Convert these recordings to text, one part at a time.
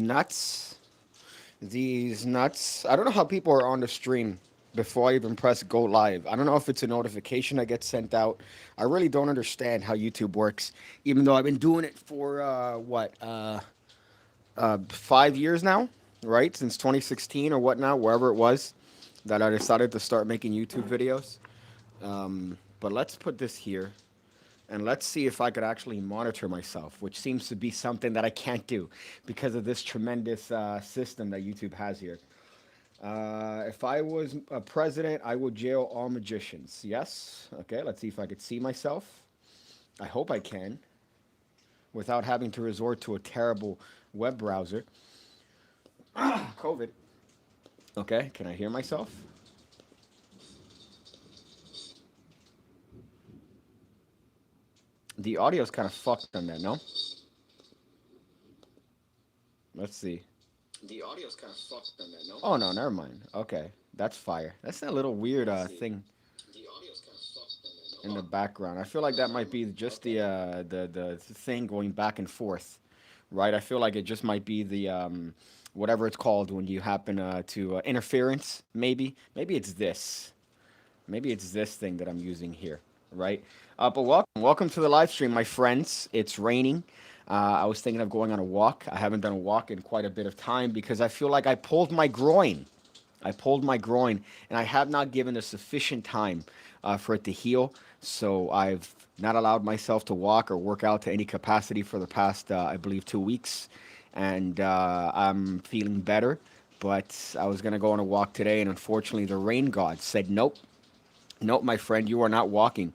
Nuts. These nuts. I don't know how people are on the stream before I even press go live. I don't know if it's a notification that gets sent out. I really don't understand how YouTube works, even though I've been doing it for 5 years now, right? Since 2016 or whatnot, wherever it was that I decided to start making YouTube videos. But let's put this here and let's see if I could actually monitor myself, which seems to be something that I can't do because of this tremendous system that YouTube has here. If I was a president, I would jail all magicians. Yes. Okay, let's see if I could see myself. I hope I can without having to resort to a terrible web browser. COVID. Okay, can I hear myself? The audio's kind of fucked on that, no? Let's see. The audio's kind of fucked on that, no? Oh no, never mind. Okay, that's fire. That's that little weird Let's see. thing The audio's kind of fucked on that, in no? the Oh, background. I feel like that might be just okay. the thing going back and forth, right? I feel like it just might be the whatever it's called when you happen to interference. Maybe it's this. Maybe it's this thing that I'm using here, right? But welcome to the live stream, my friends. It's raining. I was thinking of going on a walk. I haven't done a walk in quite a bit of time because I feel like I pulled my groin. I pulled my groin, and I have not given a sufficient time for it to heal. So I've not allowed myself to walk or work out to any capacity for the past, I believe, 2 weeks. And I'm feeling better. But I was going to go on a walk today, and unfortunately, the rain god said, nope, nope, my friend, you are not walking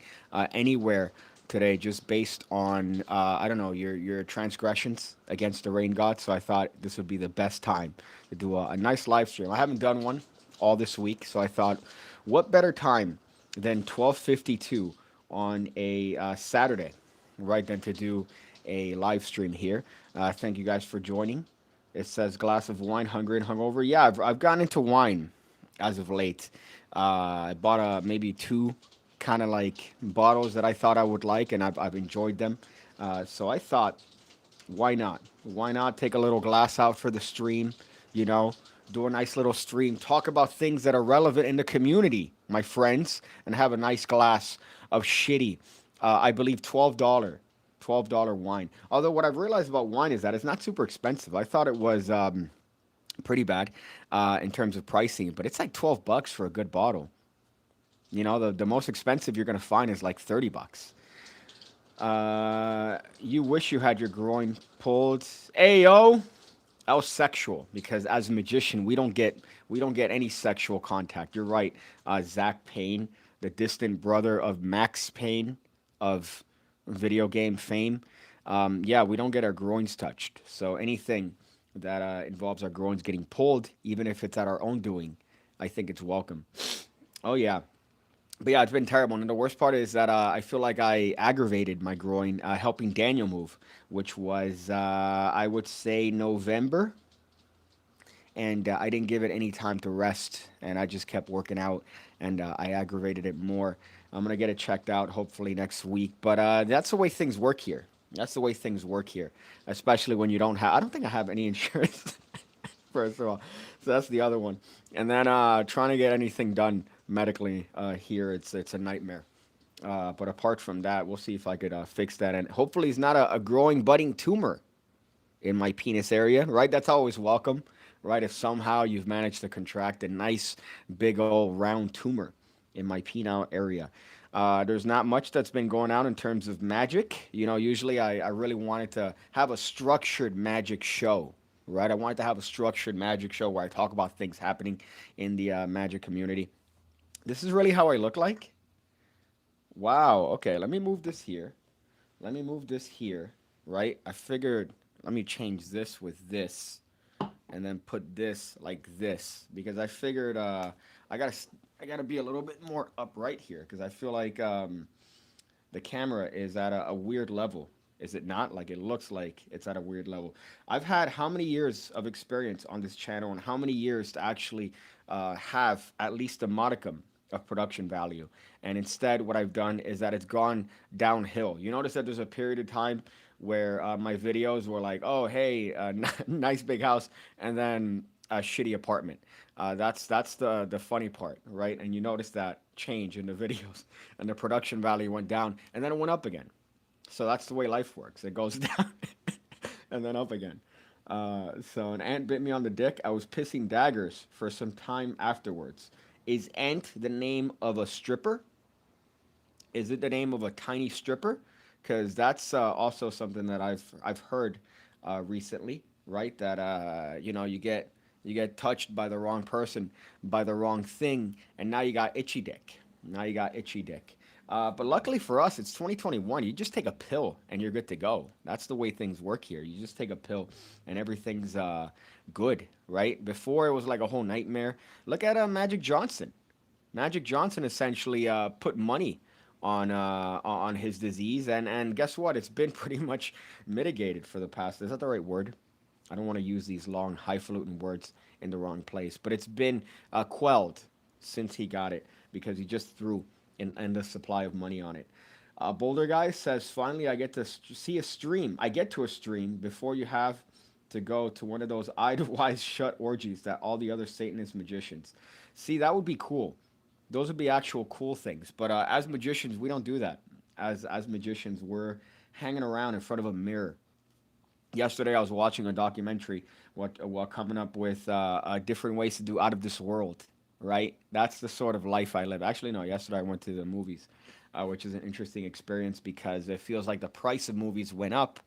anywhere today just based on I don't know your transgressions against the rain god. So I thought this would be the best time to do a nice live stream. I haven't done one all this week, so I thought, what better time than 12:52 on a Saturday, right? Than to do a live stream here. Thank you guys for joining. It says glass of wine, hungry and hungover. Yeah, I've gotten into wine as of late. I bought maybe two kind of like bottles that I thought I would like, and I've enjoyed them. So I thought, why not? Why not take a little glass out for the stream? You know, do a nice little stream, talk about things that are relevant in the community, my friends, and have a nice glass of shitty, I believe $12 wine. Although what I've realized about wine is that it's not super expensive. I thought it was pretty bad in terms of pricing, but it's like $12 for a good bottle. You know, the most expensive you're gonna find is like $30. You wish you had your groin pulled. Ayo, that was sexual because as a magician, we don't get any sexual contact. You're right, Zach Payne, the distant brother of Max Payne of video game fame. Yeah, we don't get our groins touched. So anything that involves our groins getting pulled, even if it's at our own doing, I think it's welcome. Oh yeah, but yeah, it's been terrible. And the worst part is that I feel like I aggravated my groin helping Daniel move, which was, I would say, November. And I didn't give it any time to rest. And I just kept working out and I aggravated it more. I'm going to get it checked out hopefully next week. But that's the way things work here. That's the way things work here, especially when you don't have. I don't think I have any insurance. First of all. So that's the other one. And then trying to get anything done medically here, it's a nightmare. But apart from that, we'll see if I could fix that. And hopefully, it's not a growing, budding tumor in my penis area, right? That's always welcome, right? If somehow you've managed to contract a nice, big old round tumor in my penile area. There's not much that's been going on in terms of magic. You know, usually I really wanted to have a structured magic show, right? I wanted to have a structured magic show where I talk about things happening in the magic community. This is really how I look like. Wow. Okay, let me move this here. Let me move this here, right? I figured let me change this with this and then put this like this because I figured I got to I got to be a little bit more upright here because I feel like the camera is at a weird level. Is it not? Like it looks like it's at a weird level. I've had how many years of experience on this channel and how many years to actually have at least a modicum of production value. And instead, what I've done is that it's gone downhill. You notice that there's a period of time where my videos were like, oh hey, nice big house, and then a shitty apartment. That's the funny part, right? And you notice that change in the videos, and the production value went down, and then it went up again. So that's the way life works. It goes down and then up again. So an ant bit me on the dick. I was pissing daggers for some time afterwards. Is ant the name of a stripper? Is it the name of a tiny stripper? Because that's also something that I've heard recently, right? That you get touched by the wrong person, by the wrong thing, and now you got itchy dick. Now you got itchy dick. But luckily for us, it's 2021. You just take a pill and you're good to go. That's the way things work here. You just take a pill and everything's good, right? Before it was like a whole nightmare. Look at Magic Johnson. Magic Johnson essentially put money on his disease, and guess what? It's been pretty much mitigated for the past. Is that the right word? I don't want to use these long, highfalutin words in the wrong place, but it's been quelled since he got it because he just threw an endless supply of money on it. Boulder Guy says, finally, I get to see a stream. I get to a stream before you have to go to one of those eyed-wise shut orgies that all the other Satanist magicians. See, that would be cool. Those would be actual cool things. But as magicians, we don't do that. As magicians, we're hanging around in front of a mirror. Yesterday, I was watching a documentary, what coming up with different ways to do out of this world. Right? That's the sort of life I live. Actually, no. Yesterday, I went to the movies, which is an interesting experience because it feels like the price of movies went up,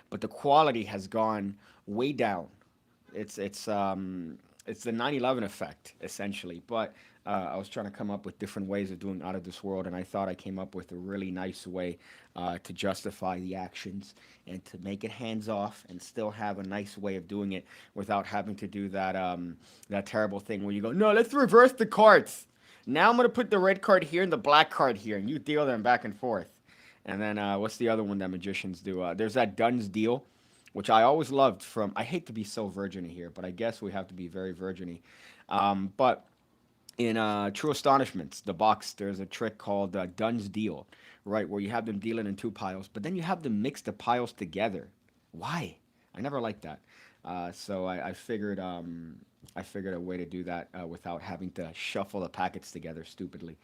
but the quality has gone way down. It's the 9/11 effect essentially. But I was trying to come up with different ways of doing out of this world, and I thought I came up with a really nice way to justify the actions and to make it hands off and still have a nice way of doing it without having to do that terrible thing where you go, no, let's reverse the cards. Now I'm gonna put the red card here and the black card here, and you deal them back and forth. And then what's the other one that magicians do? There's that Dunn's deal, which I always loved from. I hate to be so virgin here, but I guess we have to be very virgin-y. But in True Astonishments, the box, there's a trick called Dunn's Deal, right, where you have them dealing in two piles, but then you have them mix the piles together. Why? I never liked that. So I figured a way to do that without having to shuffle the packets together stupidly.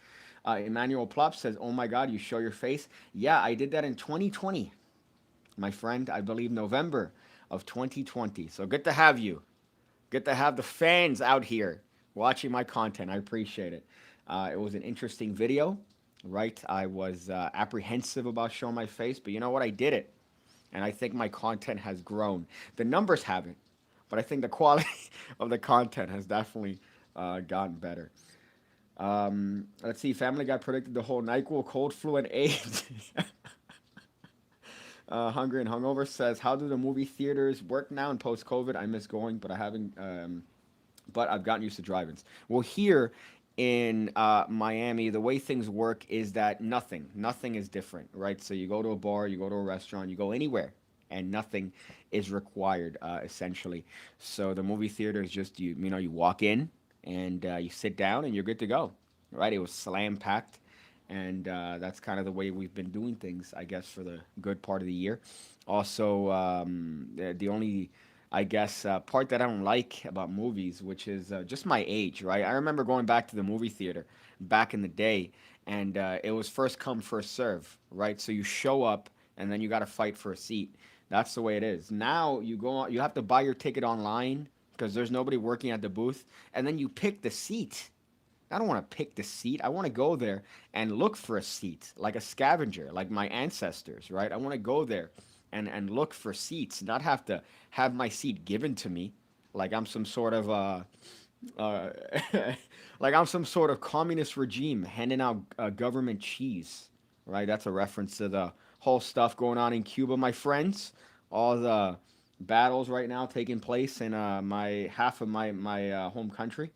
Emmanuel Plop says, "Oh my God, you show your face." Yeah, I did that in 2020, my friend. I believe November of 2020. So good to have you. Good to have the fans out here watching my content. I appreciate it. It was an interesting video, right? I was apprehensive about showing my face, but you know what? I did it. And I think my content has grown. The numbers haven't, but I think the quality of the content has definitely gotten better. Let's see. Family Guy predicted the whole NyQuil, cold, flu, and AIDS. Hungry and Hungover says, "How do the movie theaters work now in post COVID? I miss going, but I haven't. But I've gotten used to drive-ins." Well, here in Miami, the way things work is that nothing is different, right? So you go to a bar, you go to a restaurant, you go anywhere, and nothing is required essentially. So the movie theater is just you walk in and you sit down and you're good to go, right? It was slam packed, and that's kind of the way we've been doing things, I guess, for the good part of the year. Also, the only I guess part that I don't like about movies, which is just my age, right? I remember going back to the movie theater back in the day, and it was first come, first serve, right? So you show up, and then you got to fight for a seat. That's the way it is. Now you go, you have to buy your ticket online because there's nobody working at the booth, and then you pick the seat. I don't want to pick the seat. I want to go there and look for a seat, like a scavenger, like my ancestors, right? I want to go there and look for seats, not have to have my seat given to me, like I'm some sort of uh, like I'm some sort of communist regime handing out government cheese, right? That's a reference to the whole stuff going on in Cuba, my friends. All the battles right now taking place in my half of my home country.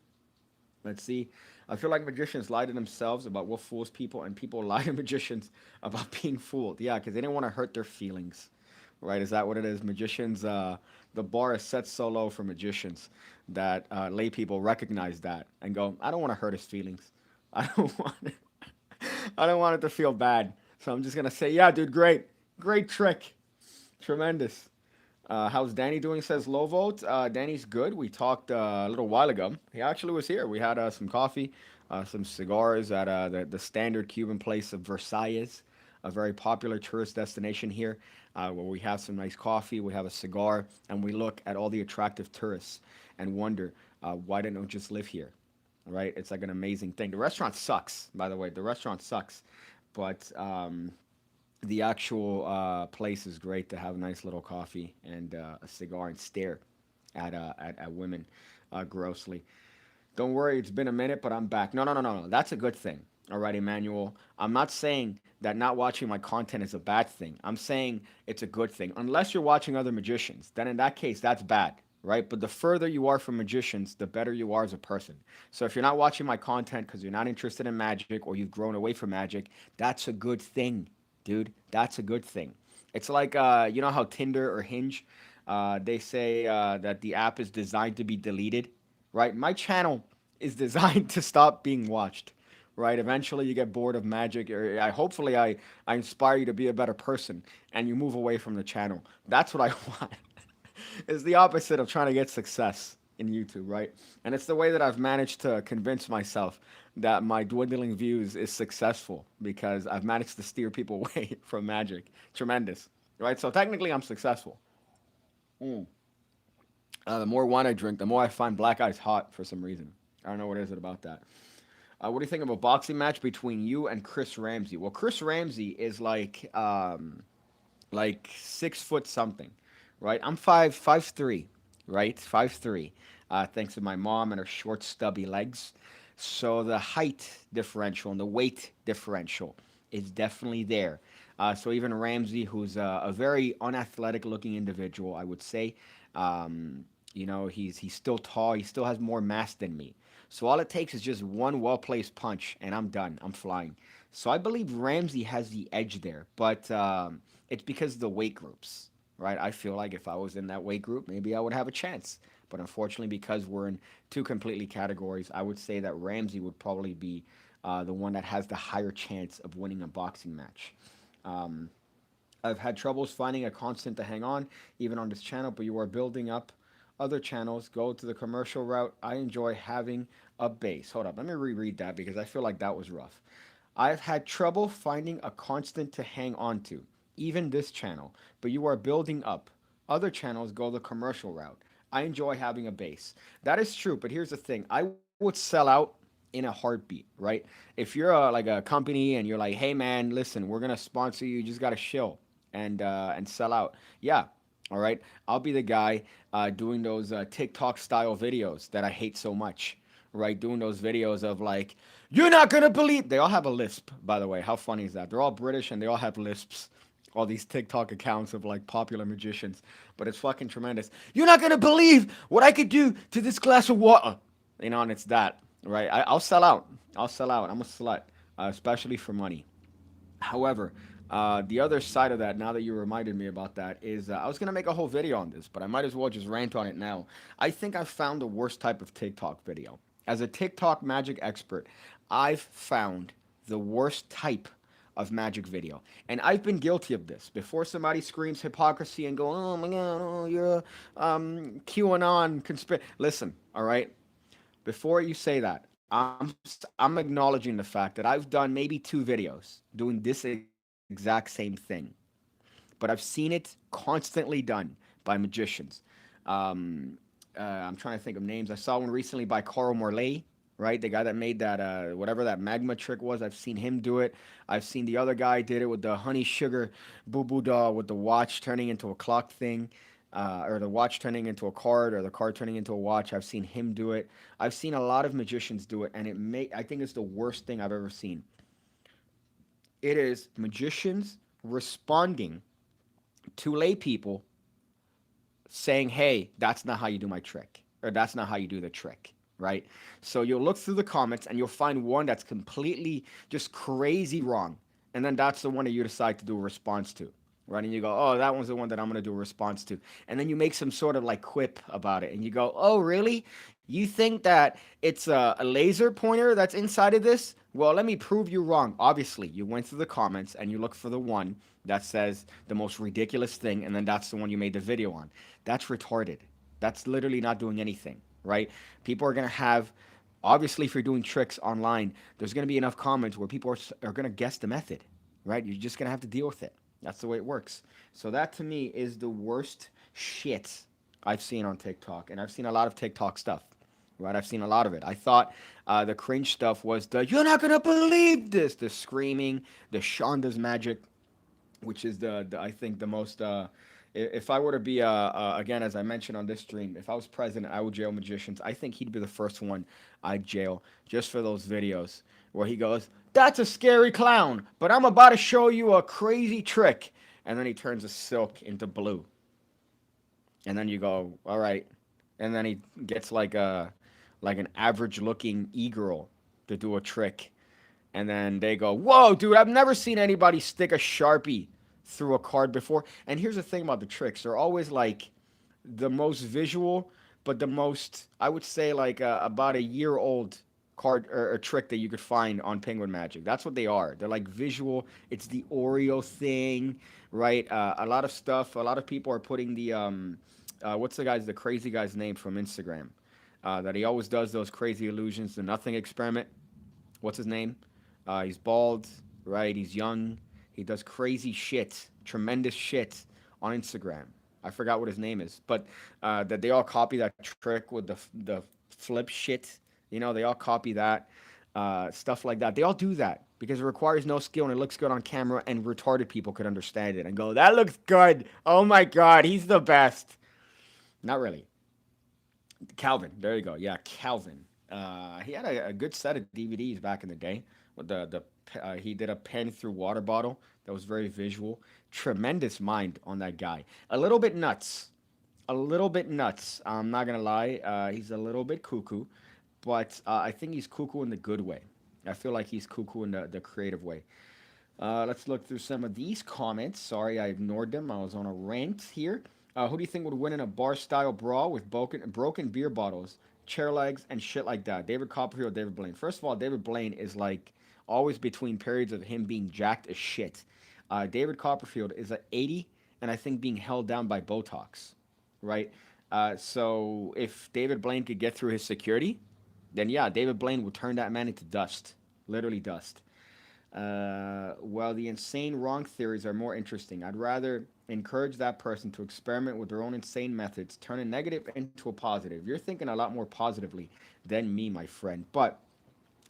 Let's see. I feel like magicians lie to themselves about what fools people, and people lie to magicians about being fooled. Yeah, because they didn't want to hurt their feelings, right? Is that what it is? Magicians, the bar is set so low for magicians that lay people recognize that and go, I don't want to hurt his feelings. I don't want it. I don't want it to feel bad. So I'm just gonna say, yeah, dude, great trick. Tremendous. How's Danny doing? Says low vote. Danny's good. We talked a little while ago. He actually was here. We had some coffee, some cigars at the standard Cuban place of Versailles, a very popular tourist destination here, where we have some nice coffee, we have a cigar, and we look at all the attractive tourists and wonder why they don't just live here, right? It's like an amazing thing. The restaurant sucks, by the way. The restaurant sucks, but the actual place is great to have a nice little coffee and a cigar and stare at women grossly. Don't worry, it's been a minute, but I'm back. No, no, no, no, no. That's a good thing. All right, Emmanuel. I'm not saying that not watching my content is a bad thing. I'm saying it's a good thing. Unless you're watching other magicians, then in that case, that's bad, right? But the further you are from magicians, the better you are as a person. So if you're not watching my content because you're not interested in magic or you've grown away from magic, that's a good thing, dude. That's a good thing. It's like, you know how Tinder or Hinge, they say that the app is designed to be deleted, right? My channel is designed to stop being watched, right? Eventually, you get bored of magic, or hopefully, I inspire you to be a better person, and you move away from the channel. That's what I want. It's the opposite of trying to get success in YouTube, right? And it's the way that I've managed to convince myself that my dwindling views is successful because I've managed to steer people away from magic. Tremendous, right? So technically, I'm successful. Mm. The more wine I drink, the more I find black ice hot for some reason. I don't know what is it about that. What do you think of a boxing match between you and Chris Ramsey? Well, Chris Ramsey is like 6 foot something, right? I'm 5'3", right? 5'3", thanks to my mom and her short, stubby legs. So the height differential and the weight differential is definitely there. So even Ramsey, who's a very unathletic looking individual, I would say, he's still tall. He still has more mass than me. So all it takes is just one well placed punch, and I'm done. I'm flying. So I believe Ramsey has the edge there, but it's because of the weight groups, right? I feel like if I was in that weight group, maybe I would have a chance. But unfortunately, because we're in two completely categories, I would say that Ramsey would probably be the one that has the higher chance of winning a boxing match. Um, I've had troubles finding a constant to hang on, even on this channel, but you are building up other channels. Go to the commercial route. I enjoy having a base. Hold up, let me reread that because I feel like that was rough. I've had trouble finding a constant to hang on to, even this channel, but you are building up. Other channels go the commercial route. I enjoy having a base. That is true, but here's the thing. I would sell out in a heartbeat, right? If you're like a company and you're like, hey man, listen, we're gonna sponsor you, you just gotta chill and sell out. Yeah, all right. I'll be the guy doing those TikTok style videos that I hate so much, right? Doing those videos of like, you're not gonna believe. They all have a lisp, by the way. How funny is that? They're all British and they all have lisps. All these TikTok accounts of like popular magicians, but it's fucking tremendous. You're not gonna believe what I could do to this glass of water, and it's that, right? I'll sell out. I'll sell out. I'm a slut, especially for money. However, the other side of that, now that you reminded me about that, is I was going to make a whole video on this, but I might as well just rant on it now. I think I found the worst type of TikTok video. As a TikTok magic expert, I've found the worst type of magic video. And I've been guilty of this. Before somebody screams hypocrisy and go, oh my God, oh, you're a QAnon conspiracy. Listen, all right? Before you say that, I'm acknowledging the fact that I've done maybe 2 videos doing this exact same thing, but I've seen it constantly done by magicians. Um, I'm trying to think of names. I saw one recently by Carl Morley, right? The guy that made that whatever that magma trick was. I've seen him do it. I've seen the other guy did it with the honey sugar boo boo doll with the watch turning into a clock thing. Or the watch turning into a card, or the card turning into a watch. I've seen him do it. I've seen a lot of magicians do it, and I think it's the worst thing I've ever seen. It is magicians responding to lay people saying, hey, that's not how you do my trick, or that's not how you do the trick, right? So you'll look through the comments and you'll find one that's completely just crazy wrong. And then that's the one that you decide to do a response to, right? And you go, oh, that one's the one that I'm going to do a response to. And then you make some sort of like quip about it. And you go, oh, really? You think that it's a laser pointer that's inside of this? Well, let me prove you wrong. Obviously, you went through the comments and you look for the one that says the most ridiculous thing, and then that's the one you made the video on. That's retarded. That's literally not doing anything, right? People are gonna have, obviously, if you're doing tricks online, there's gonna be enough comments where people are gonna guess the method, right? You're just gonna have to deal with it. That's the way it works. So that to me is the worst shit I've seen on TikTok, and I've seen a lot of TikTok stuff. Right, I've seen a lot of it. I thought the cringe stuff was the "you're not gonna believe this," the screaming, the Shonda's magic, which is the I think the most. If I were to be again, as I mentioned on this stream, if I was president, I would jail magicians. I think he'd be the first one I'd jail just for those videos where he goes, "That's a scary clown, but I'm about to show you a crazy trick," and then he turns a silk into blue, and then you go, "All right," and then he gets like an average looking e-girl to do a trick, and then they go, "Whoa, dude, I've never seen anybody stick a Sharpie through a card before." And here's the thing about the tricks, they're always like the most visual, but the most, I would say, like about a year old card or trick that you could find on Penguin Magic. That's what they are. They're like visual. It's the Oreo thing, right? A lot of stuff, a lot of people are putting what's the crazy guy's name from Instagram? That he always does those crazy illusions, the nothing experiment. What's his name? He's bald, right? He's young. He does crazy shit, tremendous shit on Instagram. I forgot what his name is, but that they all copy that trick with the flip shit. You know, they all copy that stuff like that. They all do that because it requires no skill and it looks good on camera, and retarded people could understand it and go, "That looks good. Oh my god, he's the best." Not really. Calvin, there you go. Yeah, Calvin. He had a good set of DVDs back in the day. With he did a pen through water bottle that was very visual. Tremendous mind on that guy. A little bit nuts. A little bit nuts. I'm not gonna lie. He's a little bit cuckoo, but I think he's cuckoo in the good way. I feel like he's cuckoo in the creative way. Let's look through some of these comments. Sorry, I ignored them. I was on a rant here. Who do you think would win in a bar style brawl with broken beer bottles, chair legs, and shit like that? David Copperfield, David Blaine. First of all, David Blaine is like always between periods of him being jacked as shit. David Copperfield is at 80 and I think being held down by Botox, right? So if David Blaine could get through his security, then yeah, David Blaine would turn that man into dust, literally dust. While the insane wrong theories are more interesting, I'd rather encourage that person to experiment with their own insane methods, turn a negative into a positive. You're thinking a lot more positively than me, my friend. But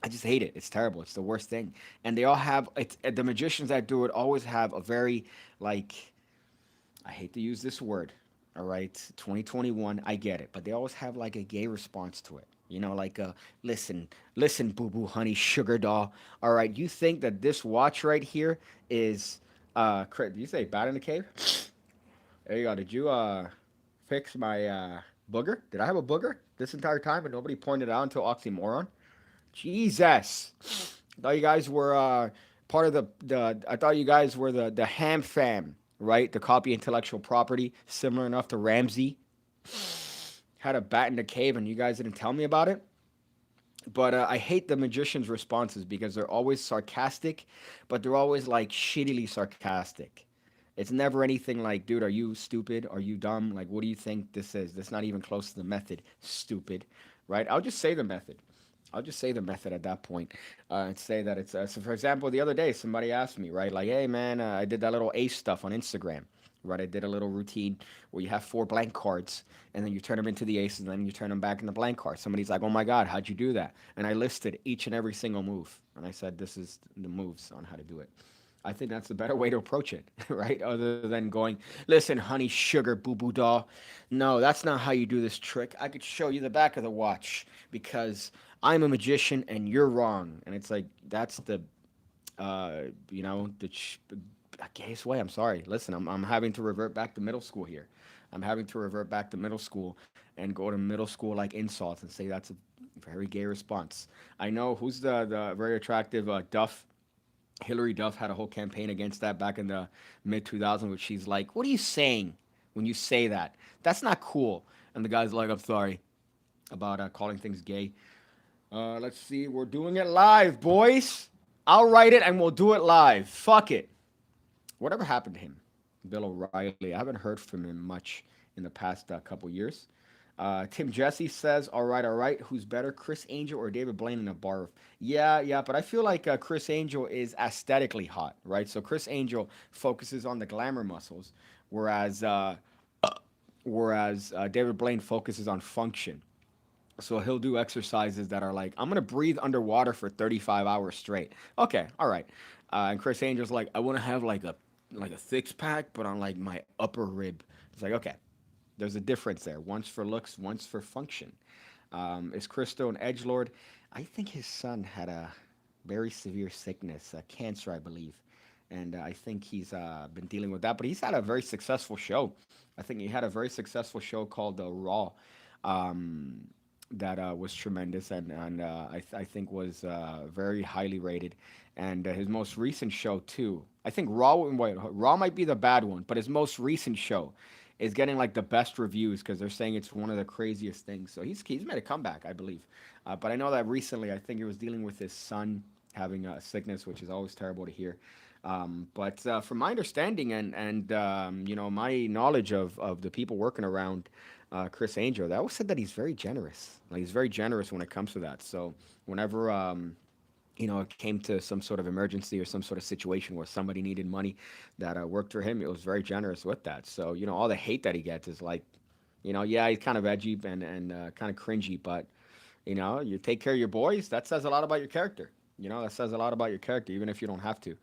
I just hate it. It's terrible. It's the worst thing. And they all have the magicians that do it always have a very like, I hate to use this word. All right, 2021, I get it, but they always have like a gay response to it. You know, like listen, boo boo, honey, sugar doll. All right, you think that this watch right here is did you say bat in the cave? There you go. Did you fix my booger? Did I have a booger this entire time and nobody pointed it out until oxymoron? Jesus. I thought you guys were part of I thought you guys were the ham fam, right? The copy intellectual property, similar enough to Ramsey. Had a bat in the cave and you guys didn't tell me about it. But I hate the magician's responses because they're always sarcastic, but they're always like shittily sarcastic. It's never anything like, "Dude, are you stupid? Are you dumb? Like, what do you think this is? That's not even close to the method, stupid." Right? I'll just say the method. I'll just say the method at that point and say that it's. So, for example, the other day, somebody asked me, right, like, "Hey, man, I did that little ace stuff on Instagram." Right, I did a little routine where you have four blank cards, and then you turn them into the aces, and then you turn them back into blank cards. Somebody's like, "Oh my God, how'd you do that?" And I listed each and every single move, and I said, "This is the moves on how to do it." I think that's the better way to approach it, right? Other than going, "Listen, honey, sugar, boo boo doll." No, that's not how you do this trick. I could show you the back of the watch because I'm a magician and you're wrong. And it's like, that's the, you know, gayest way. I'm sorry. Listen, I'm having to revert back to middle school here. I'm having to revert back to middle school and go to middle school like insults and say that's a very gay response. I know who's the very attractive Duff. Hillary Duff had a whole campaign against that back in the mid 2000s, which she's like, "What are you saying when you say that? That's not cool." And the guy's like, "I'm sorry about calling things gay." Let's see. We're doing it live, boys. I'll write it and we'll do it live. Fuck it. Whatever happened to him, Bill O'Reilly? I haven't heard from him much in the past couple years. Tim Jesse says, all right. Who's better, Chris Angel or David Blaine in a bar? Yeah. But I feel like Chris Angel is aesthetically hot, right? So Chris Angel focuses on the glamour muscles, whereas David Blaine focuses on function. So he'll do exercises that are like, I'm gonna breathe underwater for 35 hours straight. Okay, all right. And Chris Angel's like, I want to have like a six pack, but on like my upper rib. It's like, okay, there's a difference there. Once for looks, once for function. Is Christo an edge lord? I think his son had a very severe sickness, cancer, I believe, and I think he's been dealing with that. But he's had a very successful show. I think he had a very successful show called Raw. Um, that was tremendous and I think was very highly rated. And his most recent show too. I think Raw might be the bad one, but his most recent show is getting like the best reviews because they're saying it's one of the craziest things. So he's made a comeback, I believe. But I know that recently, I think he was dealing with his son having a sickness, which is always terrible to hear. But from my understanding and my knowledge of the people working around Chris Angel, they always said that he's very generous. Like he's very generous when it comes to that. So whenever it came to some sort of emergency or some sort of situation where somebody needed money that worked for him, it was very generous with that. So all the hate that he gets is like, yeah, he's kind of edgy and kind of cringy, but you take care of your boys. That says a lot about your character. That says a lot about your character, even if you don't have to.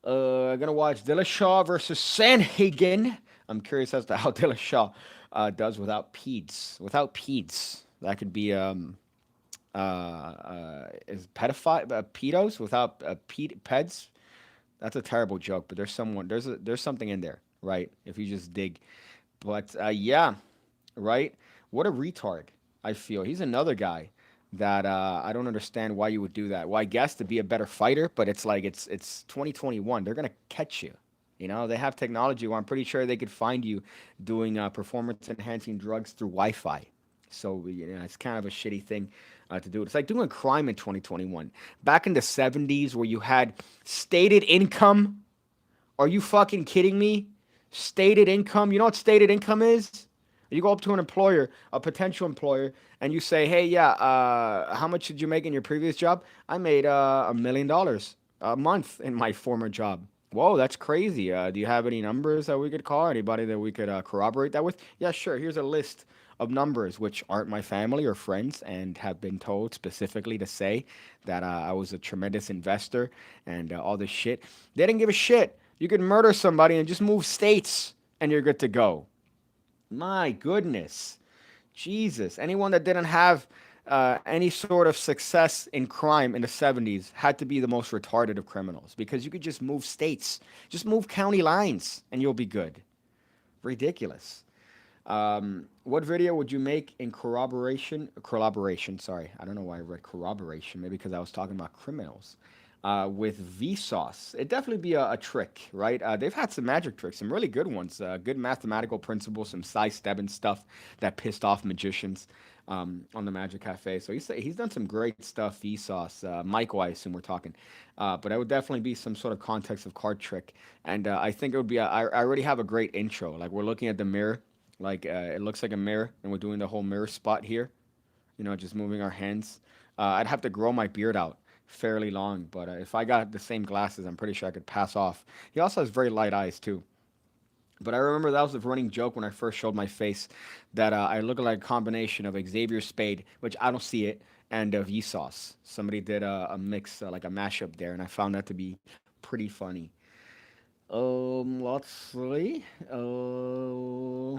I'm gonna watch Dillashaw versus Sanhagen. I'm curious as to how Dillashaw does without peds. Without peds, that could be is pedophile pedos without peds. That's a terrible joke, but there's something in there, right? If you just dig, but yeah, right. What a retard! I feel he's another guy that I don't understand why you would do that. Well, I guess to be a better fighter, but it's like it's 2021. They're gonna catch you. They have technology where I'm pretty sure they could find you doing performance enhancing drugs through Wi-Fi. So it's kind of a shitty thing to do. It's like doing crime in 2021. Back in the 70s, where you had stated income. Are you fucking kidding me? Stated income. You know what stated income is? You go up to an employer, a potential employer, and you say, "Hey, yeah, how much did you make in your previous job? I made $1 million a month in my former job." Whoa, that's crazy. Do you have any numbers that we could call? Anybody that we could corroborate that with? Yeah, sure. Here's a list of numbers which aren't my family or friends and have been told specifically to say that I was a tremendous investor and all this shit. They didn't give a shit. You could murder somebody and just move states and you're good to go. My goodness. Jesus. Anyone that didn't have any sort of success in crime in the 70s had to be the most retarded of criminals because you could just move states, just move county lines, and you'll be good. Ridiculous. What video would you make in corroboration? Sorry, I don't know why I read corroboration. Maybe because I was talking about criminals. With Vsauce, it'd definitely be a trick, right? They've had some magic tricks, some really good ones, good mathematical principles, some sidestepping stuff that pissed off magicians on the Magic Cafe. So he's done some great stuff. Vsauce, Michael, I assume we're talking, but it would definitely be some sort of context of card trick, and I think it would be. I already have a great intro. Like we're looking at the mirror, like it looks like a mirror, and we're doing the whole mirror spot here. Just moving our hands. I'd have to grow my beard out fairly long, but if I got the same glasses, I'm pretty sure I could pass off. He also has very light eyes too. But I remember that was the running joke when I first showed my face that I look like a combination of Xavier Spade, which I don't see it, and Vsauce. Somebody did a mix, like a mashup there, and I found that to be pretty funny. Let's see.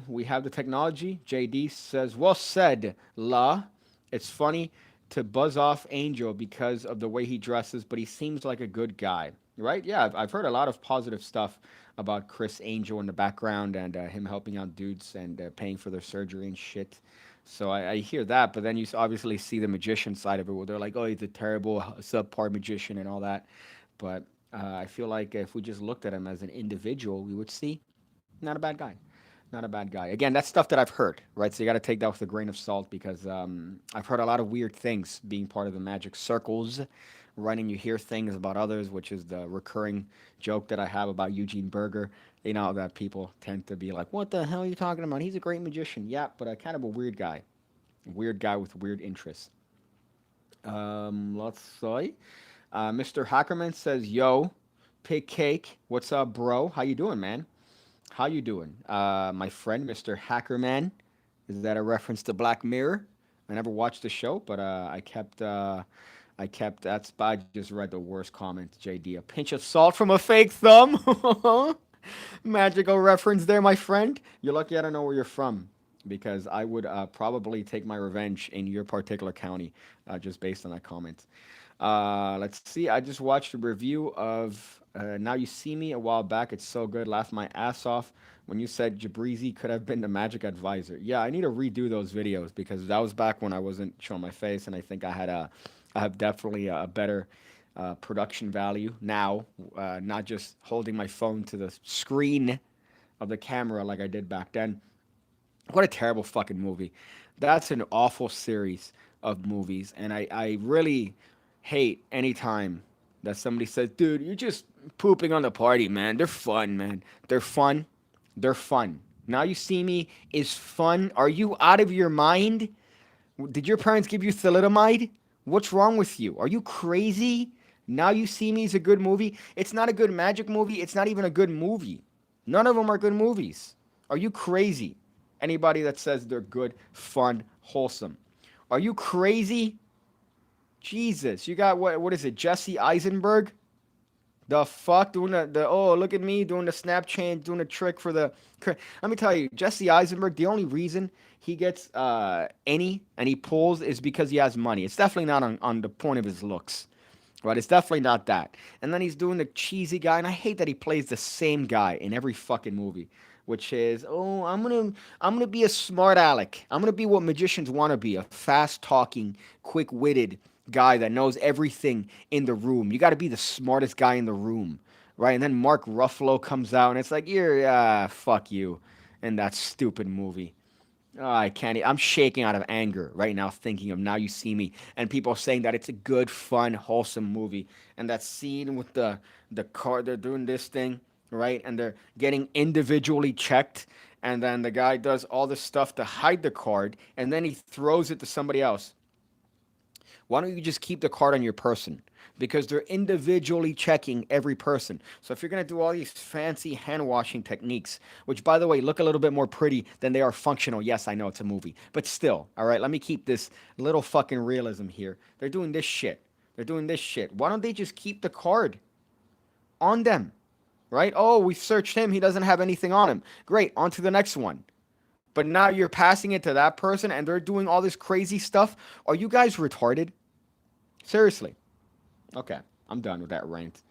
We have the technology. JD says, "Well said, La. It's funny to buzz off Angel because of the way he dresses, but he seems like a good guy, right?" Yeah, I've heard a lot of positive stuff about Chris Angel in the background and him helping out dudes and paying for their surgery and shit. So I hear that, but then you obviously see the magician side of it where they're like, "Oh, he's a terrible subpar magician" and all that. But I feel like if we just looked at him as an individual, we would see not a bad guy. not a bad guy. Again, that's stuff that I've heard, right? So you got to take that with a grain of salt because I've heard a lot of weird things being part of the magic circles, right? And you hear things about others, which is the recurring joke that I have about Eugene Berger. You know that people tend to be like, "What the hell are you talking about? He's a great magician." Yeah, but a kind of a weird guy with weird interests. Let's see. Mr. Hackerman says, "Yo, pig cake, what's up, bro? How you doing, man? How you doing, my friend, Mr. Hackerman? Is that a reference to Black Mirror? I never watched the show, but I kept. That's I just read the worst comment, JD. A pinch of salt from a fake thumb. Magical reference there, my friend. You're lucky I don't know where you're from, because I would probably take my revenge in your particular county, just based on that comment. Let's see. I just watched a review of Now You See Me a while back. It's so good. Laughed my ass off when you said Jabrizi could have been the magic advisor. Yeah, I need to redo those videos because that was back when I wasn't showing my face, and I think I have definitely a better production value now. Not just holding my phone to the screen of the camera like I did back then. What a terrible fucking movie. That's an awful series of movies. And I really hate any time that somebody says, dude, you're just pooping on the party, man. They're fun, man. They're fun. They're fun. Now You See Me is fun. Are you out of your mind? Did your parents give you thalidomide? What's wrong with you? Are you crazy? Now You See Me is a good movie. It's not a good magic movie. It's not even a good movie. None of them are good movies. Are you crazy? Anybody that says they're good, fun, wholesome. Are you crazy? Jesus, you got what is it? Jesse Eisenberg? The fuck doing the oh, look at me doing the snap chain, doing a trick for the. Let me tell you, Jesse Eisenberg. The only reason he gets any and he pulls is because he has money. It's definitely not on the point of his looks, right? It's definitely not that. And then he's doing the cheesy guy, and I hate that he plays the same guy in every fucking movie, which is, oh, I'm gonna be a smart aleck. I'm gonna be what magicians want to be, a fast talking, quick witted guy that knows everything in the room. You got to be the smartest guy in the room, right? And then Mark Ruffalo comes out, and it's like, you're fuck you, in that stupid movie. Oh, I can't. I'm shaking out of anger right now thinking of Now You See Me, and people saying that it's a good, fun, wholesome movie. And that scene with the car, they're doing this thing, right? And they're getting individually checked, and then the guy does all this stuff to hide the card, and then he throws it to somebody else. Why don't you just keep the card on your person? Because they're individually checking every person. So if you're going to do all these fancy hand washing techniques, which by the way look a little bit more pretty than they are functional. Yes, I know it's a movie, but still, all right, let me keep this little fucking realism here. They're doing this shit. They're doing this shit. Why don't they just keep the card on them? Right? Oh, we searched him. He doesn't have anything on him. Great. On to the next one. But now you're passing it to that person and they're doing all this crazy stuff. Are you guys retarded? Seriously. Okay, I'm done with that rant.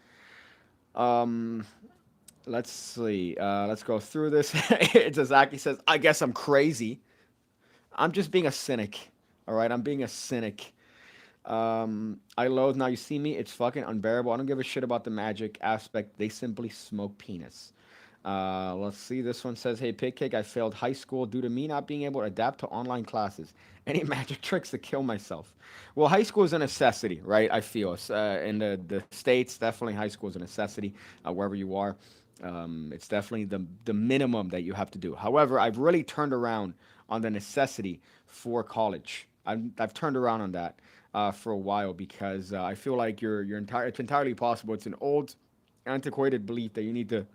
Um, let's see. Let's go through this. Zazaki says, I guess I'm crazy. I'm just being a cynic. All right, I'm being a cynic. I loathe Now You See Me. It's fucking unbearable. I don't give a shit about the magic aspect. They simply smoke penis. Let's see. This one says, "Hey, Pigcake, I failed high school due to me not being able to adapt to online classes. Any magic tricks to kill myself?" Well, high school is a necessity, right? I feel in the states, definitely high school is a necessity wherever you are. It's definitely the minimum that you have to do. However, I've really turned around on the necessity for college. I've turned around on that for a while because I feel like it's entirely possible. It's an old, antiquated belief that you need to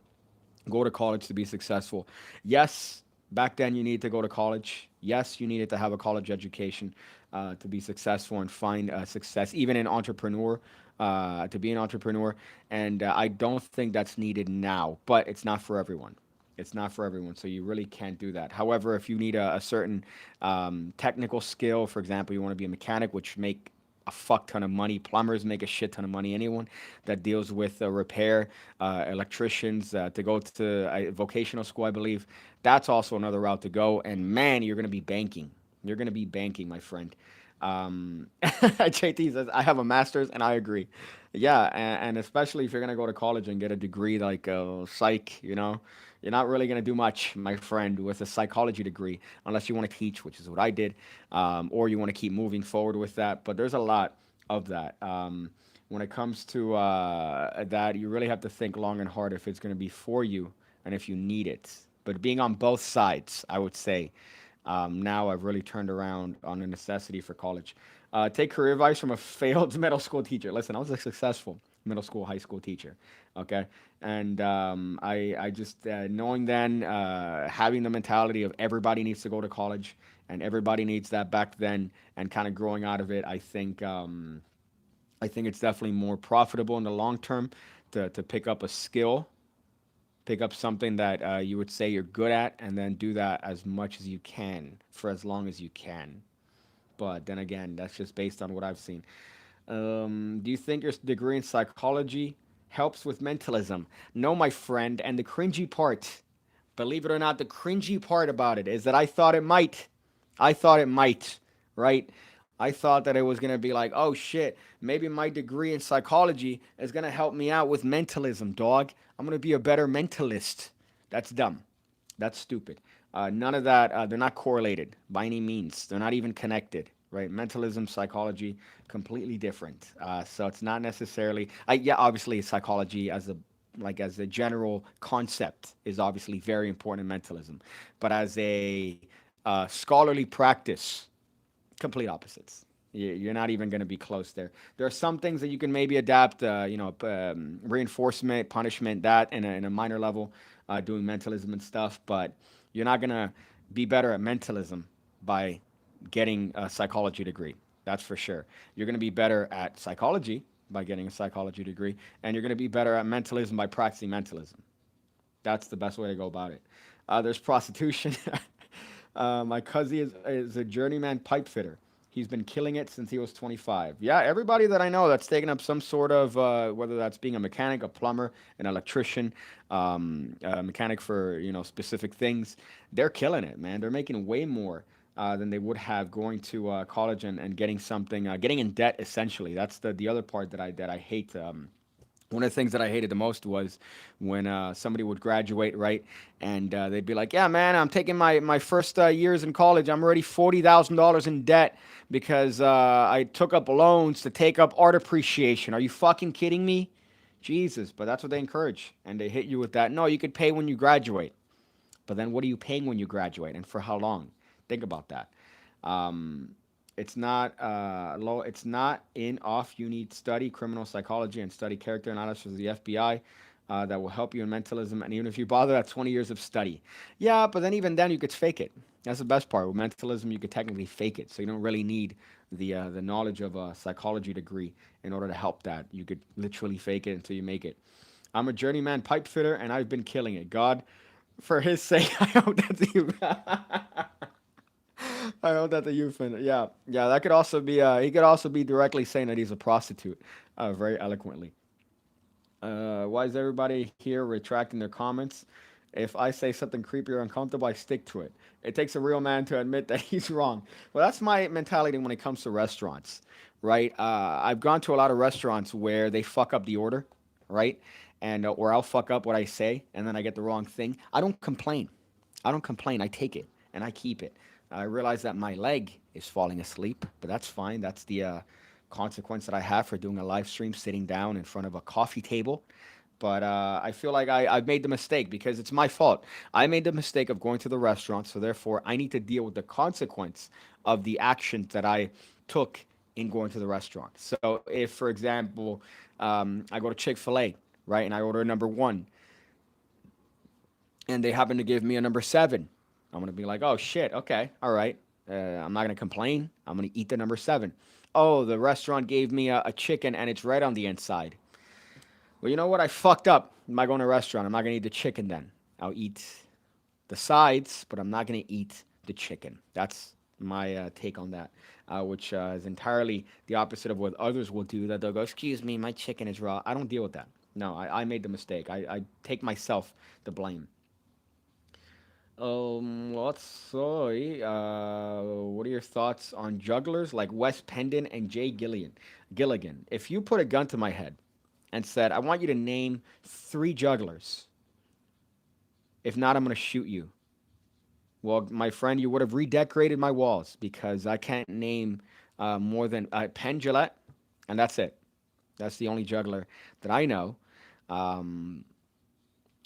go to college to be successful. Yes, back then you needed to go to college. Yes, you needed to have a college education to be successful and find success, even in entrepreneur, to be an entrepreneur. And I don't think that's needed now, but it's not for everyone. It's not for everyone, so you really can't do that. However, if you need a certain technical skill, for example, you want to be a mechanic, which make a fuck ton of money. Plumbers make a shit ton of money. Anyone that deals with repair, electricians, to go to vocational school, I believe, that's also another route to go. And man, you're going to be banking. You're going to be banking, my friend. JT says, I have a master's and I agree. Yeah, and especially if you're going to go to college and get a degree like psych, you're not really going to do much, my friend, with a psychology degree, unless you want to teach, which is what I did, or you want to keep moving forward with that. But there's a lot of that. When it comes to that, you really have to think long and hard if it's going to be for you and if you need it. But being on both sides, I would say, now I've really turned around on the necessity for college. Take career advice from a failed middle school teacher. Listen, I was a successful middle school, high school teacher. Okay. And I just, knowing then, having the mentality of everybody needs to go to college and everybody needs that back then and kind of growing out of it, I think it's definitely more profitable in the long term to pick up a skill, pick up something that you would say you're good at, and then do that as much as you can for as long as you can. But then again, that's just based on what I've seen. Do you think your degree in psychology helps with mentalism? No, my friend. And the cringy part, believe it or not, the cringy part about it is that I thought it might. I thought it might, right? I thought that it was going to be like, oh shit, maybe my degree in psychology is going to help me out with mentalism, dog. I'm going to be a better mentalist. That's dumb. That's stupid. None of that. They're not correlated by any means. They're not even connected. Right? Mentalism, psychology, completely different. So it's not necessarily. Yeah, obviously, psychology as a general concept is obviously very important in mentalism, but as a scholarly practice, complete opposites. You're not even going to be close there. There are some things that you can maybe adapt, reinforcement, punishment, that in a minor level, doing mentalism and stuff, but you're not going to be better at mentalism by getting a psychology degree. That's for sure. You're going to be better at psychology by getting a psychology degree, and you're going to be better at mentalism by practicing mentalism. That's the best way to go about it. There's prostitution. My cousin is a journeyman pipe fitter. He's been killing it since he was 25. Yeah, everybody that I know that's taken up some sort of, whether that's being a mechanic, a plumber, an electrician, a mechanic for specific things, they're killing it, man. They're making way more than they would have going to college and getting something, getting in debt essentially. That's the other part that I hate. One of the things that I hated the most was when somebody would graduate, right? And they'd be like, yeah, man, I'm taking my first years in college. I'm already $40,000 in debt because I took up loans to take up art appreciation. Are you fucking kidding me? Jesus, but that's what they encourage. And they hit you with that. No, you could pay when you graduate. But then what are you paying when you graduate and for how long? Think about that. Um, it's not low. It's not in off. You need study criminal psychology and study character analysis of the FBI. That will help you in mentalism, and even if you bother, that's 20 years of study. Yeah, but then even then, you could fake it. That's the best part. With mentalism, you could technically fake it, so you don't really need the knowledge of a psychology degree in order to help that. You could literally fake it until you make it. I'm a journeyman pipe fitter, and I've been killing it. God, for His sake, I hope that's you. I hope that the youth and yeah, yeah, that could also be. He could also be directly saying that he's a prostitute, very eloquently. Why is everybody here retracting their comments? If I say something creepy or uncomfortable, I stick to it. It takes a real man to admit that he's wrong. Well, that's my mentality when it comes to restaurants, right? I've gone to a lot of restaurants where they fuck up the order, right? And or I'll fuck up what I say, and then I get the wrong thing. I don't complain. I don't complain. I take it and I keep it. I realize that my leg is falling asleep, but that's fine. That's the consequence that I have for doing a live stream sitting down in front of a coffee table. But I feel like I've made the mistake because it's my fault. I made the mistake of going to the restaurant, so therefore I need to deal with the consequence of the actions that I took in going to the restaurant. So if, for example, I go to Chick-fil-A, right, and I order a number one, and they happen to give me a number seven, I'm gonna be like, oh shit, okay, all right. I'm not gonna complain. I'm gonna eat the number seven. Oh, the restaurant gave me a chicken and it's right on the inside. Well, you know what? I fucked up. Am I going to a restaurant? I'm not gonna eat the chicken then. I'll eat the sides, but I'm not gonna eat the chicken. That's my take on that, which is entirely the opposite of what others will do. That they'll go, "Excuse me, my chicken is raw." I don't deal with that. No, I made the mistake. I take myself the blame. Let's see. What are your thoughts on jugglers like Wes Pendon and Jay Gillian? Gilligan. If you put a gun to my head and said, I want you to name three jugglers, if not, I'm going to shoot you. Well, my friend, you would have redecorated my walls because I can't name more than Penn Jillette, and that's it. That's the only juggler that I know. Um,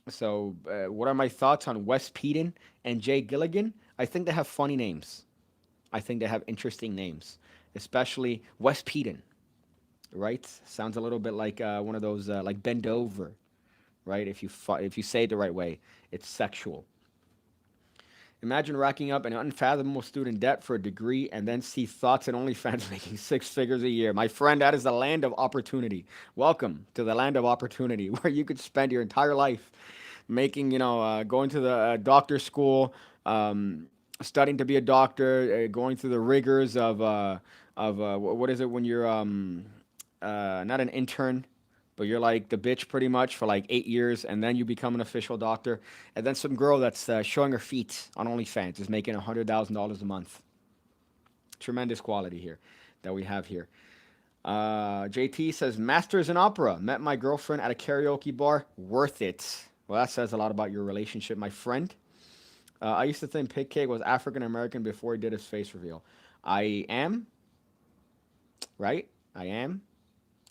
what are my thoughts on Wes Peden and Jay Gilligan? I think they have funny names. I think they have interesting names, especially Wes Peden, right? Sounds a little bit like one of those like bend over, right? If you say it the right way, it's sexual. Imagine racking up an unfathomable student debt for a degree and then see thoughts and OnlyFans making six figures a year. My friend, that is the land of opportunity. Welcome to the land of opportunity where you could spend your entire life making, going to the doctor school, studying to be a doctor, going through the rigors of what is it when you're not an intern, but you're like the bitch pretty much for like 8 years, and then you become an official doctor, and then some girl that's showing her feet on OnlyFans is making $100,000 a month. Tremendous quality here that we have here. JT says masters in opera. Met my girlfriend at a karaoke bar. Worth it. Well, that says a lot about your relationship, my friend. I used to think Pigcake was African American before he did his face reveal. I am, right? I am.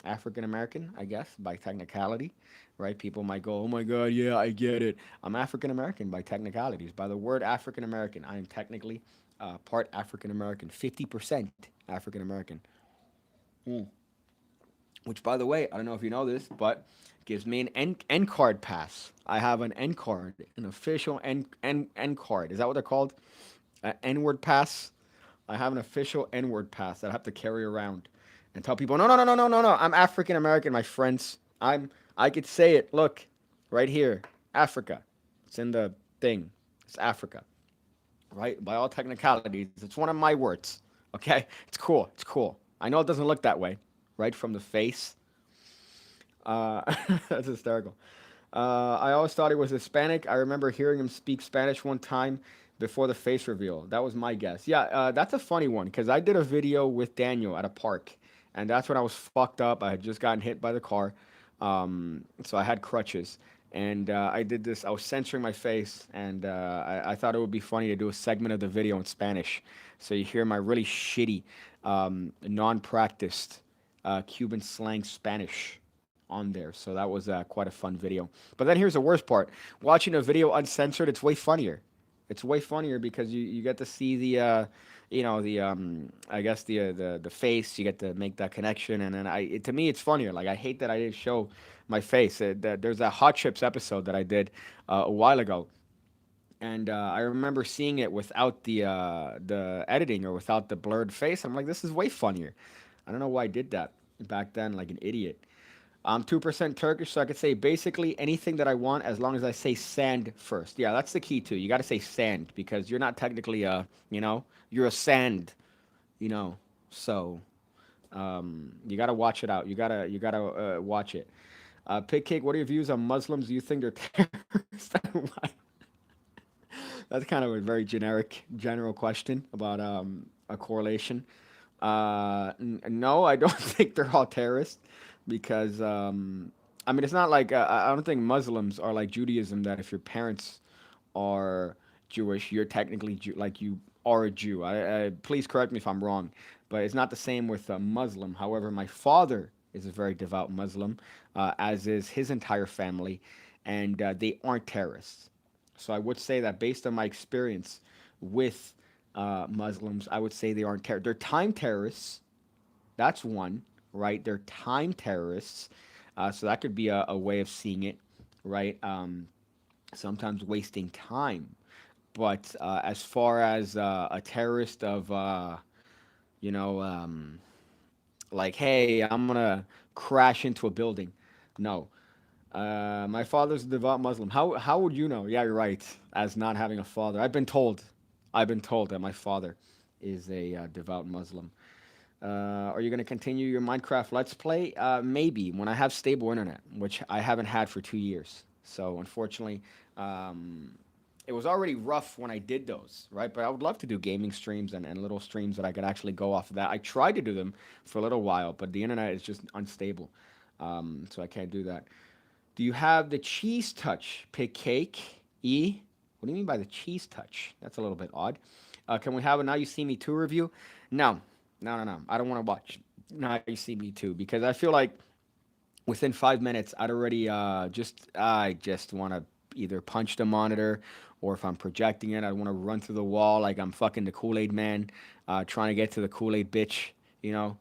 African American, I guess, by technicality, right? People might go, oh my God, yeah, I get it. I'm African American by technicalities. By the word African American, I am technically part African American, 50% African American. Mm. Which, by the way, I don't know if you know this, but gives me an N card pass. I have an N card, an official N card. Is that what they're called? N word pass. I have an official N word pass that I have to carry around and tell people, no, no, no, no, no, no, no. I'm African American, my friends. I could say it. Look, right here, Africa. It's in the thing. It's Africa, right? By all technicalities, it's one of my words. Okay, it's cool. It's cool. I know it doesn't look that way, right, from the face. Uh, that's hysterical. I always thought he was Hispanic. I remember hearing him speak Spanish one time before the face reveal. That was my guess. Yeah, that's a funny one because I did a video with Daniel at a park, and that's when I was fucked up. I had just gotten hit by the car, so I had crutches, and I did this. I was censoring my face, and I thought it would be funny to do a segment of the video in Spanish, so you hear my really shitty, non-practiced Cuban slang Spanish on there. So that was quite a fun video. But then here's the worst part: watching a video uncensored, it's way funnier. It's way funnier because you get to see the the I guess the face. You get to make that connection, and then to me it's funnier. Like I hate that I didn't show my face. There's a Hot Chips episode that I did a while ago, and I remember seeing it without the editing or without the blurred face. I'm like, this is way funnier. I don't know why I did that back then, like an idiot. I'm 2% Turkish, so I could say basically anything that I want as long as I say sand first. Yeah, that's the key too. You got to say sand because you're not technically you're a sand, you know. So you got to watch it out. You gotta watch it. Pig Cake, what are your views on Muslims? Do you think they're terrorists? Why? That's kind of a very general question about a correlation. No, I don't think they're all terrorists because I mean it's not like I don't think Muslims are like Judaism that if your parents are Jewish, you're technically like you are a Jew. Please correct me if I'm wrong, but it's not the same with a Muslim. However, my father is a very devout Muslim, as is his entire family, and they aren't terrorists. So I would say that based on my experience with Muslims, I would say they aren't terrorists. They're time terrorists. That's one, right? They're time terrorists. So that could be a way of seeing it, right? Sometimes wasting time. But as far as a terrorist of, you know, like, hey, I'm going to crash into a building. No. My father's a devout Muslim. How would you know? Yeah, you're right. As not having a father, I've been told that my father is a devout Muslim. Are you going to continue your Minecraft Let's Play? Maybe when I have stable internet, which I haven't had for 2 years. So unfortunately, um, it was already rough when I did those, right? But I would love to do gaming streams and little streams that I could actually go off of that. I tried to do them for a little while, but the internet is just unstable, so I can't do that. Do you have the cheese touch pigcakee? What do you mean by the cheese touch? That's a little bit odd. Can we have a Now You See Me 2 review? No, no. I don't want to watch Now You See Me 2 because I feel like within 5 minutes, I just want to either punch the monitor, or if I'm projecting it, I want to run through the wall like I'm fucking the Kool Aid man, trying to get to the Kool Aid bitch, you know.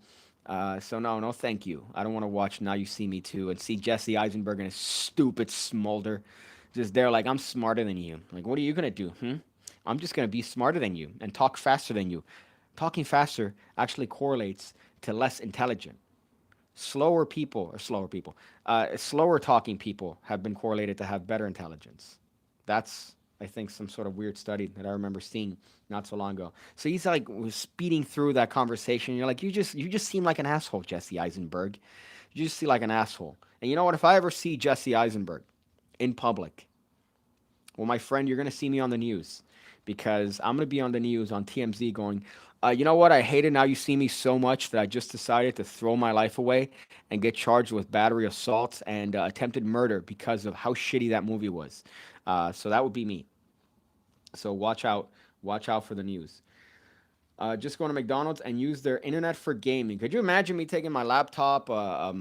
So no, no, thank you. I don't want to watch Now You See Me Too and see Jesse Eisenberg and his stupid smolder, just there like I'm smarter than you. Like, what are you gonna do? I'm just gonna be smarter than you and talk faster than you. Talking faster actually correlates to less intelligent. Slower talking people have been correlated to have better intelligence. That's, I think, some sort of weird study that I remember seeing not so long ago. So he's like was speeding through that conversation. You're like, you just seem like an asshole, Jesse Eisenberg. You just seem like an asshole. And you know what? If I ever see Jesse Eisenberg in public, well, my friend, you're gonna see me on the news because I'm gonna be on the news on TMZ going, you know what? I hate it now you see me so much that I just decided to throw my life away and get charged with battery assault and attempted murder because of how shitty that movie was. So that would be me. So watch out for the news. Just going to McDonald's and use their internet for gaming. Could you imagine me taking my laptop, a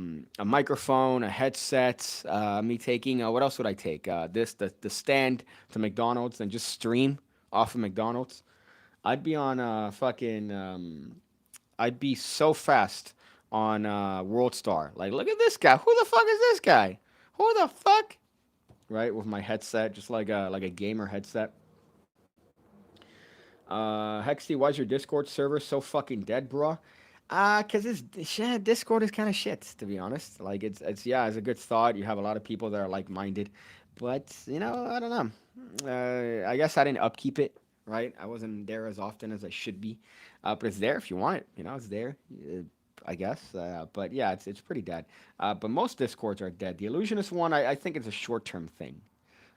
microphone, a headset, me taking, what else would I take? The stand to McDonald's and just stream off of McDonald's? I'd be on I'd be so fast on World Star. Like, look at this guy. Who the fuck is this guy? Who the fuck? Right, with my headset, just like a gamer headset. Hexy, why's your Discord server so fucking dead, bro? Cause Discord is kind of shit, to be honest. Like it's yeah, it's a good thought. You have a lot of people that are like minded, but I don't know. I guess I didn't upkeep it, right? I wasn't there as often as I should be. But it's there if you want it. It's there. I guess. But yeah, it's pretty dead. But most Discords are dead. The Illusionist one, I think it's a short term thing.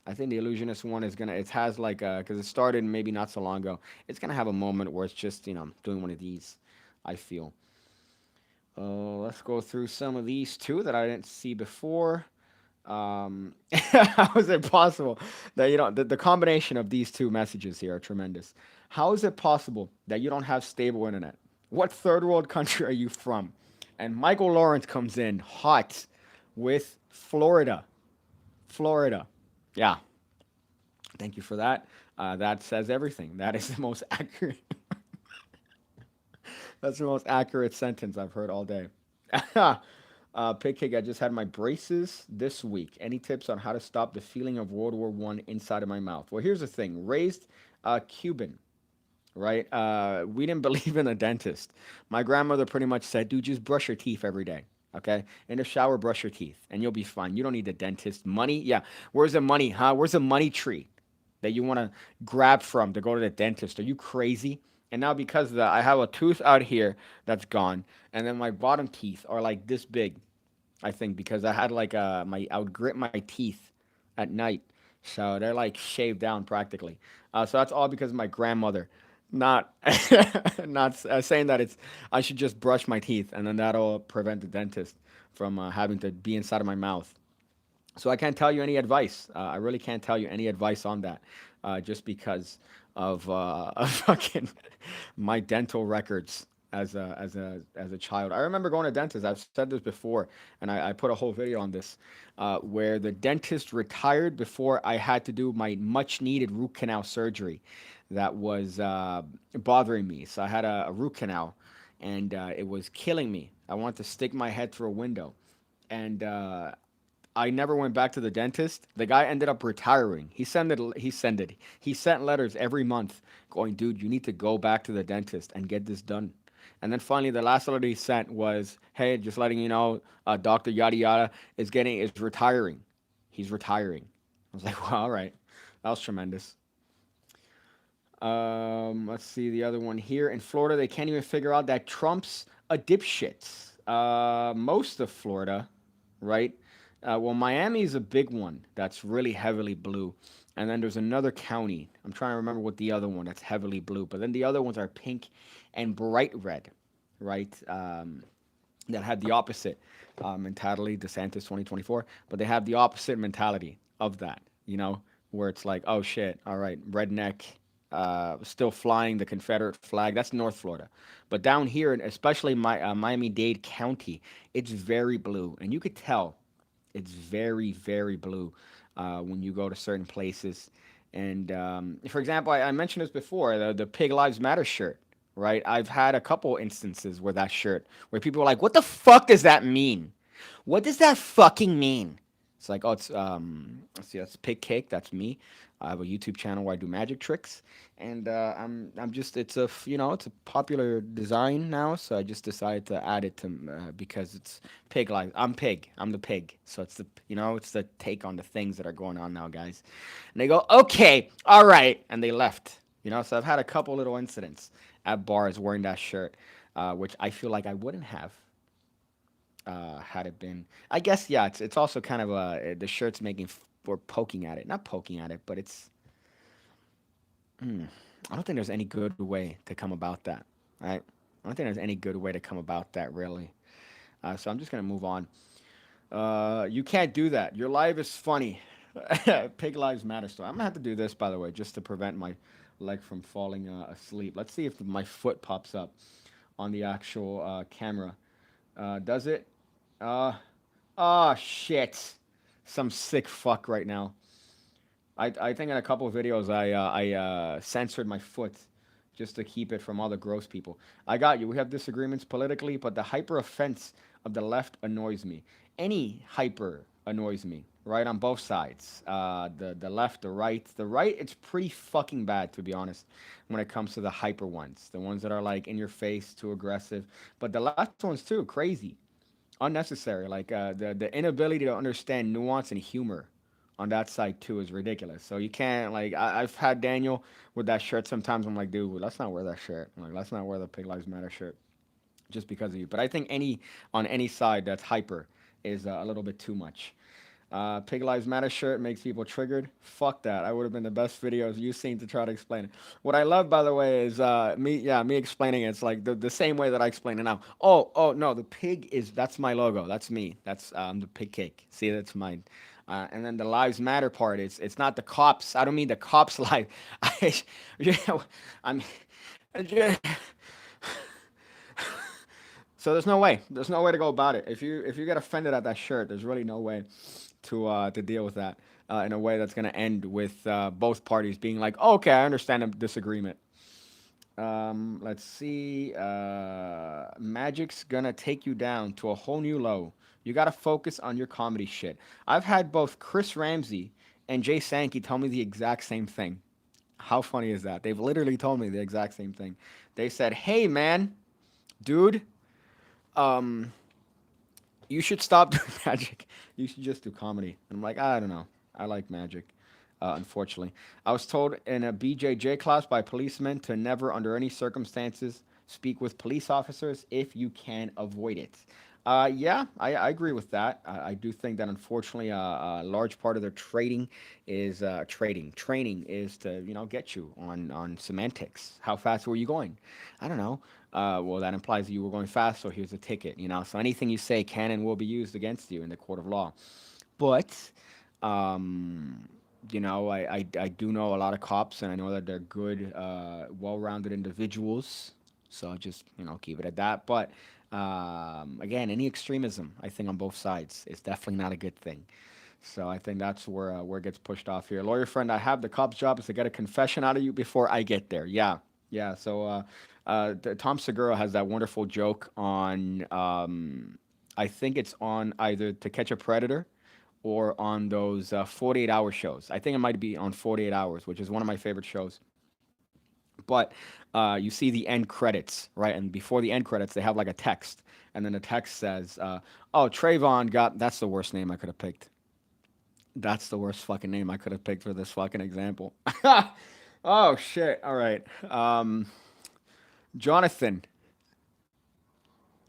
I think the Illusionist one is gonna. It has like because it started maybe not so long ago. It's gonna have a moment where it's just doing one of these. I feel. Let's go through some of these too that I didn't see before. How is it possible that the combination of these two messages here are tremendous? How is it possible that you don't have stable internet? What third world country are you from? And Michael Lawrence comes in hot with Florida. Florida. Yeah. Thank you for that. That says everything. That is the most accurate. That's the most accurate sentence I've heard all day. Pigcake, I just had my braces this week. Any tips on how to stop the feeling of World War One inside of my mouth? Well, here's the thing. Raised Cuban, right? We didn't believe in a dentist. My grandmother pretty much said, dude, just brush your teeth every day. Okay? In the shower, brush your teeth, and you'll be fine. You don't need a dentist. Money? Yeah. Where's the money, huh? Where's the money tree that you want to grab from to go to the dentist? Are you crazy? And now because of that, I have a tooth out here that's gone, and then my bottom teeth are like this big. I think because I had like I would grit my teeth at night, so they're like shaved down practically. So that's all because of my grandmother, not not saying that it's I should just brush my teeth and then that'll prevent the dentist from having to be inside of my mouth. So I can't tell you any advice. I really can't tell you any advice on that, just because of of fucking my dental records as a child. I remember going to dentist. I've said this before, and I put a whole video on this, where the dentist retired before I had to do my much needed root canal surgery that was bothering me. So I had a root canal, and it was killing me. I wanted to stick my head through a window, and I never went back to the dentist. The guy ended up retiring. He sent letters every month going, dude, you need to go back to the dentist and get this done. And then finally, the last letter he sent was, hey, just letting you know, Doctor Yada Yada is retiring. He's retiring. I was like, well, all right, that was tremendous. Let's see the other one here in Florida. They can't even figure out that Trump's a dipshit. Most of Florida, right? Well, Miami is a big one that's really heavily blue. And then there's another county. I'm trying to remember what the other one that's heavily blue. But then the other ones are pink and bright red, right? That have the opposite mentality, DeSantis 2024. But they have the opposite mentality of that, where it's like, oh shit, all right, redneck, still flying the Confederate flag. That's North Florida. But down here, especially Miami-Dade County, it's very blue. And you could tell it's very, very blue when you go to certain places. And for example, I mentioned this before, the Pig Lives Matter shirt, right? I've had a couple instances where that shirt, where people are like, what the fuck does that mean? What does that fucking mean? It's like, oh, it's let's see, that's Pig Cake. That's me. I have a YouTube channel where I do magic tricks, and I'm just it's a popular design now, so I just decided to add it to because it's pig life. I'm pig. I'm the pig. So it's the take on the things that are going on now, guys. And they go, okay, all right, and they left. So I've had a couple little incidents at bars wearing that shirt, which I feel like I wouldn't have had it been. I guess yeah. It's also kind of the shirt's making or poking at it, not poking at it, but it's. I don't think there's any good way to come about that, right? I don't think there's any good way to come about that really. So I'm just gonna move on. You can't do that. Your life is funny. Pig lives matter. So I'm gonna have to do this by the way, just to prevent my leg from falling asleep. Let's see if my foot pops up on the actual camera. Does it? Uh, oh shit! Some sick fuck right now. I think in a couple of videos I censored my foot just to keep it from all the gross people. I got you. We have disagreements politically, but the hyper offense of the left annoys me. Any hyper annoys me, right? On both sides. The left, the right. The right, it's pretty fucking bad to be honest when it comes to the hyper ones. The ones that are like in your face, too aggressive. But the left ones too, crazy. Unnecessary. Like the inability to understand nuance and humor on that side too is ridiculous. So you can't like I've had Daniel with that shirt. Sometimes I'm like, dude, let's not wear that shirt. I'm like, let's not wear the Pig Lives Matter shirt just because of you. But I think any side that's hyper is a little bit too much. Pig Lives Matter shirt makes people triggered. Fuck that. I would have been the best videos you've seen to try to explain it. What I love, by the way, is me explaining it. It's like the same way that I explain it now. Oh, no, the pig that's my logo. That's me. That's the pig cake. See, that's mine. And then the lives matter part is it's not the cops. I don't mean the cops' life. I, I'm. So there's no way. There's no way to go about it. If you get offended at that shirt, there's really no way to deal with that in a way that's going to end with both parties being like, oh, okay, I understand a disagreement. Let's see. Magic's gonna take you down to a whole new low. You gotta focus on your comedy shit. I've had both Chris Ramsey and Jay Sankey tell me the exact same thing. How funny is that? They've literally told me the exact same thing. They said, "Hey, man, dude, um, you should stop doing magic. You should just do comedy." And I'm like, I don't know. I like magic. Unfortunately, I was told in a BJJ class by policemen to never, under any circumstances, speak with police officers if you can avoid it. Yeah, I agree with that. I do think that unfortunately, a large part of their trading is training is to get you on semantics. How fast were you going? I don't know. Well, that implies that you were going fast, so here's a ticket. So anything you say can and will be used against you in the court of law. But I do know a lot of cops, and I know that they're good, well-rounded individuals. So I'll just keep it at that. But again, any extremism, I think on both sides, is definitely not a good thing. So I think that's where it gets pushed off here. Lawyer friend, I have the cop's job is to get a confession out of you before I get there. Yeah, yeah. So Tom Segura has that wonderful joke on. I think it's on either To Catch a Predator or on those 48-hour shows. I think it might be on 48 Hours, which is one of my favorite shows. But you see the end credits, right? And before the end credits, they have like a text. And then the text says, oh, Trayvon got, that's the worst name I could have picked. That's the worst fucking name I could have picked for this fucking example. Oh, shit. All right. Jonathan.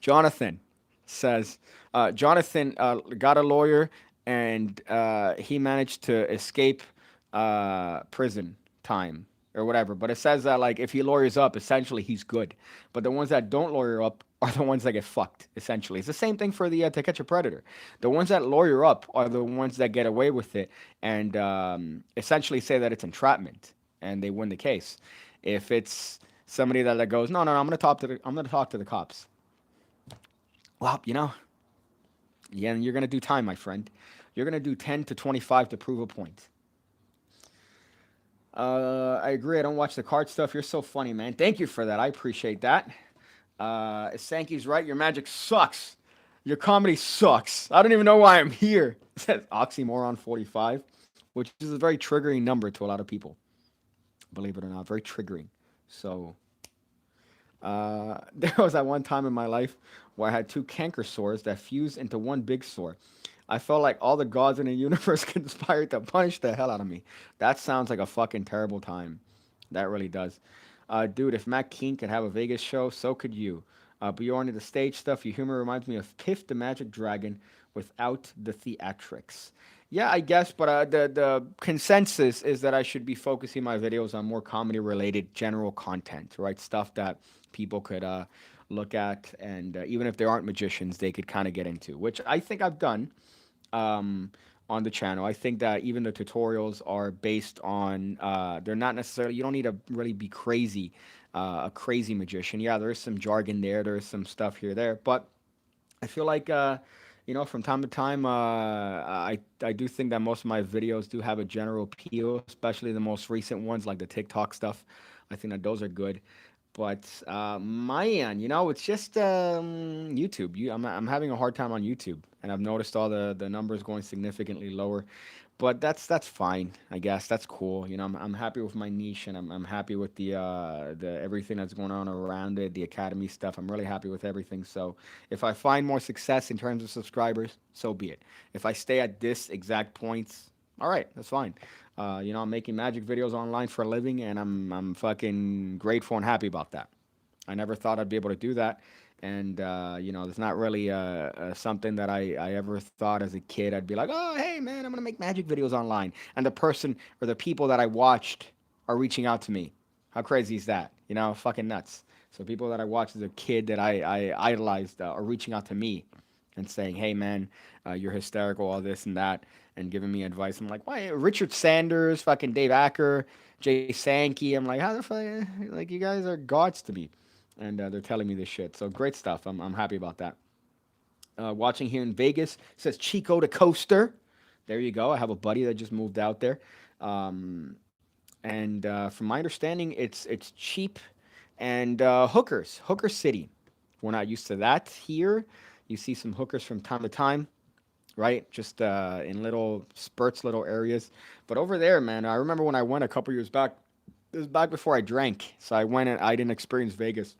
Jonathan says, Jonathan got a lawyer and he managed to escape prison time or whatever. But it says that like if he lawyers up, essentially he's good. But the ones that don't lawyer up are the ones that get fucked. Essentially, it's the same thing for the To Catch a Predator. The ones that lawyer up are the ones that get away with it and essentially say that it's entrapment and they win the case. If it's somebody that goes, no, no, no, I'm gonna talk to the cops. Well, yeah, and you're gonna do time, my friend. You're gonna do 10 to 25 to prove a point. I agree. I don't watch the card stuff. You're so funny, man. Thank you for that. I appreciate that. Sankey's right. Your magic sucks. Your comedy sucks. I don't even know why I'm here. It says Oxymoron 45, which is a very triggering number to a lot of people. Believe it or not, very triggering. So, there was that one time in my life where I had two canker sores that fused into one big sore. I felt like all the gods in the universe conspired to punish the hell out of me. That sounds like a fucking terrible time. That really does. Dude, if Matt King could have a Vegas show, so could you. But you're onto the stage stuff. Your humor reminds me of Piff the Magic Dragon without the theatrics. Yeah, I guess, but the consensus is that I should be focusing my videos on more comedy related general content, right? Stuff that people could look at, and even if they aren't magicians, they could kind of get into, which I think I've done on the channel. I think that even the tutorials are based on, they're not necessarily, you don't need to really be crazy, a crazy magician. Yeah, there is some jargon there, there's some stuff here, there, but I feel like, from time to time, I do think that most of my videos do have a general appeal, especially the most recent ones like the TikTok stuff. I think that those are good. But my end, it's just YouTube. I'm having a hard time on YouTube, and I've noticed all the numbers going significantly lower. But that's fine, I guess. That's cool. I'm happy with my niche, and I'm happy with the everything that's going on around it, the academy stuff. I'm really happy with everything. So if I find more success in terms of subscribers, so be it. If I stay at this exact points, all right, that's fine. I'm making magic videos online for a living, and I'm fucking grateful and happy about that. I never thought I'd be able to do that, and it's not really something that I ever thought as a kid. I'd be like, oh hey man, I'm gonna make magic videos online, and the person or the people that I watched are reaching out to me. How crazy is that? Fucking nuts. So people that I watched as a kid that I idolized are reaching out to me and saying, "Hey, man, you're hysterical, all this and that," and giving me advice. I'm like, "Why, Richard Sanders, fucking Dave Acker, Jay Sankey?" I'm like, "How the fuck? Like, you guys are gods to me," and they're telling me this shit. So great stuff. I'm happy about that. Watching here in Vegas says Chico the Coaster. There you go. I have a buddy that just moved out there, and from my understanding, it's cheap and hookers, hooker city. We're not used to that here. You see some hookers from time to time, right? Just in little spurts, little areas. But over there, man, I remember when I went a couple years back. This was back before I drank, so I went and I didn't experience Vegas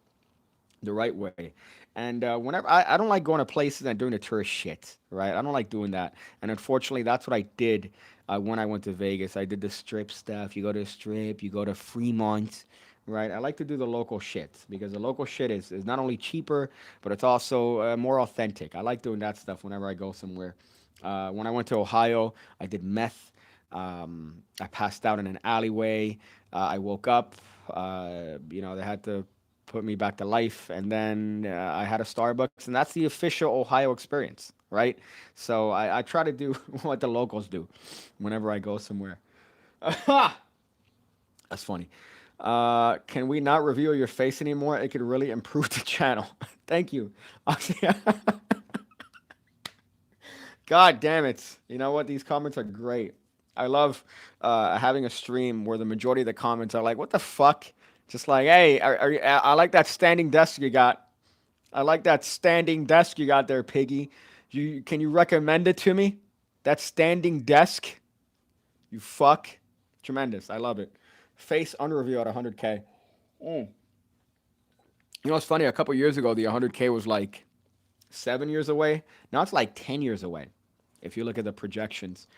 the right way. And whenever I don't like going to places and doing the tourist shit, right? I don't like doing that. And unfortunately, that's what I did when I went to Vegas. I did the strip stuff. You go to the strip, you go to Fremont, right? I like to do the local shit because the local shit is not only cheaper, but it's also more authentic. I like doing that stuff whenever I go somewhere. When I went to Ohio, I did meth. I passed out in an alleyway. I woke up. They had to put me back to life. And then I had a Starbucks, and that's the official Ohio experience, right? So I try to do what the locals do whenever I go somewhere. That's funny. Can we not reveal your face anymore? It could really improve the channel. Thank you. God damn it. You know what? These comments are great. I love having a stream where the majority of the comments are like, what the fuck? Just like, hey, I like that standing desk you got. I like that standing desk you got there, Piggy. Can you recommend it to me? That standing desk? You fuck. Tremendous. I love it. Face under review at 100K. Mm. It's funny. A couple years ago, the 100K was like 7 years away. Now it's like 10 years away. If you look at the projections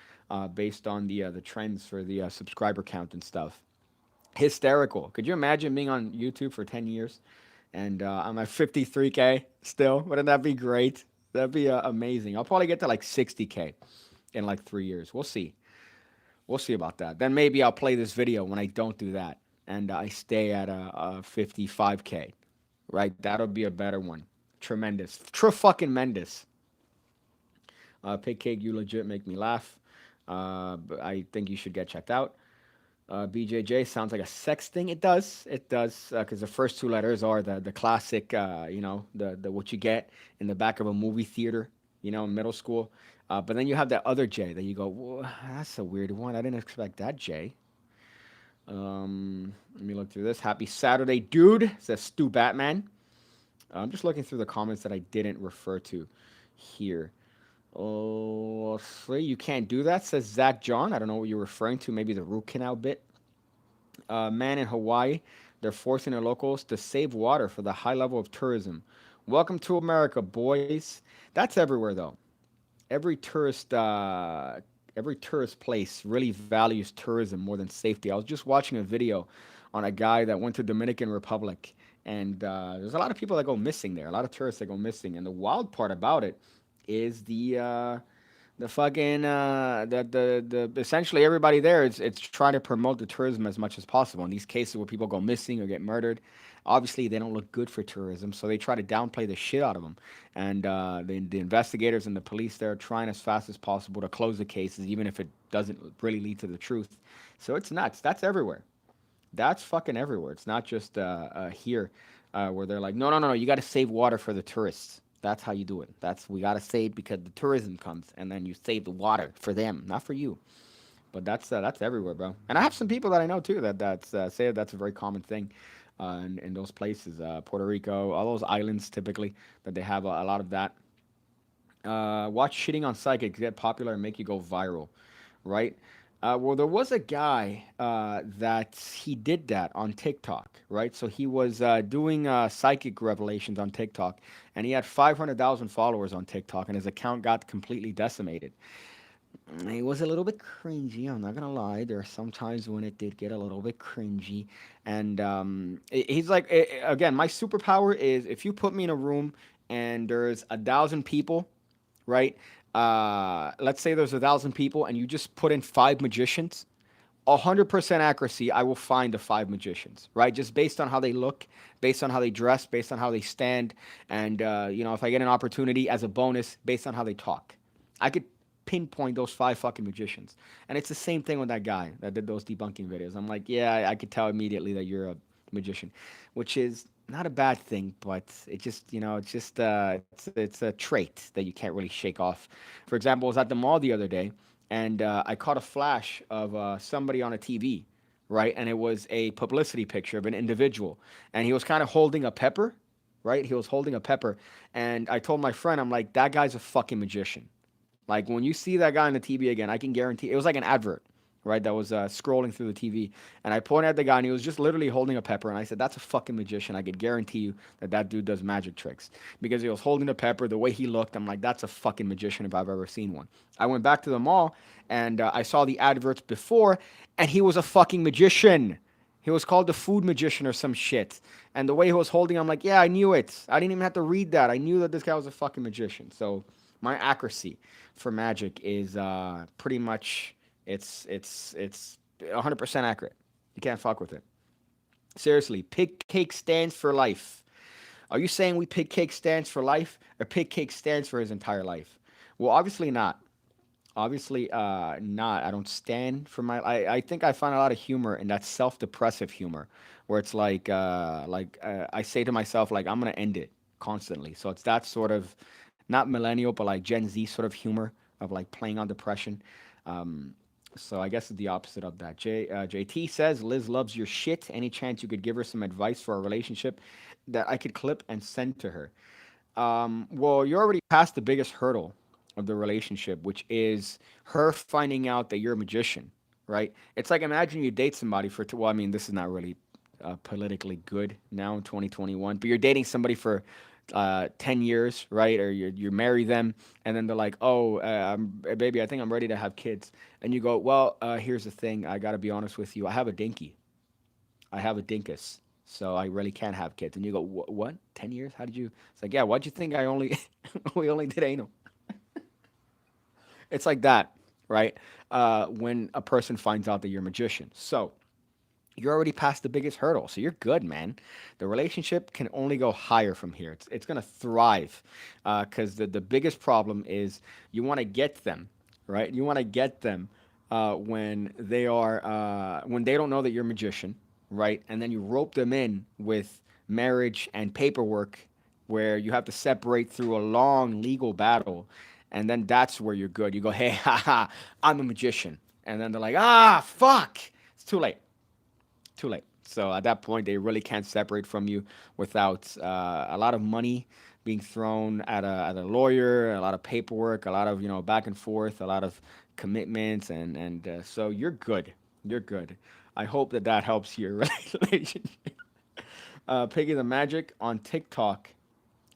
based on the trends for the subscriber count and stuff. Hysterical. Could you imagine being on YouTube for 10 years and I'm at 53K still? Wouldn't that be great? That'd be amazing. I'll probably get to like 60K in like 3 years. We'll see. We'll see about that. Then maybe I'll play this video when I don't do that and I stay at a 55K. Right? That'll be a better one. Tremendous. Fucking Mendes. Pig cake, you legit make me laugh. But I think you should get checked out. BJJ sounds like a sex thing. It does. It does. Because the first two letters are the classic, the what you get in the back of a movie theater, in middle school. But then you have that other J that you go, "Whoa, that's a weird one. I didn't expect that J." Let me look through this. Happy Saturday, dude, says Stu Batman. I'm just looking through the comments that I didn't refer to here. Oh, see, you can't do that, says Zach John. I don't know what you're referring to. Maybe the root canal bit. Man in Hawaii, they're forcing their locals to save water for the high level of tourism. Welcome to America, boys. That's everywhere, though. Every tourist, every tourist place really values tourism more than safety. I was just watching a video on a guy that went to Dominican Republic, and there's a lot of people that go missing there. A lot of tourists that go missing, and the wild part about it is the fucking the essentially everybody there it's trying to promote the tourism as much as possible. In these cases where people go missing or get murdered, obviously they don't look good for tourism, so they try to downplay the shit out of them. And the investigators and the police there are trying as fast as possible to close the cases, even if it doesn't really lead to the truth. So it's nuts. That's everywhere. That's fucking everywhere. It's not just here where they're like, no, no, no, no, you got to save water for the tourists. That's how you do it. That's we gotta save because the tourism comes, and then you save the water for them, not for you. But that's everywhere, bro. And I have some people that I know too that's say that's a very common thing in those places, Puerto Rico, all those islands typically that they have a lot of that. Watch shitting on psychics get popular and make you go viral, right? Well, there was a guy that he did that on TikTok, right? So he was doing psychic revelations on TikTok, and he had 500,000 followers on TikTok, and his account got completely decimated. It was a little bit cringy. I'm not gonna lie. There are some times when it did get a little bit cringy, and he's like, again, my superpower is if you put me in a room and there's 1,000 people, right? Let's say there's 1,000 people, and you just put in 5 magicians. 100% accuracy, I will find the 5 magicians, right? Just based on how they look, based on how they dress, based on how they stand, and if I get an opportunity as a bonus, based on how they talk, I could pinpoint those 5 fucking magicians. And it's the same thing with that guy that did those debunking videos. I'm like, yeah, I could tell immediately that you're a magician, which is not a bad thing, but it just, it's just, it's a trait that you can't really shake off. For example, I was at the mall the other day, and I caught a flash of somebody on a TV, right? And it was a publicity picture of an individual, and he was kind of holding a pepper, right? He was holding a pepper, and I told my friend, I'm like, that guy's a fucking magician. Like when you see that guy on the TV again, I can guarantee it was like an advert, right? That was scrolling through the TV, and I pointed at the guy, and he was just literally holding a pepper, and I said, "That's a fucking magician. I could guarantee you that that dude does magic tricks because he was holding the pepper, the way he looked. I'm like, that's a fucking magician if I've ever seen one." I went back to the mall, and I saw the adverts before, and he was a fucking magician. He was called the food magician or some shit. And the way he was holding, I'm like, yeah, I knew it. I didn't even have to read that. I knew that this guy was a fucking magician. So my accuracy for magic is pretty much it's 100% accurate. You can't fuck with it. Seriously, pig cake stands for life. Are you saying we pig cake stands for life or pig cake stands for his entire life? Well, obviously not. Obviously not. I don't stand for my. I think I find a lot of humor in that self-depressive humor, where it's like I say to myself like I'm gonna end it constantly. So it's that sort of not millennial, but like Gen Z sort of humor of like playing on depression. Um, so I guess it's the opposite of that. JT says Liz loves your shit. Any chance you could give her some advice for a relationship that I could clip and send to her? Well, you're already past the biggest hurdle of the relationship, which is her finding out that you're a magician, right? It's like imagine you date somebody for, well, I mean, this is not really politically good now in 2021, but you're dating somebody for 10 years, right? Or you marry them, and then they're like, oh, baby, I think I'm ready to have kids. And you go, well, here's the thing. I got to be honest with you. I have a dinky. I have a dinkus. So I really can't have kids. And you go, what? 10 years? How did you? It's like, yeah, why'd you think I only, we only did anal? It's like that. right? When a person finds out that you're a magician. So you're already past the biggest hurdle. So you're good, man. The relationship can only go higher from here. It's going to thrive because the biggest problem is you want to get them, right? You want to get them when they don't know that you're a magician, right? And then you rope them in with marriage and paperwork where you have to separate through a long legal battle. And then that's where you're good. You go, hey, haha, I'm a magician. And then they're like, ah, fuck. It's too late, too late. So at that point, they really can't separate from you without a lot of money being thrown at a lawyer, a lot of paperwork, a lot of back and forth, a lot of commitments, and so you're good. You're good. I hope that that helps your relationship. Piggy the Magic on TikTok.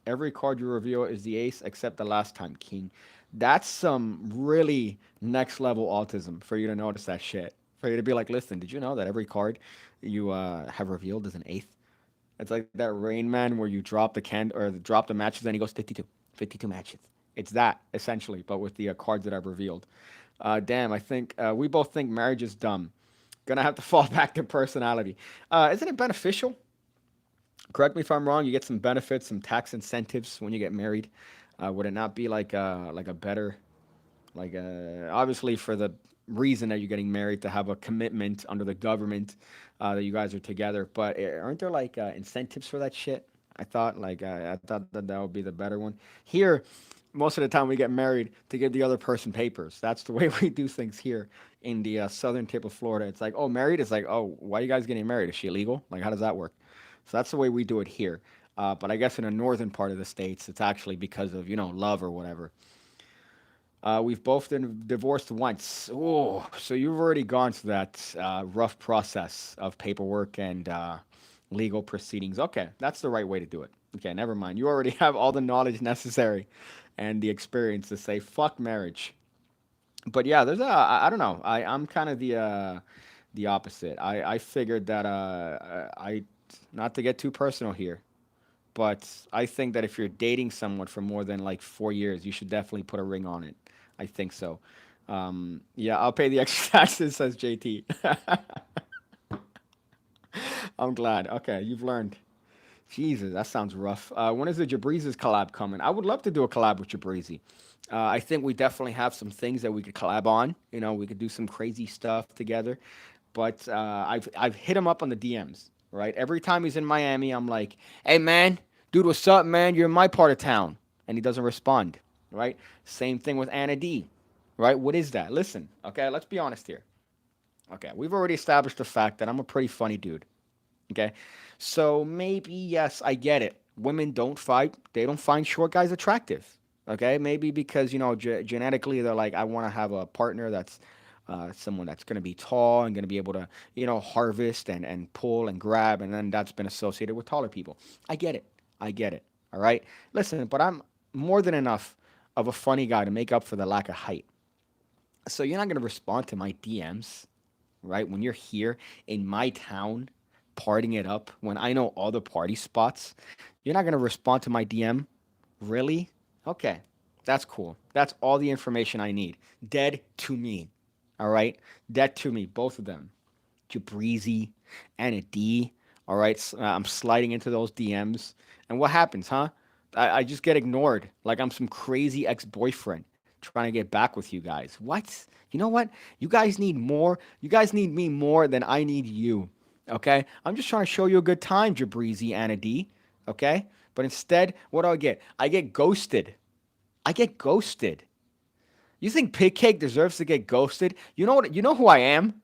Every card you reveal is the ace except the last time king. That's some really next level autism for you to notice that shit. For you to be like, listen, did you know that every card you have revealed is an eighth? It's like that Rain Man where you drop the drop the matches and he goes 52, 52 matches. It's that essentially, but with the cards that I've revealed. Damn, I think we both think marriage is dumb. Gonna have to fall back to personality. Isn't it beneficial? Correct me if I'm wrong. You get some benefits, some tax incentives when you get married. Would it not be like a better obviously for the reason that you're getting married to have a commitment under the government that you guys are together? But aren't there like incentives for that shit? I thought that that would be the better one. Here, most of the time we get married to give the other person papers. That's the way we do things here in the southern tip of Florida. It's like, oh, married. It's like, oh, why are you guys getting married? Is she illegal? Like, how does that work? So that's the way we do it here. But I guess in the northern part of the states, it's actually because of love or whatever. We've both been divorced once. Oh, so you've already gone through that rough process of paperwork and legal proceedings. Okay, that's the right way to do it. Okay, never mind. You already have all the knowledge necessary and the experience to say fuck marriage. But yeah, I don't know. I'm kind of the opposite. I figured that I not to get too personal here, but I think that if you're dating someone for more than like 4 years, you should definitely put a ring on it. I think so. Yeah, I'll pay the extra taxes, says JT. I'm glad. Okay, you've learned. Jesus, that sounds rough. When is the Jabrizi's collab coming? I would love to do a collab with Jabrizi. I think we definitely have some things that we could collab on. We could do some crazy stuff together. But I've hit him up on the DMs. Right, every time he's in Miami, I'm like, "Hey man, dude, what's up, man? You're in my part of town," and he doesn't respond. Right, same thing with Anna D. Right, what is that? Listen, okay, let's be honest here. Okay, we've already established the fact that I'm a pretty funny dude. Okay. So maybe, yes, I get it. Women don't fight, they don't find short guys attractive. Okay. Maybe because, genetically, they're like, I want to have a partner that's someone that's going to be tall and going to be able to, harvest and pull and grab. And then that's been associated with taller people. I get it. I get it. All right. Listen, but I'm more than enough of a funny guy to make up for the lack of height. So you're not going to respond to my DMs, right? When you're here in my town partying it up, when I know all the party spots, you're not going to respond to my DM? Really? Okay. That's cool. That's all the information I need. Dead to me. All right? Dead to me, both of them. Jabrizi and a D. All right? I'm sliding into those DMs. And what happens, huh? I just get ignored like I'm some crazy ex boyfriend trying to get back with you guys. What? You know what? You guys need more. You guys need me more than I need you. Okay? I'm just trying to show you a good time, Jabrizi Anna D. Okay? But instead, what do I get? I get ghosted. I get ghosted. You think Pig Cake deserves to get ghosted? You know what? You know who I am?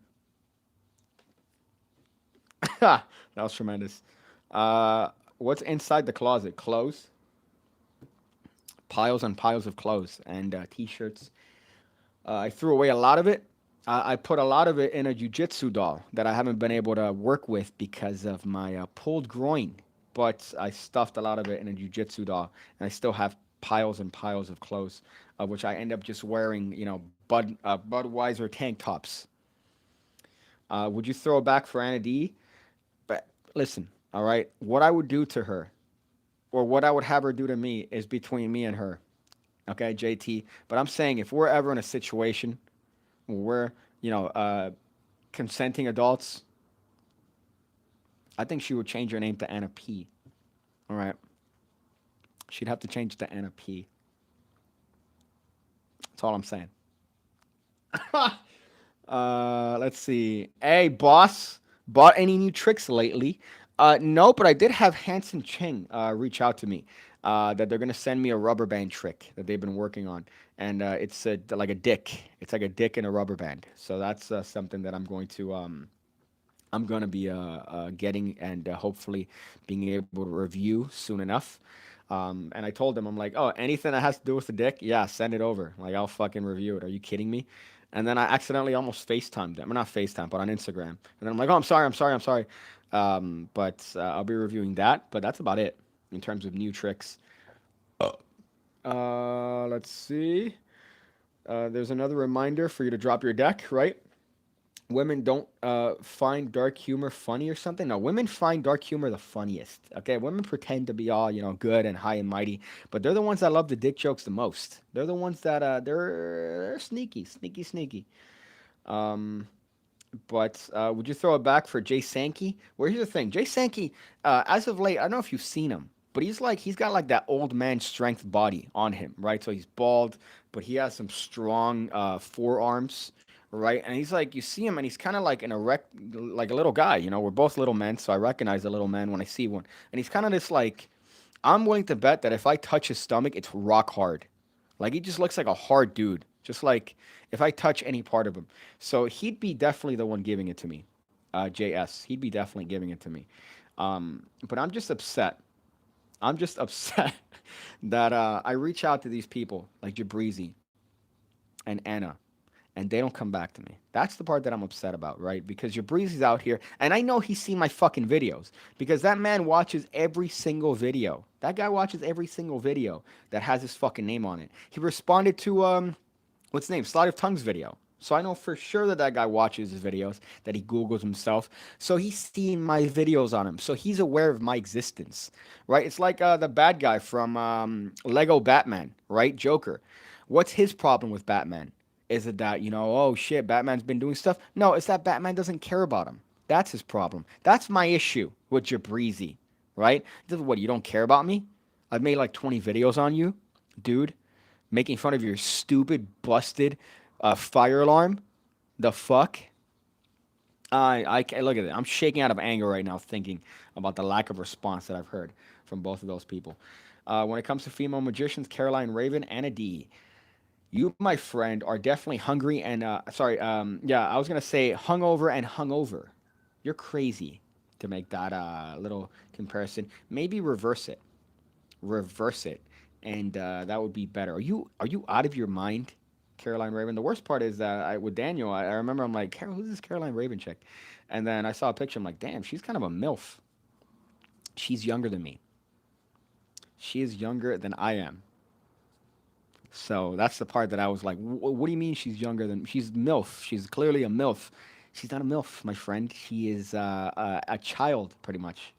That was tremendous. What's inside the closet? Clothes, piles and piles of clothes, and t-shirts. I threw away a lot of it. I put a lot of it in a jujitsu doll that I haven't been able to work with because of my pulled groin. But I stuffed a lot of it in a jujitsu doll, and I still have piles and piles of clothes, which I end up just wearing, Budweiser tank tops. Would you throw it back for Anna D? But listen, all right, what I would do to her, or what I would have her do to me, is between me and her. Okay, JT. But I'm saying if we're ever in a situation, we're, you know, consenting adults, I think she would change her name to Anna P. All right. She'd have to change to Anna P. That's all I'm saying. Let's see. Hey, boss, bought any new tricks lately? No, but I did have Hanson Ching reach out to me that they're gonna send me a rubber band trick that they've been working on, and it's like a dick. It's like a dick in a rubber band. So that's something that I'm gonna be getting and hopefully being able to review soon enough. And I told them, I'm like, oh, anything that has to do with the dick, yeah, send it over. Like, I'll fucking review it. Are you kidding me? And then I accidentally almost FaceTimed them. Or not FaceTime, but on Instagram. And then I'm like, oh, I'm sorry. But I'll be reviewing that. But that's about it in terms of new tricks. Let's see. There's another reminder for you to drop your deck, right? Women don't find dark humor funny or something. No, women find dark humor the funniest. Okay, women pretend to be all good and high and mighty, but they're the ones that love the dick jokes the most. They're the ones that they're sneaky, sneaky, sneaky. Um, but would you throw it back for Jay Sankey? Well, here's the thing, Jay Sankey, as of late, I don't know if you've seen him, but he's got like that old man strength body on him, right? So he's bald, but he has some strong forearms, right? And he's like, you see him, and he's kind of like an erect, like a little guy. We're both little men, so I recognize a little man when I see one. And he's kind of this like, I'm willing to bet that if I touch his stomach, it's rock hard. Like he just looks like a hard dude. Just like if I touch any part of him. So he'd be definitely the one giving it to me. JS. He'd be definitely giving it to me. But I'm just upset. I'm just upset that I reach out to these people like Jabrizi and Anna, and they don't come back to me. That's the part that I'm upset about, right? Because your Breezy's out here, and I know he's seen my fucking videos because that man watches every single video. That guy watches every single video that has his fucking name on it. He responded to what's his name, Slide of Tongue's video. So I know for sure that that guy watches his videos, that he Googles himself. So he's seen my videos on him. So he's aware of my existence, right? It's like the bad guy from Lego Batman, right? Joker. What's his problem with Batman? Is it that, oh shit, Batman's been doing stuff? No, it's that Batman doesn't care about him. That's his problem. That's my issue with Jabrizi, right? What, you don't care about me? I've made like 20 videos on you, dude, making fun of your stupid, busted fire alarm. The fuck? I look at it. I'm shaking out of anger right now thinking about the lack of response that I've heard from both of those people. When it comes to female magicians, Caroline Raven, Anna D. You, my friend, are definitely hungry and sorry. Yeah, I was gonna say hungover and hungover. You're crazy to make that little comparison. Maybe reverse it, and that would be better. Are you out of your mind, Caroline Raven? The worst part is that with Daniel, I remember I'm like, who's this Caroline Raven chick? And then I saw a picture. I'm like, damn, she's kind of a milf. She's younger than me. She is younger than I am. So that's the part that I was like, what do you mean she's younger than? She's MILF. She's clearly a MILF. She's not a MILF, my friend. She is a child, pretty much,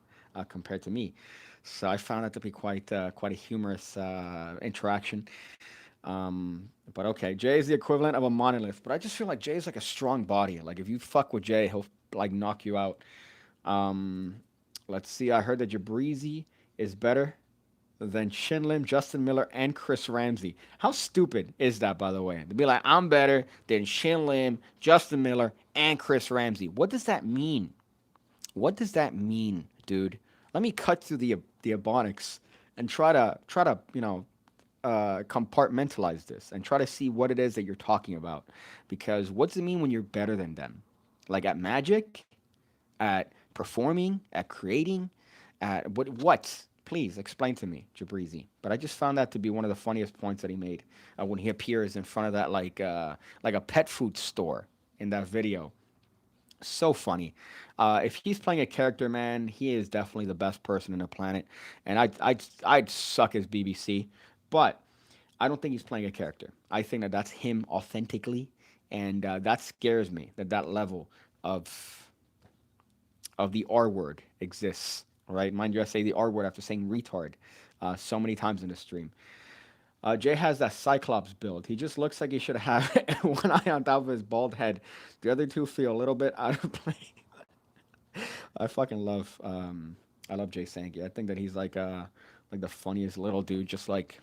compared to me. So I found that to be quite a humorous interaction. But okay, Jay is the equivalent of a monolith, but I just feel like Jay is like a strong body. Like if you fuck with Jay, he'll like knock you out. Um, let's see. I heard that Jabrizi is better than Shinlim, Justin Miller, and Chris Ramsey. How stupid is that, by the way? To be like, I'm better than Shinlim, Justin Miller, and Chris Ramsey. What does that mean? What does that mean, dude? Let me cut through the ebonics and try to compartmentalize this and try to see what it is that you're talking about. Because what does it mean when you're better than them? Like at magic, at performing, at creating, at what? Please explain to me, Jabrizi. But I just found that to be one of the funniest points that he made when he appears in front of that like a pet food store in that video. So funny. If he's playing a character, man, he is definitely the best person in the planet. And I'd suck as BBC, but I don't think he's playing a character. I think that that's him authentically, and that scares me that that level of the R word exists. Right, mind you, I say the R word after saying retard so many times in the stream. Jay has that Cyclops build. He just looks like he should have one eye on top of his bald head. The other two feel a little bit out of place. I fucking I love Jay Sankey. I think that he's like the funniest little dude. Just like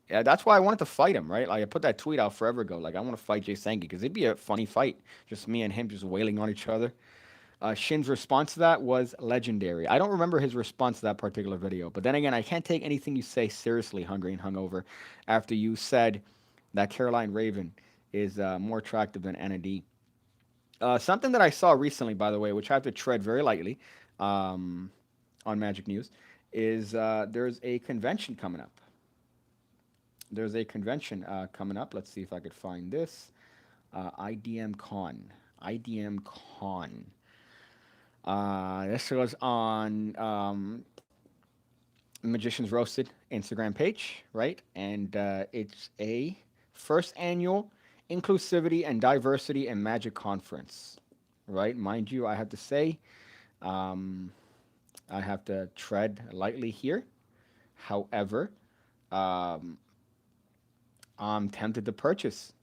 yeah, that's why I wanted to fight him, right? Like I put that tweet out forever ago. Like I want to fight Jay Sankey because it'd be a funny fight, just me and him just wailing on each other. Shin's response to that was legendary. I don't remember his response to that particular video, but then again, I can't take anything you say seriously, hungry and hungover, after you said that Caroline Raven is more attractive than Anna D. Something that I saw recently, by the way, which I have to tread very lightly um, on Magic News, is there's a convention coming up. There's a convention coming up. Let's see if I could find this. IDM Con. IDM Con. This was on Magicians Roasted Instagram page, right? And it's a first annual inclusivity and diversity and magic conference, right? Mind you, I have to say, um, I have to tread lightly here. However, um, I'm tempted to purchase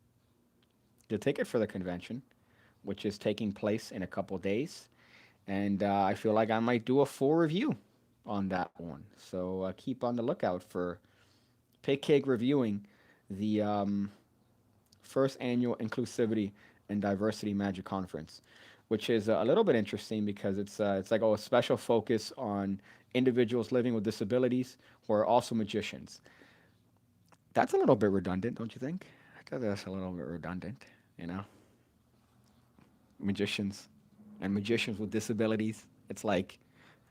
the ticket for the convention, which is taking place in a couple days. And I feel like I might do a full review on that one. So keep on the lookout for Pigcake reviewing the first annual Inclusivity and Diversity Magic Conference, which is a little bit interesting because it's like a special focus on individuals living with disabilities who are also magicians. That's a little bit redundant, don't you think? I thought that's a little bit redundant, you know? Magicians and magicians with disabilities. It's like,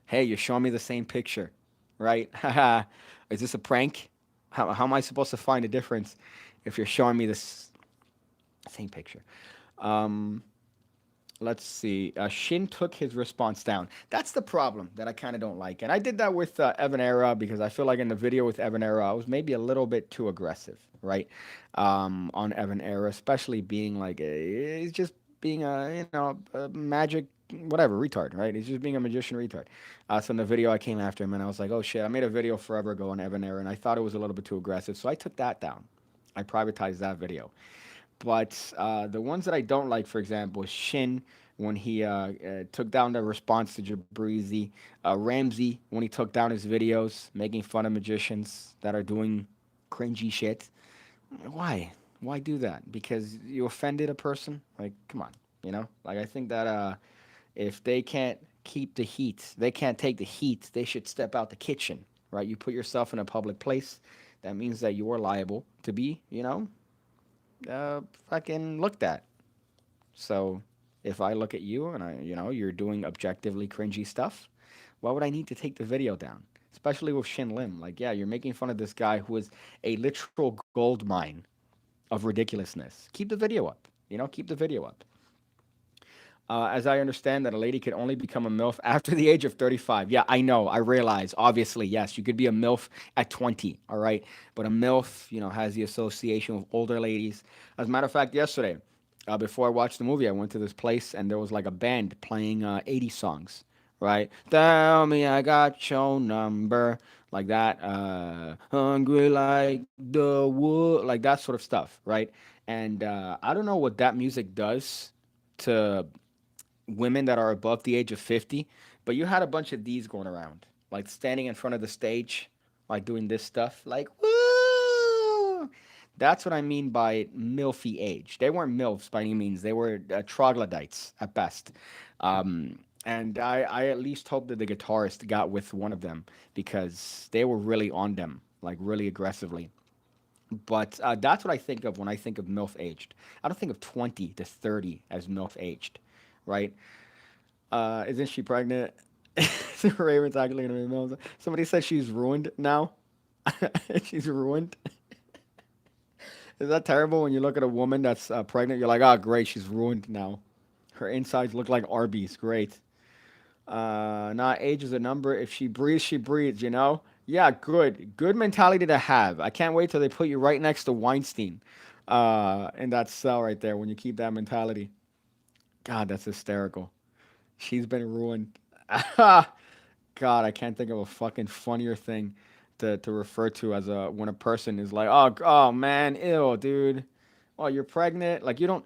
hey, you're showing me the same picture, right? Haha, is this a prank? How am I supposed to find a difference if you're showing me this same picture? Um, let's see. Shin took his response down. That's the problem that I kind of don't like. And I did that with Evan Era because I feel like in the video with Evan Era, I was maybe a little bit too aggressive, right? On Evan Era, especially being like, he's just being a magic, whatever, retard, right? He's just being a magician retard. So in the video, I came after him and I was like, oh shit, I made a video forever ago on Evan Era and I thought it was a little bit too aggressive. So I took that down. I privatized that video. But the ones that I don't like, for example, is Shin when he took down the response to Jabrizi, Ramsey when he took down his videos making fun of magicians that are doing cringy shit. Why? Why do that? Because you offended a person? Like, come on, you know? Like, I think that if they can't keep the heat, they can't take the heat, they should step out the kitchen, right? You put yourself in a public place. That means that you are liable to be, uh, fucking looked at. So if I look at you and you're doing objectively cringy stuff, why would I need to take the video down? Especially with Shin Lim. Like, yeah, you're making fun of this guy who is a literal gold mine of ridiculousness. Keep the video up. Keep the video up. As I understand that a lady could only become a MILF after the age of 35. Yeah, I know. I realize. Obviously, yes, you could be a MILF at 20, all right? But a MILF, has the association with older ladies. As a matter of fact, yesterday, before I watched the movie, I went to this place and there was like a band playing 80 songs, right? Tell me I got your number, like that. Hungry like the wood, like that sort of stuff, right? And I don't know what that music does to women that are above the age of 50, but you had a bunch of these going around, like standing in front of the stage, like doing this stuff, like, woo! That's what I mean by MILFy age. They weren't MILFs by any means, they were troglodytes at best. And I at least hope that the guitarist got with one of them because they were really on them, like really aggressively. But that's what I think of when I think of MILF aged. I don't think of 20 to 30 as MILF aged, right? Isn't she pregnant? Raven's actually gonna be Mills. Somebody said she's ruined now. She's ruined. Is that terrible when you look at a woman that's pregnant? You're like, oh, great, she's ruined now. Her insides look like Arby's. Great. Not age is a number. If she breathes, she breathes. Yeah, good. Good mentality to have. I can't wait till they put you right next to Weinstein, in that cell right there. When you keep that mentality. God, that's hysterical. She's been ruined. God, I can't think of a fucking funnier thing to refer to as a when a person is like, oh man, ew, dude. Oh, you're pregnant. Like you don't.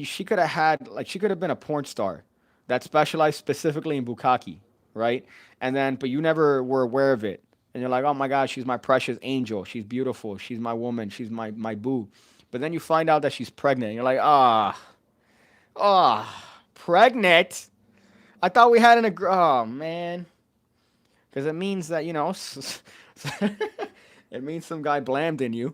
She could have had like she could have been a porn star that specialized specifically in bukkake, right? And then, but you never were aware of it, and you're like, oh my god, she's my precious angel. She's beautiful. She's my woman. She's my boo. But then you find out that she's pregnant. And you're like, pregnant. I thought we had an oh man, because it means that it means some guy blamed in you.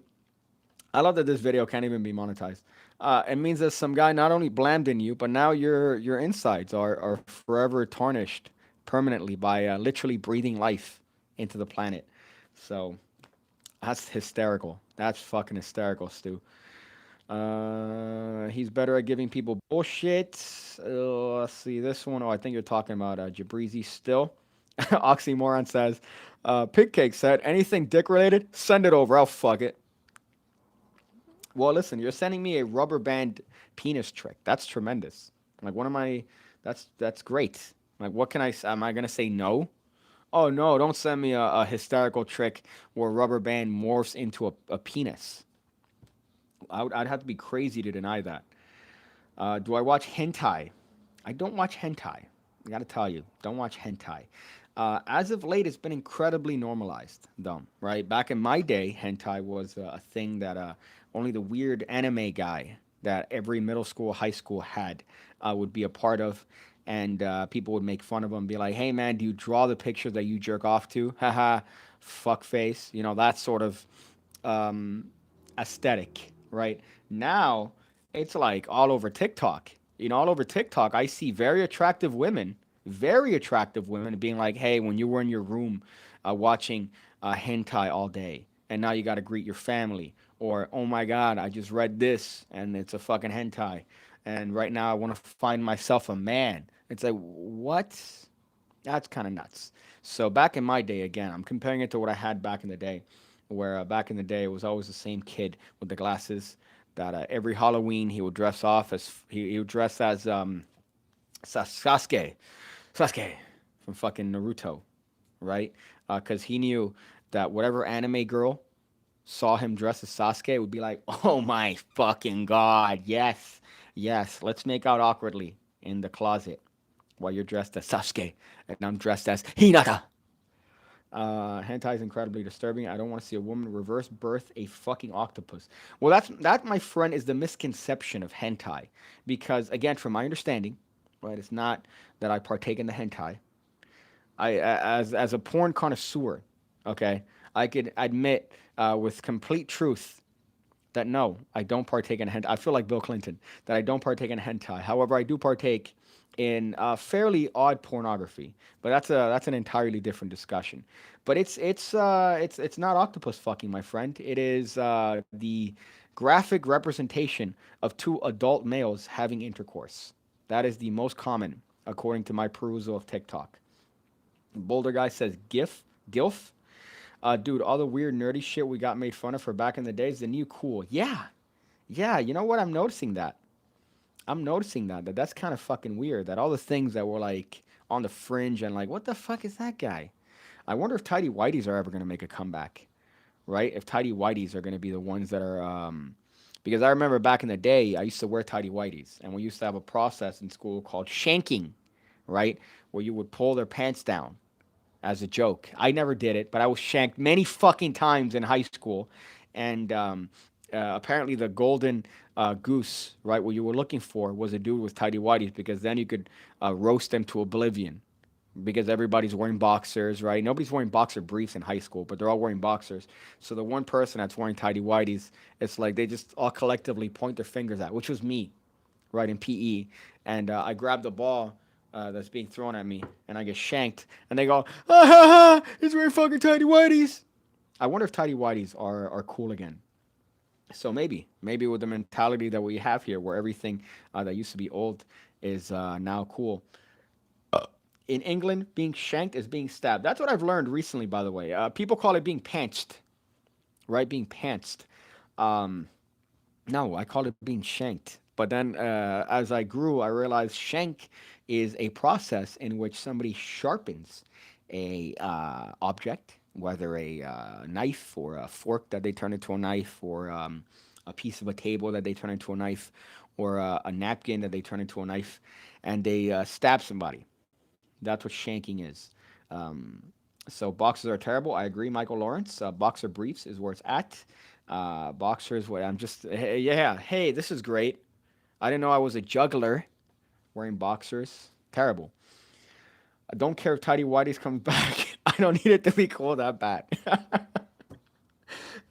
I love that this video can't even be monetized. It means that some guy not only blamed in you, but now your insides are forever tarnished permanently by literally breathing life into the planet. So that's hysterical. That's fucking hysterical, Stu. He's better at giving people bullshit. Let's see this one. Oh, I think you're talking about Jabrizi still. Oxymoron says, Pigcake said, anything dick related, send it over. I'll fuck it. Well, listen, you're sending me a rubber band penis trick. That's tremendous. Like, what am I? That's great. Like, what can I? Am I gonna say no? Oh no! Don't send me a hysterical trick where rubber band morphs into a penis. I'd have to be crazy to deny that. Do I watch hentai? I don't watch hentai. I gotta tell you, don't watch hentai. As of late, it's been incredibly normalized, though, right? Back in my day, hentai was a thing that only the weird anime guy that every middle school, high school had would be a part of. And people would make fun of him, be like, hey, man, do you draw the pictures that you jerk off to? Haha, fuck face. You know, that sort of um, aesthetic, right? Now, it's like all over TikTok. You know, all over TikTok, I see very attractive women being like, hey, when you were in your room watching hentai all day, and now you got to greet your family, or oh my god, I just read this and it's a fucking hentai, and right now I want to find myself a man. It's like, what? That's kind of nuts. So back in my day, again, I'm comparing it to what I had back in the day, where back in the day it was always the same kid with the glasses that every Halloween he would dress off as he would dress as Sasuke from fucking Naruto, right? Because he knew that whatever anime girl saw him dressed as Sasuke would be like, oh my fucking god, yes, yes, let's make out awkwardly in the closet while you're dressed as Sasuke and I'm dressed as Hinata. Hentai is incredibly disturbing. I don't want to see a woman reverse birth a fucking octopus. Well, that, my friend, is the misconception of hentai, because again, from my understanding, right, it's not that I partake in the hentai. As a porn connoisseur, okay, I could admit with complete truth that no, I don't partake in hentai. I feel like Bill Clinton that I don't partake in hentai. However, I do partake in fairly odd pornography, but that's an entirely different discussion. But it's not octopus fucking, my friend. It is the graphic representation of two adult males having intercourse. That is the most common, according to my perusal of TikTok. Boulder guy says gilf. Dude, all the weird nerdy shit we got made fun of for back in the days, the new cool. Yeah, yeah. You know what? I'm noticing that. That's kind of fucking weird. That all the things that were like on the fringe and like, what the fuck is that guy? I wonder if tidy whities are ever gonna make a comeback, right? If tidy whities are gonna be the ones that are, because I remember back in the day, I used to wear tidy whities, and we used to have a process in school called shanking, right, where you would pull their pants down as a joke. I never did it, but I was shanked many fucking times in high school, and apparently the golden goose, right, what you were looking for was a dude with tidy whities, because then you could roast them to oblivion. Because everybody's wearing boxers, right? Nobody's wearing boxer briefs in high school, but they're all wearing boxers. So the one person that's wearing tidy whities, it's like they just all collectively point their fingers at, which was me, right, in PE. And I grab the ball that's being thrown at me, and I get shanked. And they go, ah ha ha, he's wearing fucking tidy whities. I wonder if tidy whities are cool again. So maybe with the mentality that we have here, where everything that used to be old is now cool. In England, being shanked is being stabbed. That's what I've learned recently, by the way. People call it being pantsed, right? Being pantsed. Um, no, I called it being shanked. But then as I grew, I realized shank is a process in which somebody sharpens a object, whether a knife or a fork that they turn into a knife, or a piece of a table that they turn into a knife, or a napkin that they turn into a knife, and they stab somebody. That's what shanking is. Um, so boxers are terrible. I agree, Michael Lawrence. Boxer briefs is where it's at. Boxers, what I'm just, hey, yeah, hey, this is great. I didn't know I was a juggler wearing boxers. Terrible. I don't care if Tidy Whitey's comes back. I don't need it to be cool that bad.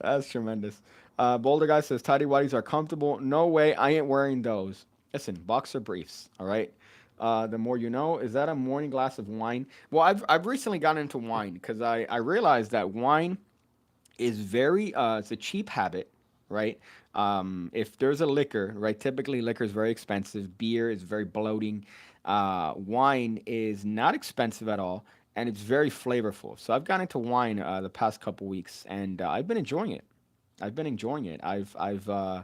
That's tremendous. Boulder guy says Tidy Whities are comfortable. No way, I ain't wearing those. Listen, boxer briefs. All right. The more you know. Is that a morning glass of wine? Well, I've recently gotten into wine because I realized that wine is very it's a cheap habit, right? If there's a liquor, right? Typically, liquor is very expensive. Beer is very bloating. Wine is not expensive at all, and it's very flavorful. So I've gotten into wine the past couple weeks, and I've been enjoying it. I've been enjoying it. I've uh,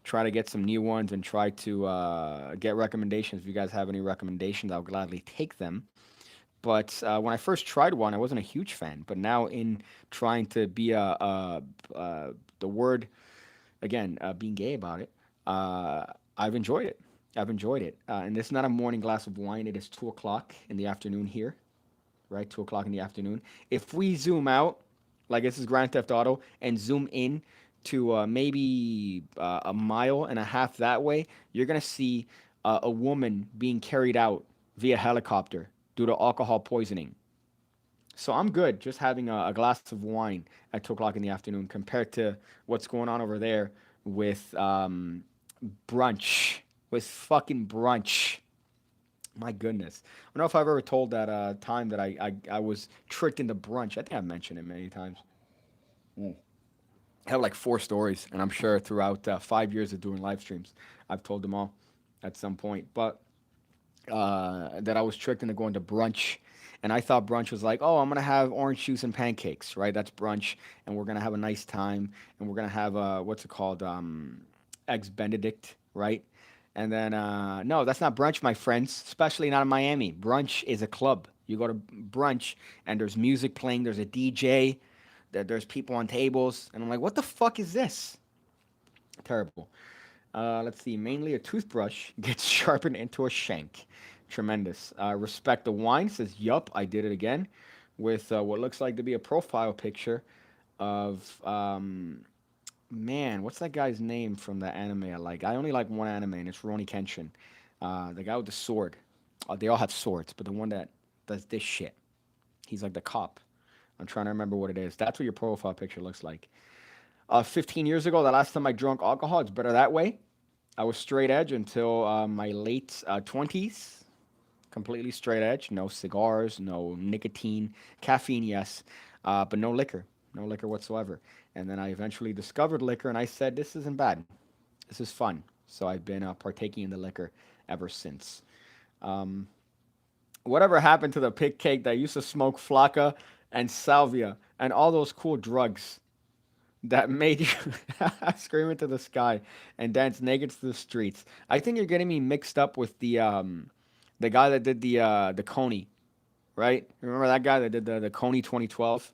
tried to get some new ones and try to get recommendations. If you guys have any recommendations, I'll gladly take them. But when I first tried one, I wasn't a huge fan. But now, in trying to be the word again, being gay about it, I've enjoyed it. I've enjoyed it. And it's not a morning glass of wine. It is 2 o'clock in the afternoon here, right? 2 o'clock in the afternoon. If we zoom out, like this is Grand Theft Auto, and zoom in to maybe a mile and a half that way, you're gonna see a woman being carried out via helicopter due to alcohol poisoning. So I'm good just having a glass of wine at 2 o'clock in the afternoon compared to what's going on over there with brunch, with fucking brunch. My goodness. I don't know if I've ever told that time that I was tricked into brunch. I think I've mentioned it many times. I have like 4 stories, and I'm sure throughout 5 years of doing live streams, I've told them all at some point. But that I was tricked into going to brunch, and I thought brunch was like, oh, I'm gonna have orange juice and pancakes, right? That's brunch, and we're gonna have a nice time, and we're gonna have what's it called, eggs Benedict, right? And then no, that's not brunch, my friends. Especially not in Miami. Brunch is a club. You go to brunch, and there's music playing. There's a DJ. There's people on tables, and I'm like, what the fuck is this? Terrible. Let's see. Mainly a toothbrush gets sharpened into a shank. Tremendous. Respect the wine says, yup, I did it again. With what looks like to be a profile picture of, man, what's that guy's name from the anime I like? I only like one anime, and it's Rurouni Kenshin. The guy with the sword. They all have swords, but the one that does this shit. He's like the cop. I'm trying to remember what it is. That's what your profile picture looks like. 15 years ago, the last time I drank alcohol, it's better that way. I was straight edge until my late 20s. Completely straight edge. No cigars, no nicotine, caffeine, yes, but no liquor. No liquor whatsoever. And then I eventually discovered liquor, and I said, this isn't bad. This is fun. So I've been partaking in the liquor ever since. Um, Whatever happened to the pig cake that used to smoke flaca and salvia and all those cool drugs that made you scream into the sky and dance naked to the streets? I think you're getting me mixed up with the guy that did the Coney, right? Remember that guy that did the Coney 2012?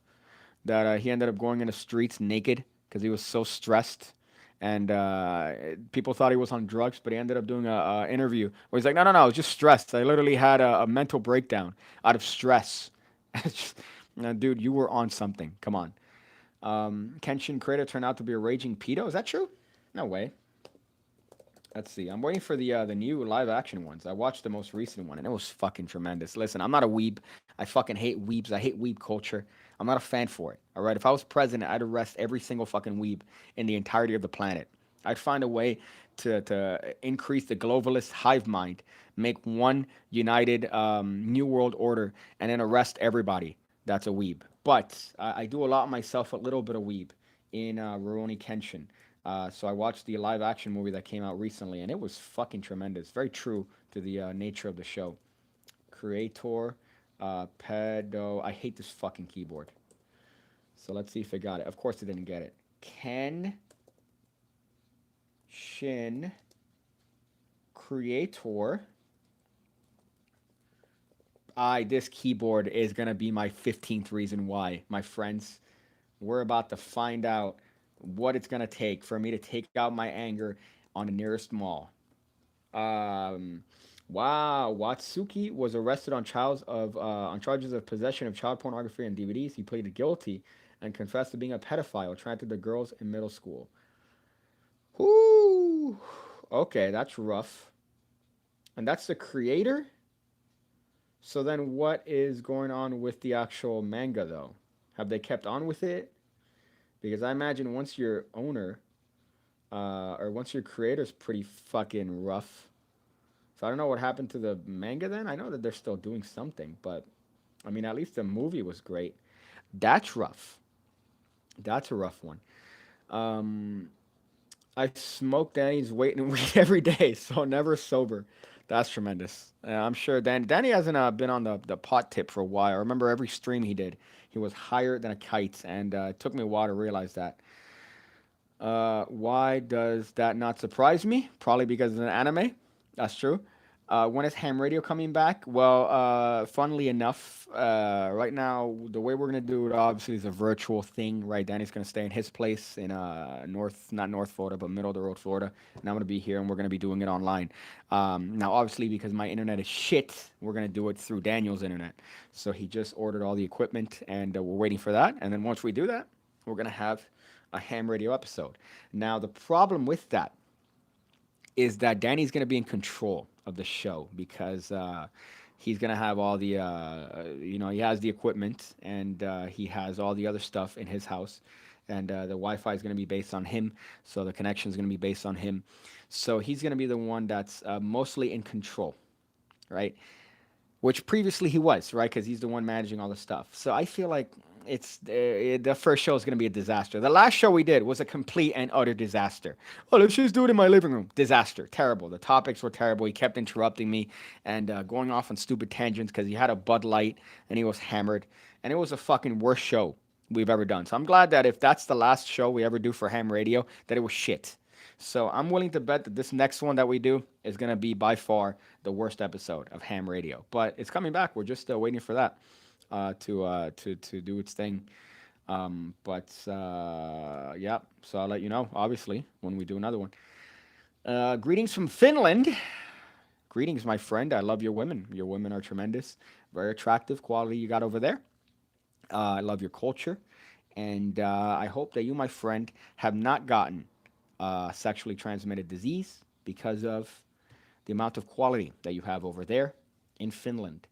That he ended up going in the streets naked because he was so stressed. And people thought he was on drugs, but he ended up doing a interview where he's like, "No, no, no, I was just stressed. I literally had a mental breakdown out of stress." It's just, dude, you were on something. Come on. Kenshin creator turned out to be a raging pedo. Is that true? No way. Let's see. I'm waiting for the new live action ones. I watched the most recent one, and it was fucking tremendous. Listen, I'm not a weeb. I fucking hate weebs. I hate weeb culture. I'm not a fan for it. All right. If I was president, I'd arrest every single fucking weeb in the entirety of the planet. I'd find a way to increase the globalist hive mind, make one united new world order, and then arrest everybody that's a weeb. But I do a lot myself, a little bit of weeb in Rurouni Kenshin. So I watched the live action movie that came out recently, and it was fucking tremendous. Very true to the nature of the show. Creator, pedo. I hate this fucking keyboard. So let's see if it got it. Of course it didn't get it. Ken Shin Creator. This keyboard is gonna be my 15th reason why, my friends. We're about to find out what it's gonna take for me to take out my anger on the nearest mall. Um, wow, Watsuki was arrested on charges of possession of child pornography and DVDs. He pleaded guilty and confessed to being a pedophile, attracted to girls in middle school. Whoo! Okay, that's rough. And that's the creator. So then, what is going on with the actual manga, though? Have they kept on with it? Because I imagine once your owner, or once your creator's pretty fucking rough. So I don't know what happened to the manga then. I know that they're still doing something, but I mean, at least the movie was great. That's rough. That's a rough one. Um, I smoke Danny's weight and weed every day, so never sober. That's tremendous. I'm sure Danny hasn't been on the pot tip for a while. I remember every stream he did, he was higher than a kite, and it took me a while to realize that. Why does that not surprise me? Probably because it's an anime. That's true. When is Ham Radio coming back? Well, funnily enough, right now the way we're gonna do it obviously is a virtual thing, right? Danny's gonna stay in his place in not North Florida, but middle of the road Florida, and I'm gonna be here, and we're gonna be doing it online. Now, obviously, because my internet is shit, we're gonna do it through Daniel's internet. So he just ordered all the equipment, and we're waiting for that. And then once we do that, we're gonna have a ham radio episode. Now, the problem with that is that Danny's going to be in control of the show because he's going to have all the, he has the equipment and he has all the other stuff in his house. And the Wi Fi is going to be based on him. So the connection is going to be based on him. So he's going to be the one that's mostly in control, right? Which previously he was, right? Because he's the one managing all the stuff. So I feel like the first show is going to be a disaster. The last show we did was a complete and utter disaster. Oh, let's just do it in my living room. Disaster, terrible. The topics were terrible. He kept interrupting me and going off on stupid tangents because he had a Bud Light and he was hammered, and it was a fucking worst show we've ever done. So I'm glad that if that's the last show we ever do for Ham Radio, that it was shit. So I'm willing to bet that this next one that we do is going to be by far the worst episode of Ham Radio. But it's coming back. We're just waiting for that to do its thing. Yeah, so I'll let you know, obviously, when we do another one. Greetings from Finland. Greetings, my friend. I love your women. Your women are tremendous. Very attractive quality you got over there. I love your culture. And I hope that you, my friend, have not gotten sexually transmitted disease because of the amount of quality that you have over there in Finland.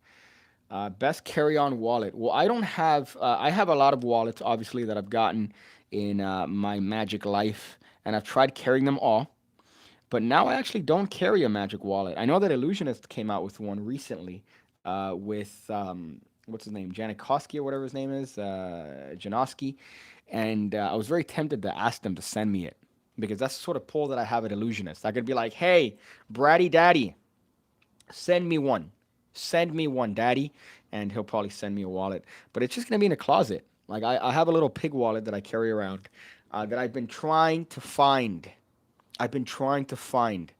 Best carry-on wallet. Well, I don't have. I have a lot of wallets, obviously, that I've gotten in my Magic life, and I've tried carrying them all. But now I actually don't carry a Magic wallet. I know that Illusionist came out with one recently, with what's his name, Janikowski or whatever his name is, Janoski, and I was very tempted to ask them to send me it because that's the sort of pull that I have at Illusionist. I could be like, "Hey, Bratty Daddy, send me one. Send me one, Daddy," and he'll probably send me a wallet. But it's just gonna be in a closet. Like I have a little pig wallet that I carry around that I've been trying to find. I've been trying to find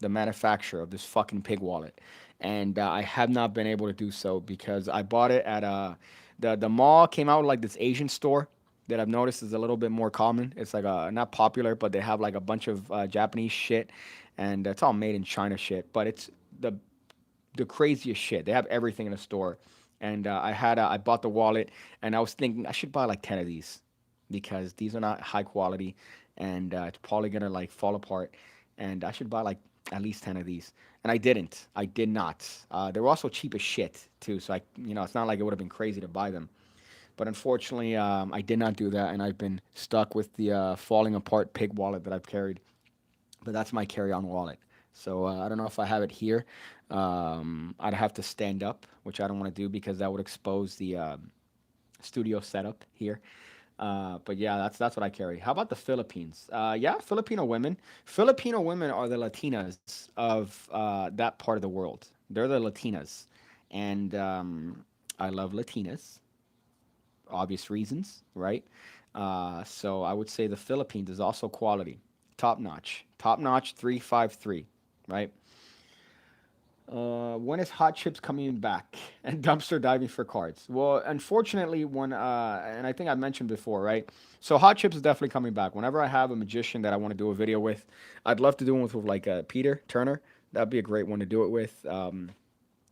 the manufacturer of this fucking pig wallet, and I have not been able to do so because I bought it at the mall came out with like this Asian store that I've noticed is a little bit more common. It's like not popular, but they have like a bunch of Japanese shit, and it's all made in China shit. But it's the craziest shit. They have everything in the store, and I bought the wallet, and I was thinking I should buy like 10 of these because these are not high quality, and it's probably gonna like fall apart, and I should buy like at least 10 of these. And I didn't. I did not. They were also cheap as shit too, so it's not like it would have been crazy to buy them. But unfortunately, I did not do that, and I've been stuck with the falling apart pig wallet that I've carried. But that's my carry-on wallet. So I don't know if I have it here. I'd have to stand up, which I don't want to do because that would expose the studio setup here. But yeah, that's what I carry. How about the Philippines? Yeah, Filipino women. Filipino women are the Latinas of that part of the world. They're the Latinas, and I love Latinas. Obvious reasons, right? So I would say the Philippines is also quality, top notch, 353, right? When is Hot Chips coming back and dumpster diving for cards? Well, unfortunately, and I think I mentioned before, right? So Hot Chips is definitely coming back. Whenever I have a magician that I want to do a video with, I'd love to do one with like Peter Turner. That'd be a great one to do it with.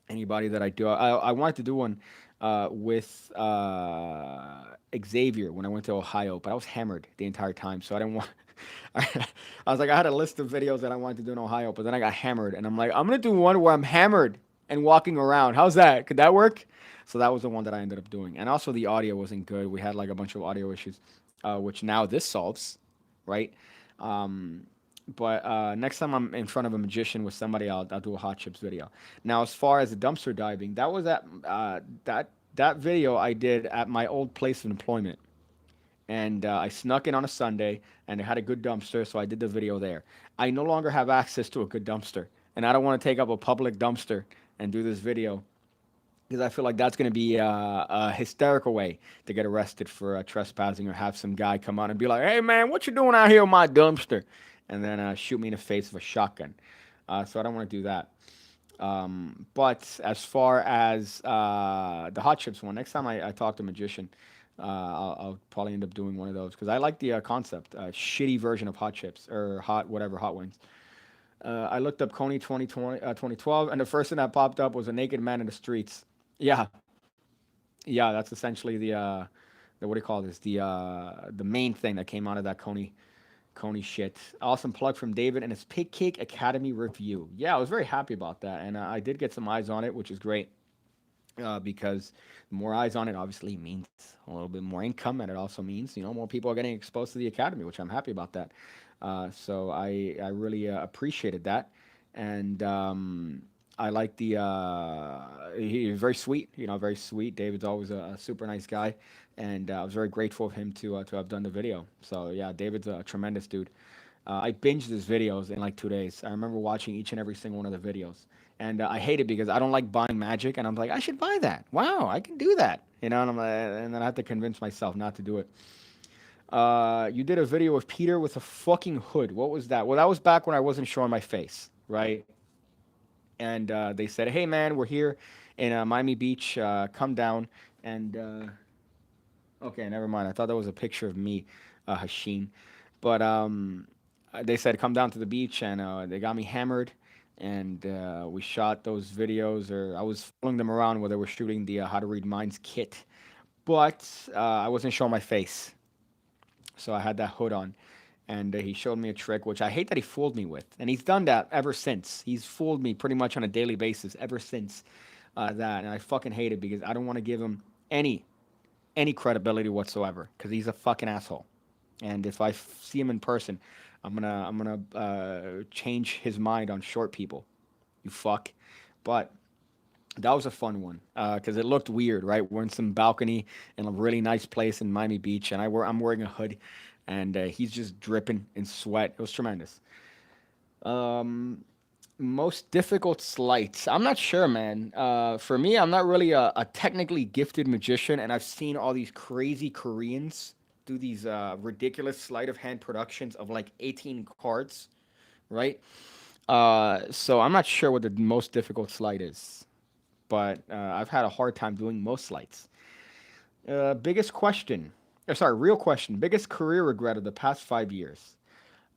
Anybody that I do, I wanted to do one with Xavier when I went to Ohio, but I was hammered the entire time, so I didn't want. I was like, I had a list of videos that I wanted to do in Ohio, but then I got hammered, and I'm like, I'm gonna do one where I'm hammered and walking around. How's that? Could that work? So that was the one that I ended up doing, and also the audio wasn't good. We had like a bunch of audio issues, which now this solves, right? Um, but next time I'm in front of a magician with somebody, I'll do a hot chips video. Now, as far as the dumpster diving, that was at that video I did at my old place of employment, and I snuck in on a Sunday, and it had a good dumpster, so I did the video there. I no longer have access to a good dumpster, and I don't want to take up a public dumpster and do this video because I feel like that's going to be a hysterical way to get arrested for trespassing, or have some guy come out and be like, "Hey man, what you doing out here with my dumpster?" and then shoot me in the face with a shotgun. So I don't want to do that. But as far as the hot chips one, next time I talk to magician, I'll probably end up doing one of those because I like the concept. Shitty version of hot chips or hot whatever hot wings. I looked up Coney 2012, and the first thing that popped up was a naked man in the streets. Yeah, yeah, that's essentially the what do you call this? The main thing that came out of that Coney shit. Awesome plug from David and his Pig Cake Academy review. Yeah, I was very happy about that, and I did get some eyes on it, which is great. Because more eyes on it obviously means a little bit more income, and it also means more people are getting exposed to the academy, which I'm happy about that. So I really appreciated that, and I like the he's very sweet, very sweet. David's always a super nice guy, and I was very grateful of him to have done the video. So yeah, David's a tremendous dude. I binged his videos in like 2 days. I remember watching each and every single one of the videos, and I hate it because I don't like buying magic, and I'm like, I should buy that. Wow, I can do that, and I'm like, and then I have to convince myself not to do it. You did a video with Peter with a fucking hood. What was that? Well, that was back when I wasn't showing my face, right? And they said, "Hey man, we're here in Miami Beach. Come down." And okay, never mind. I thought that was a picture of me, Hashim. But they said come down to the beach, and they got me hammered, and we shot those videos. Or I was following them around where they were shooting the How to Read Minds kit, but I wasn't showing my face, so I had that hood on. And he showed me a trick, which I hate that he fooled me with, and he's done that ever since. He's fooled me pretty much on a daily basis ever since that, and I fucking hate it because I don't want to give him any credibility whatsoever because he's a fucking asshole. And if I see him in person, I'm gonna change his mind on short people. You fuck. But that was a fun one because it looked weird, right? We're in some balcony in a really nice place in Miami Beach, and I'm wearing a hood, and he's just dripping in sweat. It was tremendous. Um, Most difficult sleights. I'm not sure, man. For me, I'm not really a technically gifted magician, and I've seen all these crazy Koreans do these ridiculous sleight of hand productions of like 18 cards, right? So I'm not sure what the most difficult sleight is, but I've had a hard time doing most sleights. Biggest question, or sorry, real question. Biggest career regret of the past 5 years.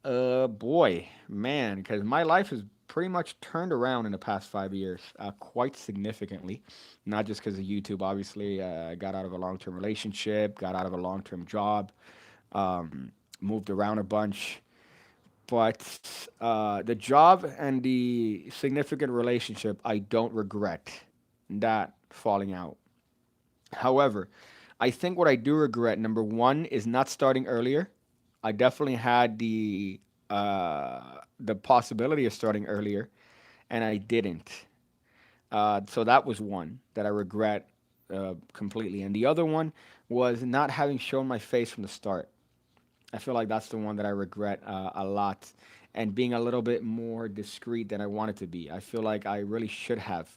Boy, man, because my life has pretty much turned around in the past 5 years, quite significantly. Not just because of YouTube, obviously. I got out of a long-term relationship, got out of a long-term job, moved around a bunch. But the job and the significant relationship, I don't regret that falling out. However, I think what I do regret, number one, is not starting earlier. I definitely had the possibility of starting earlier, and I didn't. So that was one that I regret completely. And the other one was not having shown my face from the start. I feel like that's the one that I regret a lot, and being a little bit more discreet than I wanted to be. I feel like I really should have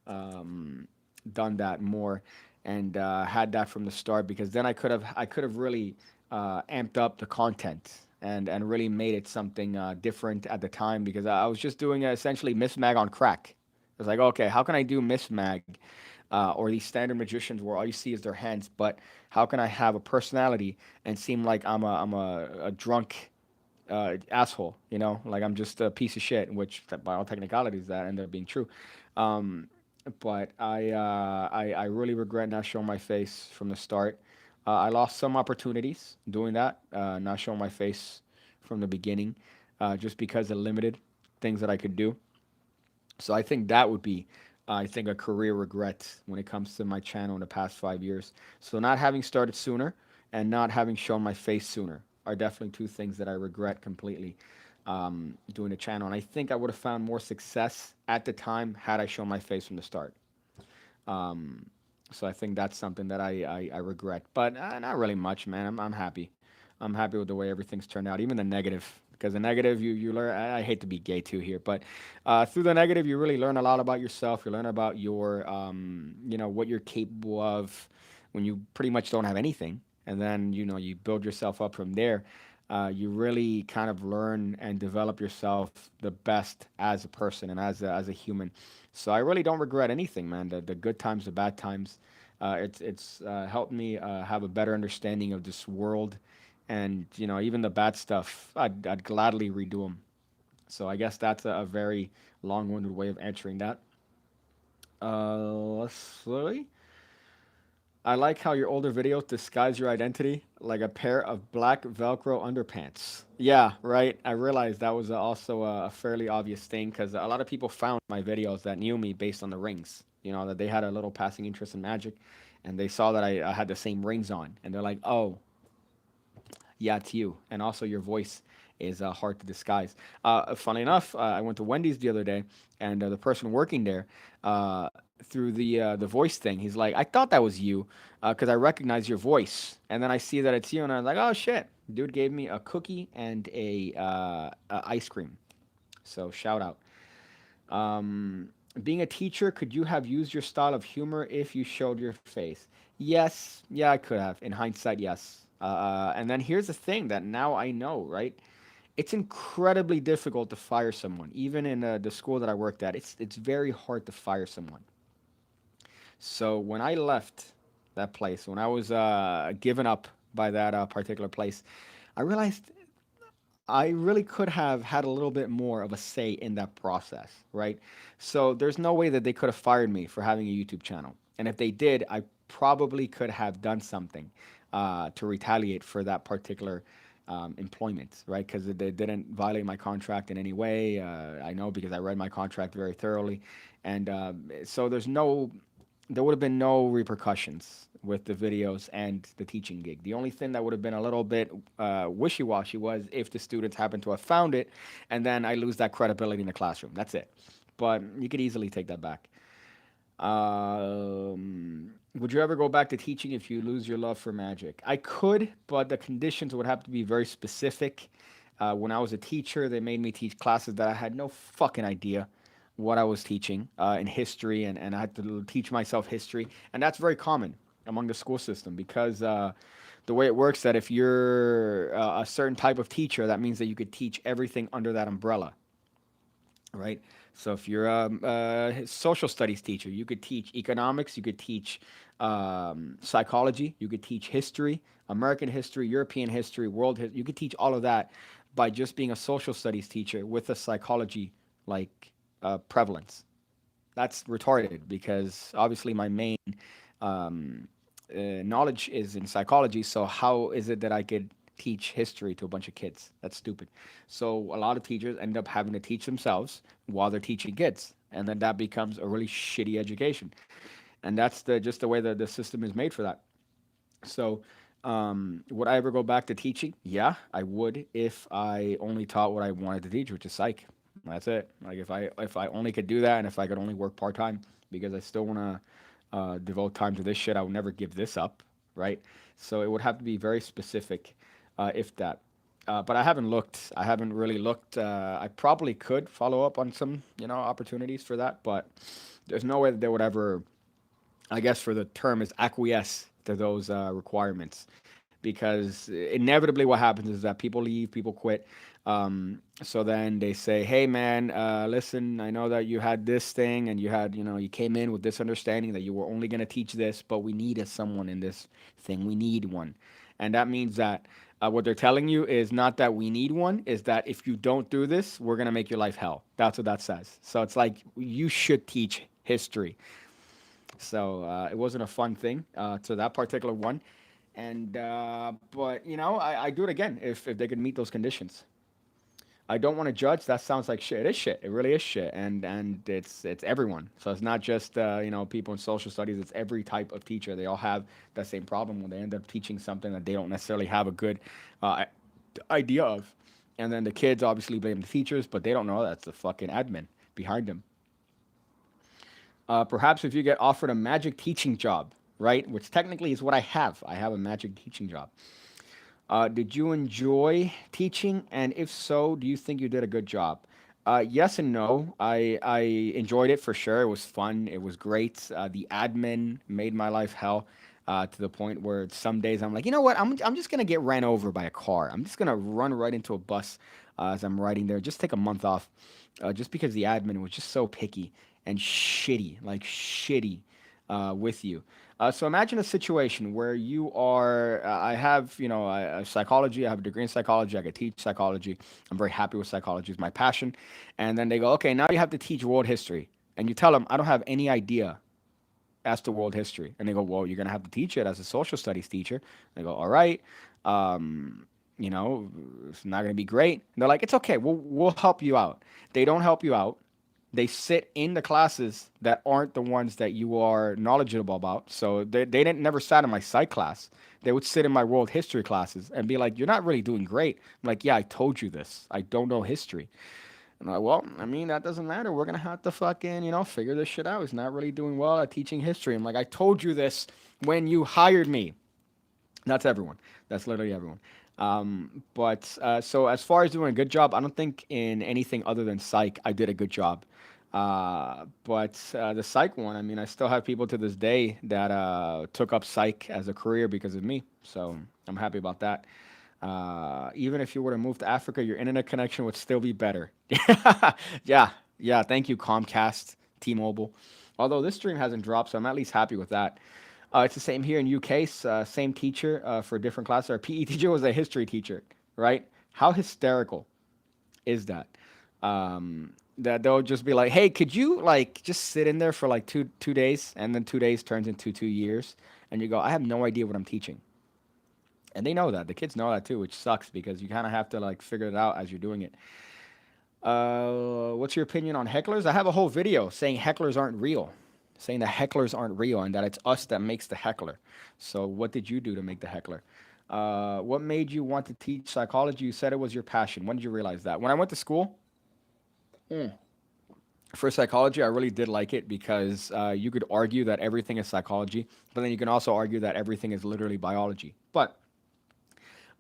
um, done that more and had that from the start because then I could have really amped up the content and really made it something different at the time because I was just doing essentially Miss Mag on crack, It's like, okay, how can I do Miss Mag, or these standard magicians where all you see is their hands, but how can I have a personality and seem like I'm a drunk asshole, like I'm just a piece of shit, which by all technicalities that ended up being true. Um, but I really regret not showing my face from the start. I lost some opportunities doing that, not showing my face from the beginning, just because of limited things that I could do. So I think that would be, I think, a career regret when it comes to my channel in the past 5 years. So not having started sooner and not having shown my face sooner are definitely two things that I regret completely, doing the channel. And I think I would have found more success at the time had I shown my face from the start. Um, so I think that's something that I regret, but not really much, man. I'm happy. I'm happy with the way everything's turned out, even the negative. Because the negative, you learn. I hate to be gay too here, but through the negative, you really learn a lot about yourself. You learn about your, what you're capable of when you pretty much don't have anything, and then you build yourself up from there. You really kind of learn and develop yourself the best as a person and as a human. So I really don't regret anything, man. The good times, the bad times. It's helped me have a better understanding of this world, and even the bad stuff. I'd gladly redo them. So I guess that's a very long-winded way of answering that. Let's see. I like how your older videos disguise your identity like a pair of black Velcro underpants. Yeah, right. I realized that was also a fairly obvious thing because a lot of people found my videos that knew me based on the rings. That they had a little passing interest in magic, and they saw that I had the same rings on, and they're like, "Oh, yeah, it's you." And also, your voice is hard to disguise. Funny enough, I went to Wendy's the other day, and the person working there, through the voice thing, he's like, "I thought that was you, because I recognize your voice." And then I see that it's you, and I'm like, "Oh shit!" Dude gave me a cookie and a ice cream. So shout out. Being a teacher, could you have used your style of humor if you showed your face? Yes, yeah, I could have. In hindsight, yes. And then here's the thing that now I know, right? It's incredibly difficult to fire someone. Even in the school that I worked at, it's very hard to fire someone. So when I left that place, when I was given up by that particular place, I realized I really could have had a little bit more of a say in that process, right? So there's no way that they could have fired me for having a YouTube channel. And if they did, I probably could have done something to retaliate for that particular employment, right? Because they didn't violate my contract in any way. I know because I read my contract very thoroughly. And so there would have been no repercussions with the videos and the teaching gig. The only thing that would have been a little bit wishy-washy was if the students happen to have found it, and then I lose that credibility in the classroom. That's it. But you could easily take that back. Would you ever go back to teaching if you lose your love for magic? I could, but the conditions would have to be very specific. When I was a teacher, they made me teach classes that I had no fucking idea what I was teaching in history, and I had to teach myself history, and that's very common among the school system because the way it works that if you're a certain type of teacher, that means that you could teach everything under that umbrella, right? So if you're a social studies teacher, you could teach economics, you could teach psychology, you could teach history, American history, European history, world history. You could teach all of that by just being a social studies teacher with a psychology like prevalence. That's retarded because obviously my main um, knowledge is in psychology. So how is it that I could teach history to a bunch of kids? That's stupid. So a lot of teachers end up having to teach themselves while they're teaching kids, and then that becomes a really shitty education. And that's just the way the system is made for that. So, would I ever go back to teaching? Yeah, I would if I only taught what I wanted to teach, which is psych. That's it. Like if I only could do that, and if I could only work part time, because I still want to devote time to this shit, I would never give this up, right? So it would have to be very specific, if that. But I haven't looked. I haven't really looked. I probably could follow up on some, opportunities for that, but there's no way that they would ever, I guess for the term is acquiesce to those requirements because inevitably what happens is that people leave, people quit. So then they say, hey man, listen, I know that you had this thing and you had, you came in with this understanding that you were only going to teach this, but we needed someone in this thing. We need one. And that means that what they're telling you is not that we need one, is that if you don't do this, we're going to make your life hell. That's what that says. So it's like you should teach history. So it wasn't a fun thing to that particular one. And but I do it again if they could meet those conditions. I don't want to judge. That sounds like shit. It is shit. It really is shit. And it's everyone. So it's not just people in social studies. It's every type of teacher. They all have that same problem when they end up teaching something that they don't necessarily have a good idea of. And then the kids obviously blame the teachers, but they don't know that's the fucking admin behind them. Perhaps if you get offered a magic teaching job, right, which technically is what I have. I have a magic teaching job. Did you enjoy teaching? And if so, do you think you did a good job? Yes and no. I enjoyed it for sure. It was fun. It was great. The admin made my life hell to the point where some days I'm like, you know what? I'm just going to get ran over by a car. I'm just going to run right into a bus as I'm riding there. Just take a month off just because the admin was just so picky and shitty, like shitty with you. So imagine a situation where you are. I have, psychology. I have a degree in psychology. I could teach psychology. I'm very happy with psychology. It's my passion. And then they go, okay, now you have to teach world history. And you tell them, I don't have any idea as to world history. And they go, well, you're gonna have to teach it as a social studies teacher. They go, all right. Um, it's not gonna be great. And they're like, it's okay. We'll help you out. They don't help you out. They sit in the classes that aren't the ones that you are knowledgeable about. So they didn't never sat in my psych class. They would sit in my world history classes and be like, "You're not really doing great." I'm like, "Yeah, I told you this. I don't know history." And I'm like, well, I mean, that doesn't matter. We're gonna have to fucking, figure this shit out. He's not really doing well at teaching history. I'm like, I told you this when you hired me. That's everyone. That's literally everyone. But so as far as doing a good job, I don't think in anything other than psych I did a good job. But the psych one, I mean, I still have people to this day that took up psych as a career because of me. So I'm happy about that. Even if you were to move to Africa, your internet connection would still be better. Yeah, yeah. Thank you, Comcast, T-Mobile. Although this stream hasn't dropped, so I'm at least happy with that. It's the same here in UK. Same teacher for different classes. Our PE teacher was a history teacher, right? How hysterical is that? That they'll just be like, "Hey, could you like just sit in there for like two days?" And then 2 days turns into 2 years, and you go, "I have no idea what I'm teaching." And they know that. The kids know that too, which sucks because you kind of have to like figure it out as you're doing it. What's your opinion on hecklers? I have a whole video saying hecklers aren't real, saying that hecklers aren't real and that it's us that makes the heckler. So, what did you do to make the heckler? What made you want to teach psychology? You said it was your passion. When did you realize that? When I went to school for psychology, I really did like it because you could argue that everything is psychology, but then you can also argue that everything is literally biology. But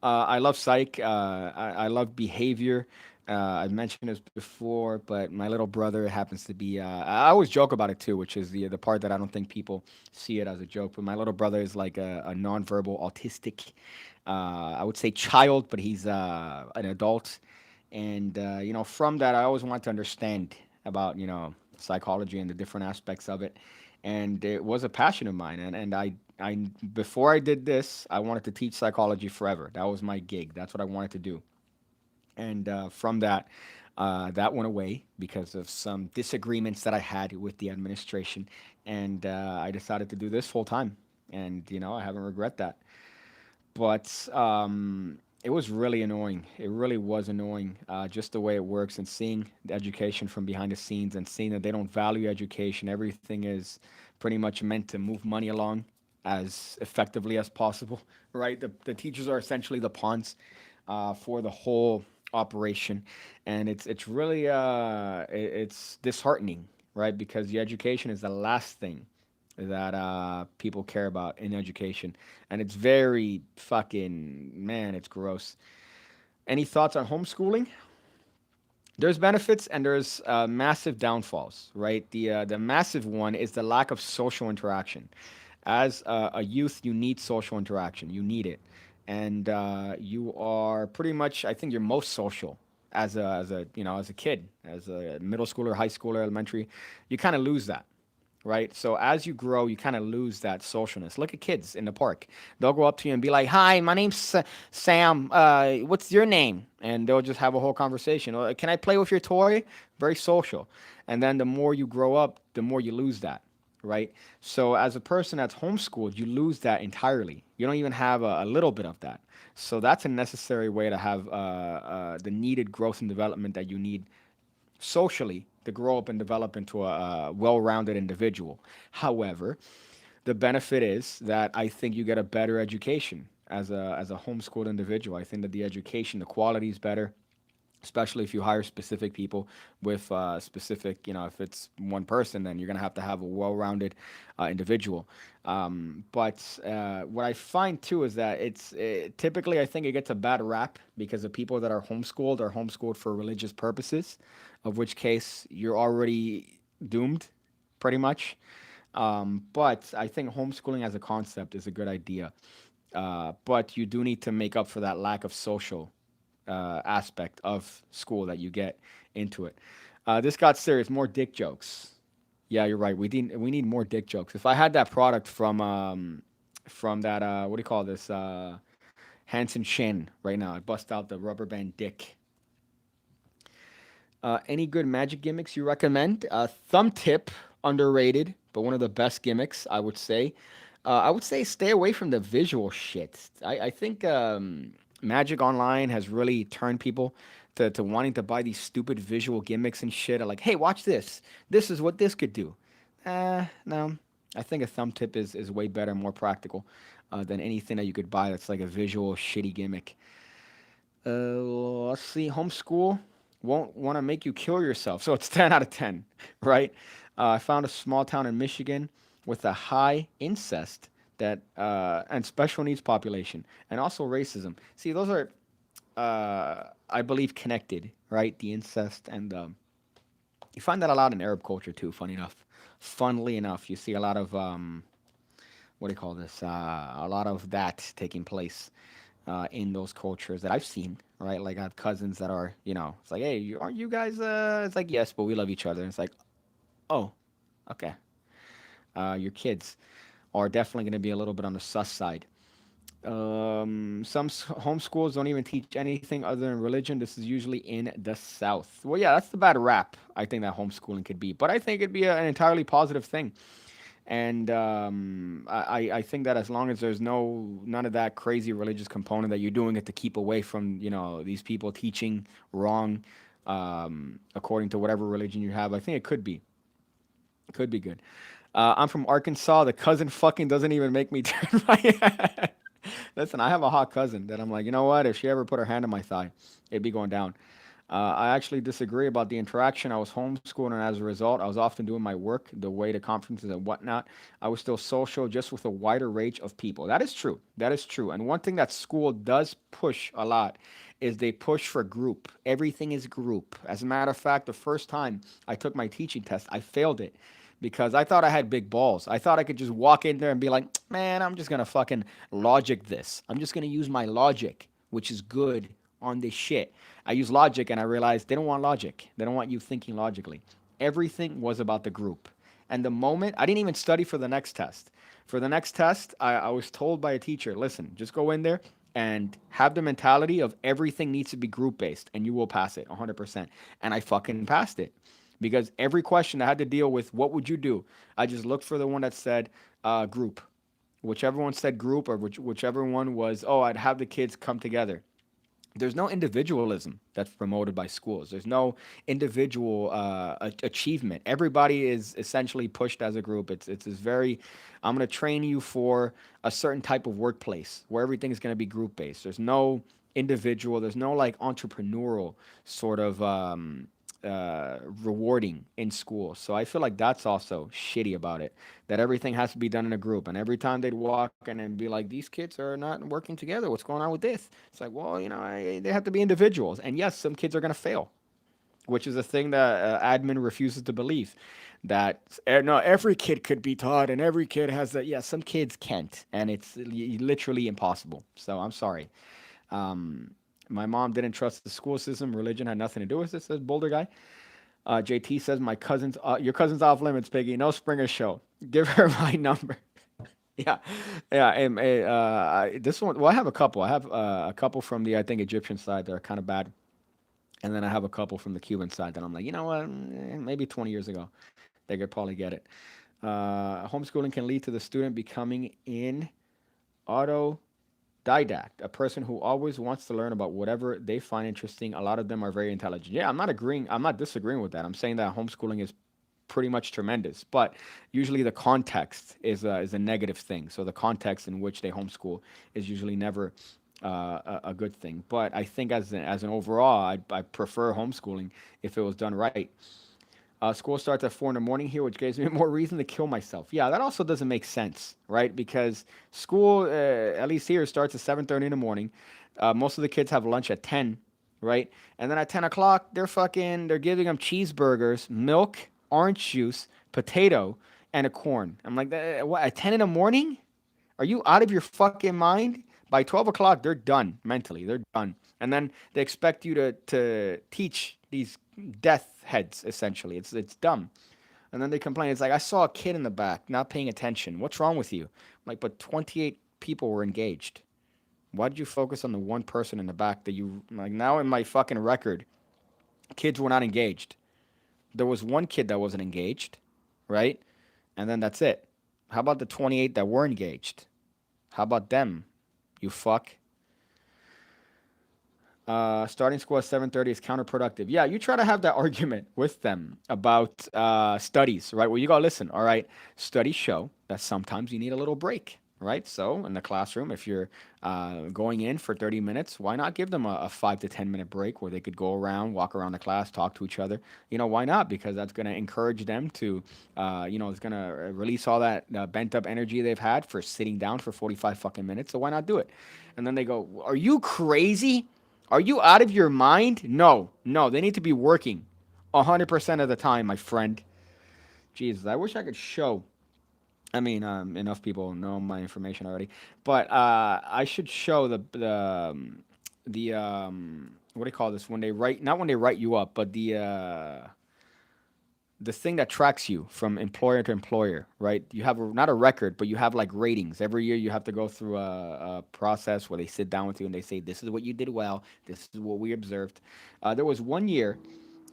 I love psych. I love behavior. I've mentioned this before, but my little brother happens to be. I always joke about it too, which is the part that I don't think people see it as a joke. But my little brother is like a nonverbal autistic. I would say child, but he's an adult. And from that, I always want to understand about psychology and the different aspects of it. And it was a passion of mine. And I before I did this, I wanted to teach psychology forever. That was my gig. That's what I wanted to do. And from that, that went away because of some disagreements that I had with the administration, and I decided to do this full time. And I haven't regret that. But it was really annoying. It really was annoying, just the way it works and seeing the education from behind the scenes and seeing that they don't value education. Everything is pretty much meant to move money along as effectively as possible, right? The teachers are essentially the pawns for the whole operation, and it's really it's disheartening, right? Because the education is the last thing that people care about in education, and it's very fucking man, it's gross. Any thoughts on homeschooling? There's benefits and there's massive downfalls, right? The massive one is the lack of social interaction. As a youth, you need social interaction. You need it. and you are pretty much, I think, you're most social as a kid, as a middle schooler, high schooler, elementary. You kind of lose that, right? So as you grow, you kind of lose that socialness. Look at kids in the park; they'll go up to you and be like, "Hi, my name's Sam. What's your name?" And they'll just have a whole conversation. Can I play with your toy? Very social. And then the more you grow up, the more you lose that, right? So as a person that's homeschooled, you lose that entirely. You don't even have a little bit of that. So that's a necessary way to have the needed growth and development that you need socially to grow up and develop into a well-rounded individual. However, the benefit is that I think you get a better education as a homeschooled individual. I think that the education, the quality is better, especially if you hire specific people with specific, if it's one person, then you're going to have a well-rounded individual. But what I find too is that typically, I think it gets a bad rap because the people that are homeschooled for religious purposes, of which case you're already doomed pretty much. But I think homeschooling as a concept is a good idea. But you do need to make up for that lack of social aspect of school that you get into it. This got serious. More dick jokes. Yeah, you're right. We need more dick jokes. If I had that product from that what do you call this Hanson Shin right now, I'd bust out the rubber band dick. Any good magic gimmicks you recommend? Thumb tip, underrated, but one of the best gimmicks, I would say. I would say stay away from the visual shit. I think Magic Online has really turned people to wanting to buy these stupid visual gimmicks and shit. Like, hey, watch this. This is what this could do. No. I think a thumb tip is way better, more practical than anything that you could buy that's like a visual shitty gimmick. Let's see. Homeschool won't want to make you kill yourself. So it's 10 out of 10, right? I found a small town in Michigan with a high incest that and special needs population and also racism. See, those are, I believe, connected, right? The incest and you find that a lot in Arab culture too. Funny enough, funnily enough, you see a lot of what do you call this? A lot of that taking place in those cultures that I've seen, right? Like I have cousins that are, it's like, hey, aren't you guys? It's like, yes, but we love each other. And it's like, oh, okay. Your kids are definitely going to be a little bit on the sus side. Some homeschools don't even teach anything other than religion. This is usually in the South. Well, yeah, that's the bad rap I think that homeschooling could be, but I think it'd be an entirely positive thing. And I think that as long as there's none of that crazy religious component that you're doing it to keep away from these people teaching wrong according to whatever religion you have, I think it could be good. I'm from Arkansas. The cousin fucking doesn't even make me turn my head. Listen, I have a hot cousin that I'm like, you know what? If she ever put her hand on my thigh, it'd be going down. I actually disagree about the interaction. I was homeschooling, and as a result, I was often doing my work the way to conferences and whatnot. I was still social, just with a wider range of people. That is true. That is true. And one thing that school does push a lot is they push for group. Everything is group. As a matter of fact, the first time I took my teaching test, I failed it because I thought I had big balls. I thought I could just walk in there and be like, man, I'm just gonna fucking logic this. I'm just gonna use my logic, which is good on this shit. I use logic and I realized they don't want logic. They don't want you thinking logically. Everything was about the group. And the moment I didn't even study for the next test. For the next test, I was told by a teacher, listen, just go in there and have the mentality of everything needs to be group based and you will pass it 100%. And I fucking passed it because every question I had to deal with, what would you do? I just looked for the one that said group. Whichever one said group or whichever one was, oh, I'd have the kids come together. There's no individualism that's promoted by schools. There's no individual achievement. Everybody is essentially pushed as a group. It's this very, I'm going to train you for a certain type of workplace where everything is going to be group based. There's no individual. There's no like entrepreneurial sort of rewarding in school. So I feel like that's also shitty about it. That everything has to be done in a group, and every time they'd walk in and be like, "These kids are not working together. What's going on with this?" It's like, well, they have to be individuals, and yes, some kids are gonna fail, which is a thing that admin refuses to believe. that no, every kid could be taught and every kid has that. Yeah, some kids can't, and it's literally impossible. So I'm sorry. Um, my mom didn't trust the school system. Religion had nothing to do with this. Says Boulder guy. JT says your cousin's off limits, Piggy. No Springer show. Give her my number. Yeah, yeah. This one. Well, I have a couple. I have a couple from the I think Egyptian side that are kind of bad, and then I have a couple from the Cuban side that I'm like, you know what? Maybe 20 years ago, they could probably get it. Homeschooling can lead to the student becoming an autodidact, a person who always wants to learn about whatever they find interesting. A lot of them are very intelligent. Yeah, I'm not agreeing. I'm not disagreeing with that. I'm saying that homeschooling is pretty much tremendous, but usually the context is a negative thing. So the context in which they homeschool is usually never a good thing. But I think as an overall, I prefer homeschooling if it was done right. School starts at 4 in the morning here, which gives me more reason to kill myself. Yeah, that also doesn't make sense, right? Because school, at least here, starts at 7:30 in the morning. Most of the kids have lunch at 10, right? And then at 10 o'clock, they're giving them cheeseburgers, milk, orange juice, potato, and a corn. I'm like, what? At 10 in the morning? Are you out of your fucking mind? By 12 o'clock, they're done mentally. They're done, and then they expect you to teach these death heads. Essentially, it's dumb. And then they complain. It's like I saw a kid in the back not paying attention. What's wrong with you? I'm like, but 28 people were engaged. Why did you focus on the one person in the back that you like? Now in my fucking record, kids were not engaged. There was one kid that wasn't engaged, right? And then that's it. How about the 28 that were engaged? How about them? You fuck. Starting school at 7:30 is counterproductive. Yeah, you try to have that argument with them about studies, right? Well, you go, listen, all right, studies show that sometimes you need a little break, right? So in the classroom, if you're going in for 30 minutes, why not give them a 5 to 10 minute break where they could go around, walk around the class, talk to each other? Why not? Because that's going to encourage them to, it's going to release all that bent up energy they've had for sitting down for 45 fucking minutes. So why not do it? And then they go, are you crazy? Are you out of your mind? No, no, they need to be working 100% of the time, my friend. Jesus, I wish I could show. I mean, enough people know my information already, but I should show the what do you call this when they write? Not when they write you up, but the thing that tracks you from employer to employer, right? You have not a record, but you have like ratings. Every year you have to go through a process where they sit down with you and they say, this is what you did well. This is what we observed. There was one year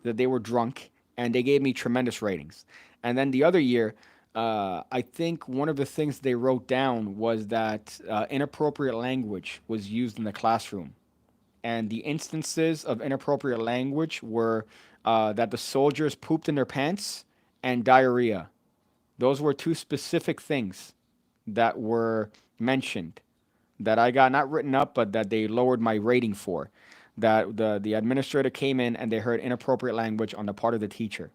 that they were drunk and they gave me tremendous ratings. And then the other year, I think one of the things they wrote down was that inappropriate language was used in the classroom, and the instances of inappropriate language were that the soldiers pooped in their pants and diarrhea. Those were two specific things that were mentioned that I got not written up, but that they lowered my rating for. That the administrator came in and they heard inappropriate language on the part of the teacher,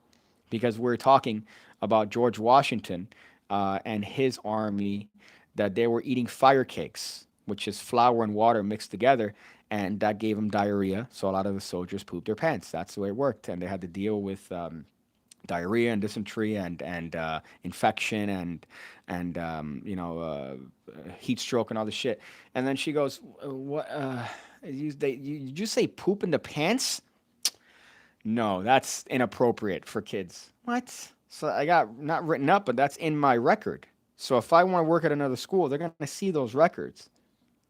because we're talking about George Washington and his army, that they were eating fire cakes, which is flour and water mixed together, and that gave them diarrhea. So a lot of the soldiers pooped their pants. That's the way it worked, and they had to deal with diarrhea and dysentery and infection and heat stroke and all this shit. And then she goes, "What? You just say poop in the pants? No, that's inappropriate for kids. What? So I got not written up, but that's in my record. So if I want to work at another school, they're gonna see those records.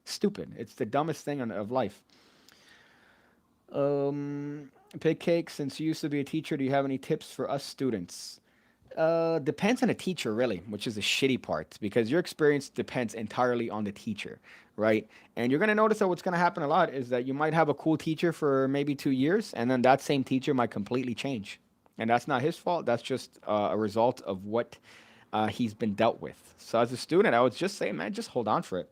Stupid. It's the dumbest thing of life. Pig cake. Since you used to be a teacher, do you have any tips for us students? Depends on the teacher, really, which is the shitty part, because your experience depends entirely on the teacher, right? And you're gonna notice that what's gonna happen a lot is that you might have a cool teacher for maybe 2 years, and then that same teacher might completely change, and that's not his fault. That's just a result of what he's been dealt with. So as a student, I would just say, man, just hold on for it.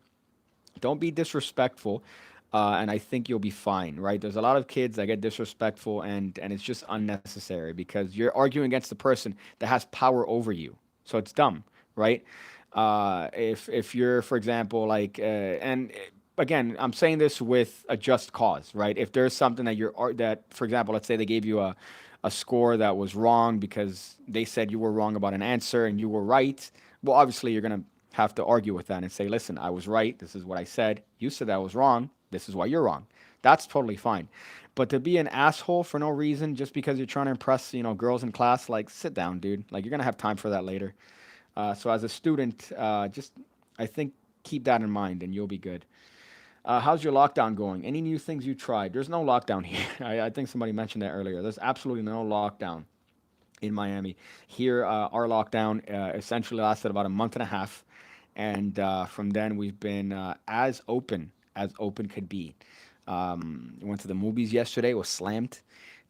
Don't be disrespectful, and I think you'll be fine, right? There's a lot of kids that get disrespectful, and it's just unnecessary because you're arguing against the person that has power over you. So it's dumb, right? If you're, for example, like, and again, I'm saying this with a just cause, right? If there's something that for example, let's say they gave you a score that was wrong because they said you were wrong about an answer and you were right, well, obviously you're going to have to argue with that and say, listen, I was right. This is what I said. You said I was wrong. This is why you're wrong. That's totally fine. But to be an asshole for no reason just because you're trying to impress, girls in class, like, sit down, dude. Like, you're going to have time for that later. So as a student, just, I think, keep that in mind and you'll be good. How's your lockdown going? Any new things you tried? There's no lockdown here. I think somebody mentioned that earlier. There's absolutely no lockdown in Miami. Here, our lockdown essentially lasted about a month and a half. And from then, we've been as open could be. Went to the movies yesterday, was slammed.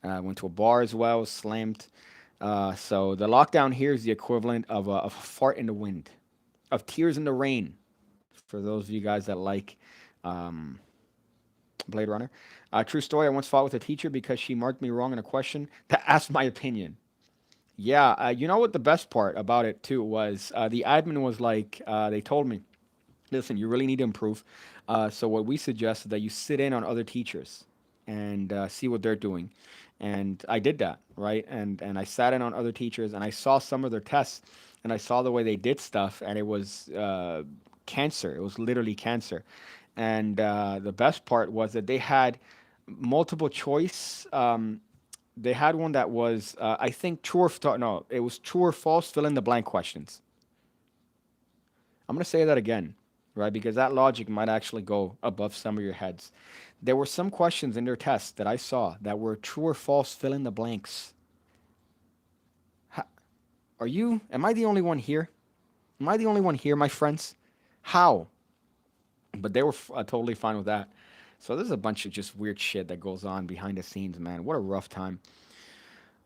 Went to a bar as well, was slammed. So the lockdown here is the equivalent of a fart in the wind, of tears in the rain. For those of you guys that like um, Blade Runner. True story. I once fought with a teacher because she marked me wrong in a question to ask my opinion. Yeah, you know what the best part about it too was the admin was like, they told me, listen, you really need to improve. So what we suggest is that you sit in on other teachers and see what they're doing. And I did that, right? And I sat in on other teachers and I saw some of their tests and I saw the way they did stuff and it was cancer. It was literally cancer. And the best part was that they had multiple choice. They had one that was, I think, no, it was true or false, fill in the blank questions. I'm going to say that again, right? Because that logic might actually go above some of your heads. There were some questions in their test that I saw that were true or false, fill in the blanks. Am I the only one here? Am I the only one here, my friends? How? But they were totally fine with that. So there's a bunch of just weird shit that goes on behind the scenes, man. What a rough time.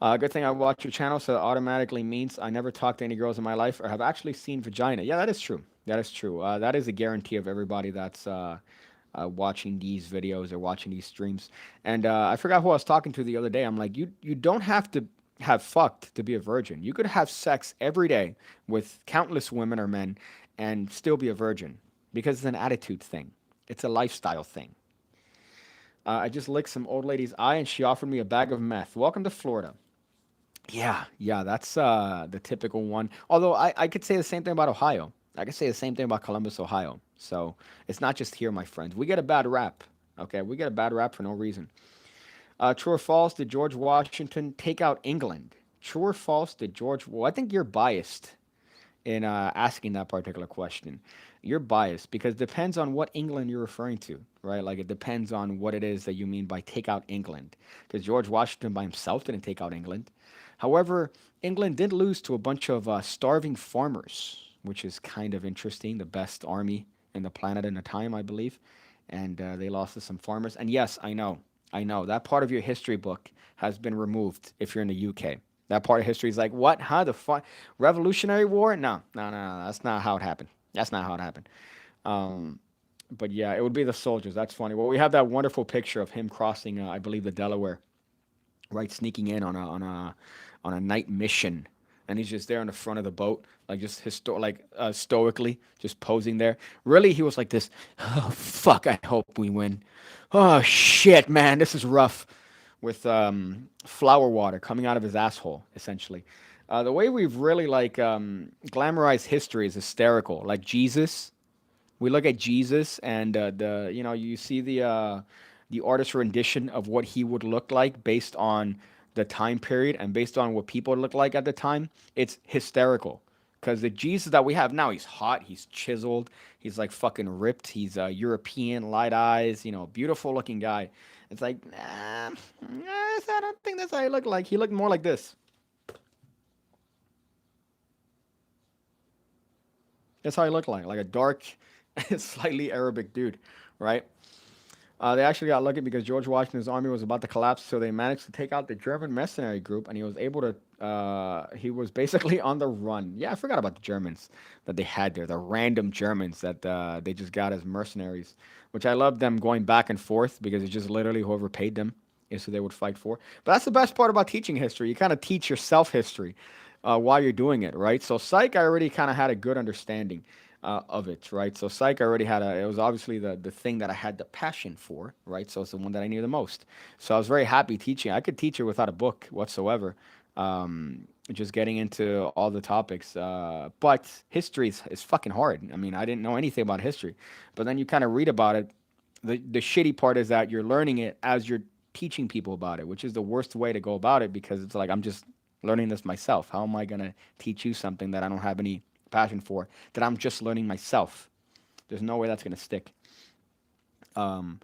Good thing I watch your channel, so that automatically means I never talked to any girls in my life or have actually seen vagina. Yeah, that is true. That is true. That is a guarantee of everybody that's watching these videos or watching these streams. And I forgot who I was talking to the other day. I'm like, you don't have to have fucked to be a virgin. You could have sex every day with countless women or men and still be a virgin because it's an attitude thing. It's a lifestyle thing. I just licked some old lady's eye and she offered me a bag of meth. Welcome to Florida. Yeah, that's the typical one. Although I could say the same thing about Ohio. I could say the same thing about Columbus, Ohio. So it's not just here, my friends. We get a bad rap. Okay, we get a bad rap for no reason. True or false? Did George Washington take out England? True or false? Did George? Well, I think you're biased in asking that particular question. You're biased because it depends on what England you're referring to, right? Like it depends on what it is that you mean by take out England. Because George Washington by himself didn't take out England. However, England did lose to a bunch of starving farmers, which is kind of interesting. The best army in the planet in the time, I believe. And they lost to some farmers. And yes, I know. That part of your history book has been removed if you're in the UK. That part of history is like, what? Huh? Revolutionary War? No. That's not how it happened. That's not how it happened. Um, but yeah, it would be the soldiers. That's funny. Well, we have that wonderful picture of him crossing, I believe, the Delaware, right, sneaking in on a night mission, and he's just there in the front of the boat, like just stoically, just posing there. Really, he was like this. Oh fuck! I hope we win. Oh shit, man, this is rough. With flower water coming out of his asshole, essentially. The way we've really glamorized history is hysterical. Like Jesus, we look at Jesus and you see the artist's rendition of what he would look like based on the time period and based on what people look like at the time. It's hysterical because the Jesus that we have now, he's hot, he's chiseled, he's like fucking ripped, he's European, light eyes, beautiful looking guy. It's like, nah, I don't think that's how he looked like. He looked more like this. That's how he looked like a dark, slightly Arabic dude, right? They actually got lucky because George Washington's army was about to collapse, so they managed to take out the German mercenary group, and he was able to. He was basically on the run. Yeah, I forgot about the Germans that they had there, the random Germans that they just got as mercenaries, which I love them going back and forth because it's just literally whoever paid them is who they would fight for. But that's the best part about teaching history. You kind of teach yourself history while you're doing it, right? So psych, I already kind of had a good understanding. of it, right? So psych, I already had it was obviously the thing that I had the passion for, right? So it's the one that I knew the most. So I was very happy teaching. I could teach it without a book whatsoever. Just getting into all the topics. But history is fucking hard. I mean, I didn't know anything about history, but then you kind of read about it. The shitty part is that you're learning it as you're teaching people about it, which is the worst way to go about it because it's like I'm just learning this myself. How am I gonna teach you something that I don't have any passion for, that I'm just learning myself? There's no way that's gonna stick. Um,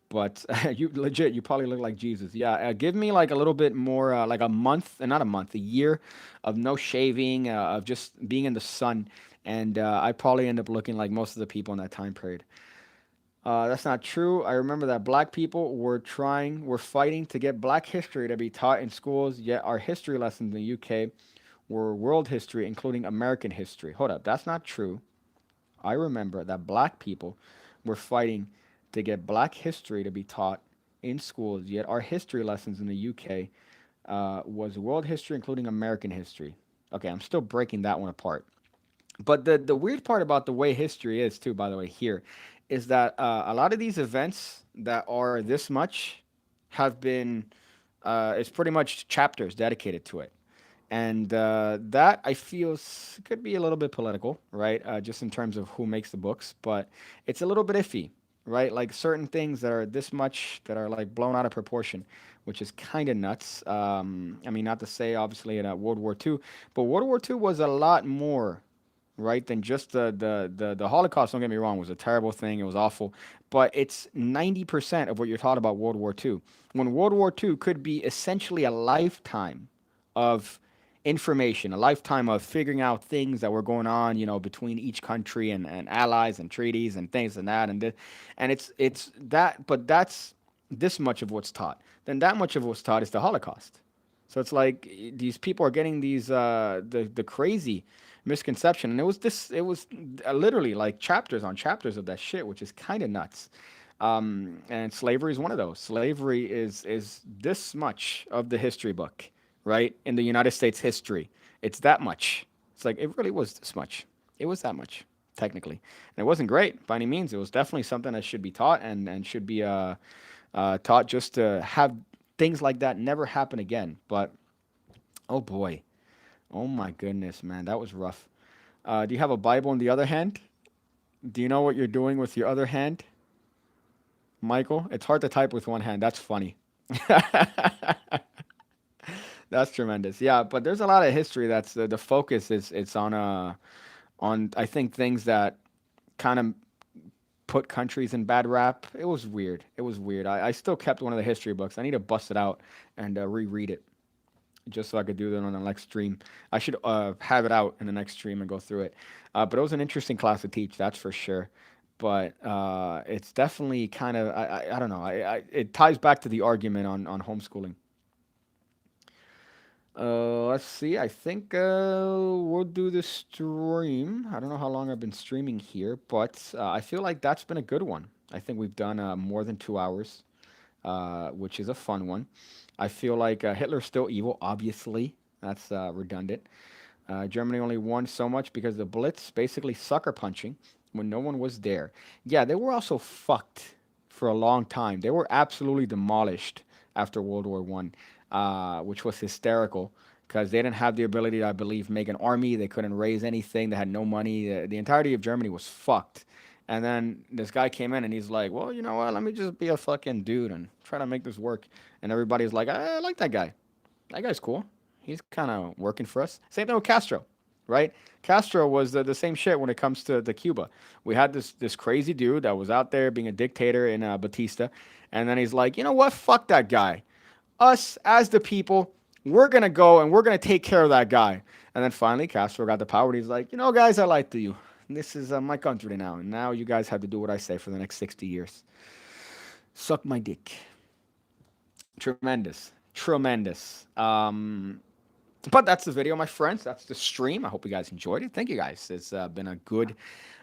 but you legit, you probably look like Jesus. Yeah, give me like a little bit more, like a month, not a month, a year of no shaving, of just being in the sun, and I probably end up looking like most of the people in that time period. That's not true. I remember that black people were fighting to get black history to be taught in schools, yet our history lessons in the UK were world history, including American history. Hold up, that's not true. I remember that black people were fighting to get black history to be taught in schools, yet our history lessons in the UK was world history, including American history. Okay, I'm still breaking that one apart. But the weird part about the way history is too, by the way, here, is that a lot of these events that are this much have been it's pretty much chapters dedicated to it, and that I feel could be a little bit political, right? Just in terms of who makes the books, but it's a little bit iffy, right? Like certain things that are this much that are like blown out of proportion, which is kind of nuts. I mean, not to say obviously in World War II, but World War II was a lot more, right, than just the Holocaust. Don't get me wrong, was a terrible thing. It was awful, but it's 90% of what you're taught about World War II. When World War II could be essentially a lifetime of information, a lifetime of figuring out things that were going on, between each country and allies and treaties and things and that and this, and it's that, but that's this much of what's taught. Then that much of what's taught is the Holocaust. So it's like these people are getting these the crazy misconception, and it was literally like chapters on chapters of that shit, which is kind of nuts. And slavery is one of those. Slavery is this much of the history book, right? In the United States history, it's that much. It's like it really was this much. It was that much technically, and it wasn't great by any means. It was definitely something that should be taught and should be taught just to have things like that never happen again. But oh boy, oh my goodness, man, that was rough. Do you have a Bible in the other hand? Do you know what you're doing with your other hand, Michael? It's hard to type with one hand. That's funny. That's tremendous. Yeah, but there's a lot of history. That's the focus is it's on I think things that kind of put countries in bad rap. It was weird. It was weird. I still kept one of the history books. I need to bust it out and reread it just so I could do that on the next stream. I should have it out in the next stream and go through it. But it was an interesting class to teach, that's for sure. But it's definitely kind of I don't know. It ties back to the argument on homeschooling. Let's see. I think we'll do the stream. I don't know how long I've been streaming here, but I feel like that's been a good one. I think we've done more than 2 hours, which is a fun one. I feel like Hitler's still evil, obviously. That's redundant. Germany only won so much because the Blitz basically sucker punching when no one was there. Yeah, they were also fucked for a long time. They were absolutely demolished after World War One, which was hysterical because they didn't have the ability, I believe, make an army. They couldn't raise anything. They had no money. The entirety of Germany was fucked. And then this guy came in and he's like, well, you know what? Let me just be a fucking dude and try to make this work. And everybody's like, I like that guy. That guy's cool. He's kind of working for us. Same thing with Castro, right? Castro was the same shit when it comes to Cuba. We had this crazy dude that was out there being a dictator in Batista. And then he's like, you know what? Fuck that guy. Us, as the people, we're going to go and we're going to take care of that guy. And then finally, Castro got the power. And he's like, you know, guys, I lied to you. This is my country now. And now you guys have to do what I say for the next 60 years. Suck my dick. Tremendous. Tremendous. But that's the video, my friends. That's the stream. I hope you guys enjoyed it. Thank you guys. It's been a good,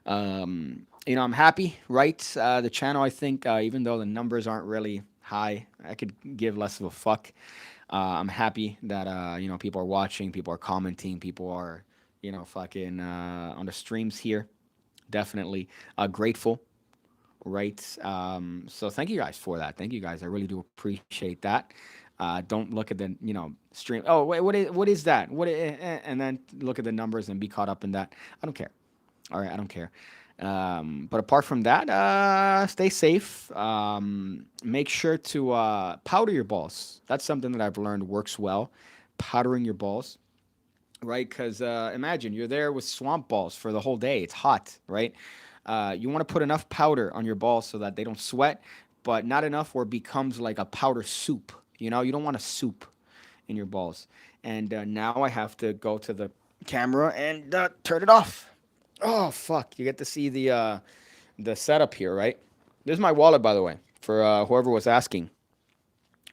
I'm happy, right? The channel, I think, even though the numbers aren't really high, I could give less of a fuck. I'm happy that, people are watching, people are commenting, people are, fucking on the streams here. Definitely grateful, right? So thank you guys for that. Thank you guys. I really do appreciate that. Don't look at the stream. Oh wait, what is that? And then look at the numbers and be caught up in that. I don't care. All right, I don't care. But apart from that, stay safe. Make sure to powder your balls. That's something that I've learned works well. Powdering your balls, right? Because imagine you're there with swamp balls for the whole day. It's hot, right? You want to put enough powder on your balls so that they don't sweat, but not enough where it becomes like a powder soup. You don't want a soup in your balls. And now I have to go to the camera and turn it off. Oh fuck! You get to see the setup here, right? This is my wallet, by the way, for whoever was asking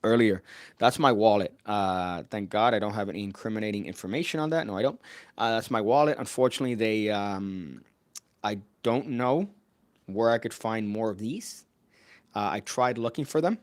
earlier. That's my wallet. Thank God I don't have any incriminating information on that. No, I don't. That's my wallet. Unfortunately, I don't know where I could find more of these. I tried looking for them,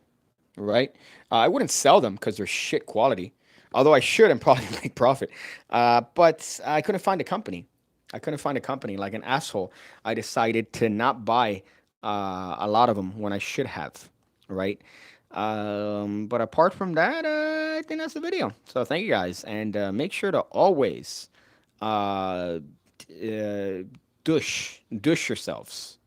right? I wouldn't sell them because they're shit quality. Although I should and probably make profit. But I couldn't find a company. I couldn't find a company. Like an asshole, I decided to not buy a lot of them when I should have, right? But apart from that, I think that's the video. So thank you guys, and make sure to always uh, uh, douche yourselves.